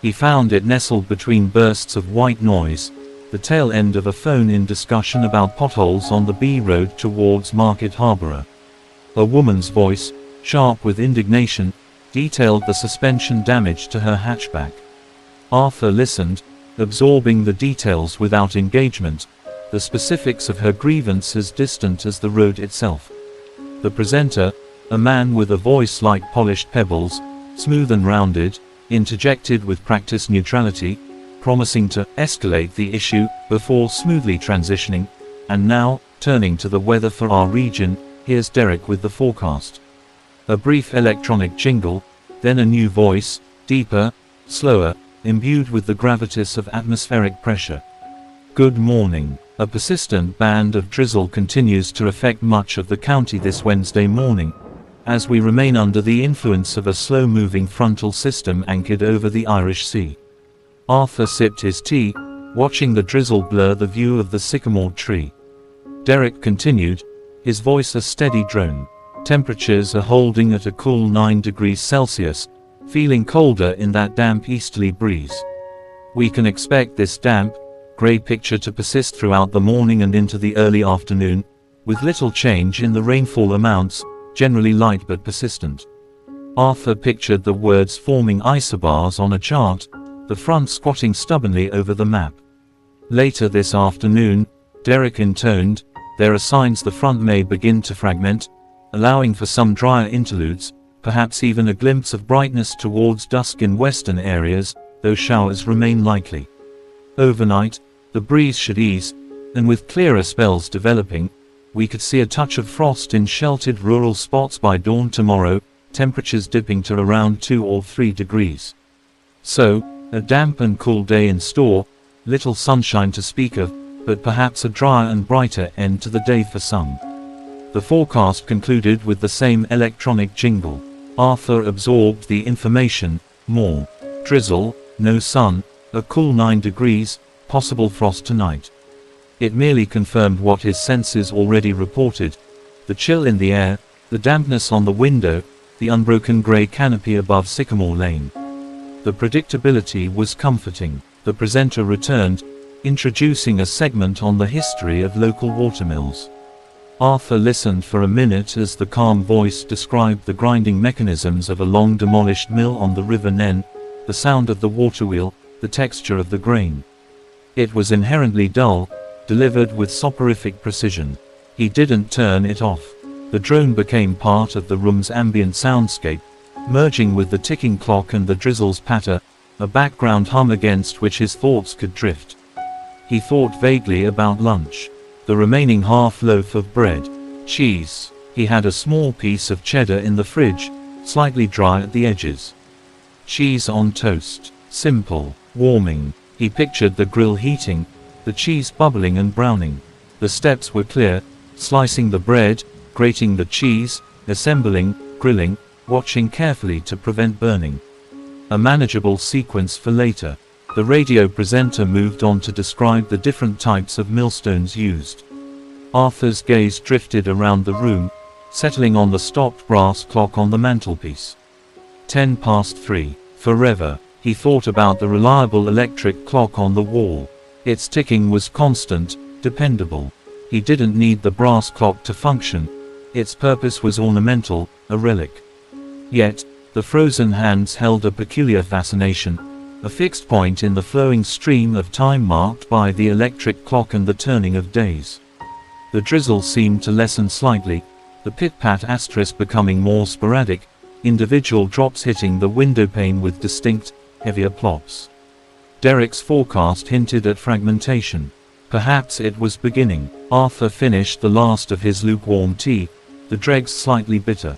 He found it nestled between bursts of white noise, the tail end of a phone in discussion about potholes on the B road towards Market Harborough. A woman's voice, sharp with indignation, detailed the suspension damage to her hatchback. Arthur listened, absorbing the details without engagement, the specifics of her grievance as distant as the road itself. The presenter, a man with a voice like polished pebbles, smooth and rounded, interjected with practiced neutrality, promising to escalate the issue before smoothly transitioning. And now, turning to the weather for our region, here's Derek with the forecast. A brief electronic jingle, then a new voice, deeper, slower, imbued with the gravitas of atmospheric pressure. Good morning. A persistent band of drizzle continues to affect much of the county this Wednesday morning. as we remain under the influence of a slow-moving frontal system anchored over the Irish Sea. Arthur sipped his tea, watching the drizzle blur the view of the sycamore tree. Derek continued, his voice a steady drone. Temperatures are holding at a cool 9 degrees Celsius, feeling colder in that damp easterly breeze. We can expect this damp, grey picture to persist throughout the morning and into the early afternoon, with little change in the rainfall amounts, generally light but persistent. Arthur pictured the words forming isobars on a chart, the front squatting stubbornly over the map. Later this afternoon, Derek intoned, there are signs the front may begin to fragment, allowing for some drier interludes, perhaps even a glimpse of brightness towards dusk in western areas, though showers remain likely. Overnight, the breeze should ease, and with clearer spells developing, we could see a touch of frost in sheltered rural spots by dawn tomorrow, temperatures dipping to around 2 or 3 degrees. So, a damp and cool day in store, little sunshine to speak of, but perhaps a drier and brighter end to the day for some. The forecast concluded with the same electronic jingle. Arthur absorbed the information, more drizzle, no sun, a cool 9 degrees, possible frost tonight. It merely confirmed what his senses already reported: the chill in the air, the dampness on the window, the unbroken grey canopy above Sycamore Lane. The predictability was comforting. The presenter returned, introducing a segment on the history of local watermills. Arthur listened for a minute as the calm voice described the grinding mechanisms of a long-demolished mill on the River Nen, the sound of the water wheel, the texture of the grain. It was inherently dull, delivered with soporific precision. He didn't turn it off. The drone became part of the room's ambient soundscape, merging with the ticking clock and the drizzle's patter, a background hum against which his thoughts could drift. He thought vaguely about lunch. The remaining half-loaf of bread. Cheese. He had a small piece of cheddar in the fridge, slightly dry at the edges. Cheese on toast. Simple. Warming. He pictured the grill heating, the cheese bubbling and browning. The steps were clear: slicing the bread, grating the cheese, assembling, grilling, watching carefully to prevent burning. A manageable sequence for later. The radio presenter moved on to describe the different types of millstones used. Arthur's gaze drifted around the room, settling on the stopped brass clock on the mantelpiece. 3:10. Forever. He thought about the reliable electric clock on the wall. Its ticking was constant, dependable. He didn't need the brass clock to function. Its purpose was ornamental, a relic. Yet, the frozen hands held a peculiar fascination, a fixed point in the flowing stream of time marked by the electric clock and the turning of days. The drizzle seemed to lessen slightly, the pit-pat asterisk becoming more sporadic, individual drops hitting the windowpane with distinct, heavier plops. Derek's forecast hinted at fragmentation. Perhaps it was beginning. Arthur finished the last of his lukewarm tea, the dregs slightly bitter.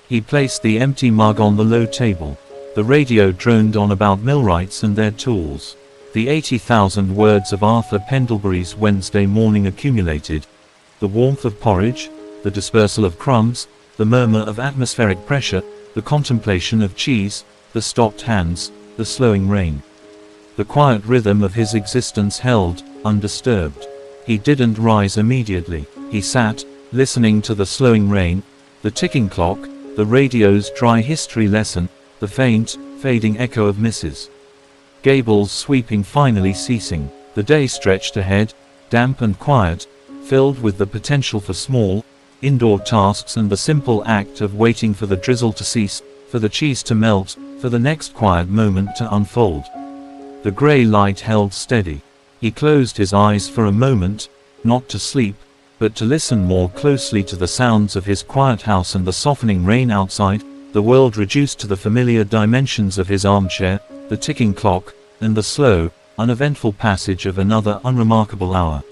He placed the empty mug on the low table. The radio droned on about millwrights and their tools. The 80,000 words of Arthur Pendlebury's Wednesday morning accumulated. The warmth of porridge, the dispersal of crumbs, the murmur of atmospheric pressure, the contemplation of cheese, the stopped hands, the slowing rain. The quiet rhythm of his existence held, undisturbed. He didn't rise immediately. He sat, listening to the slowing rain, the ticking clock, the radio's dry history lesson, the faint, fading echo of Mrs. Gable's sweeping finally ceasing. The day stretched ahead, damp and quiet, filled with the potential for small, indoor tasks and the simple act of waiting for the drizzle to cease, for the cheese to melt, for the next quiet moment to unfold. The grey light held steady. He closed his eyes for a moment, not to sleep, but to listen more closely to the sounds of his quiet house and the softening rain outside, the world reduced to the familiar dimensions of his armchair, the ticking clock, and the slow, uneventful passage of another unremarkable hour.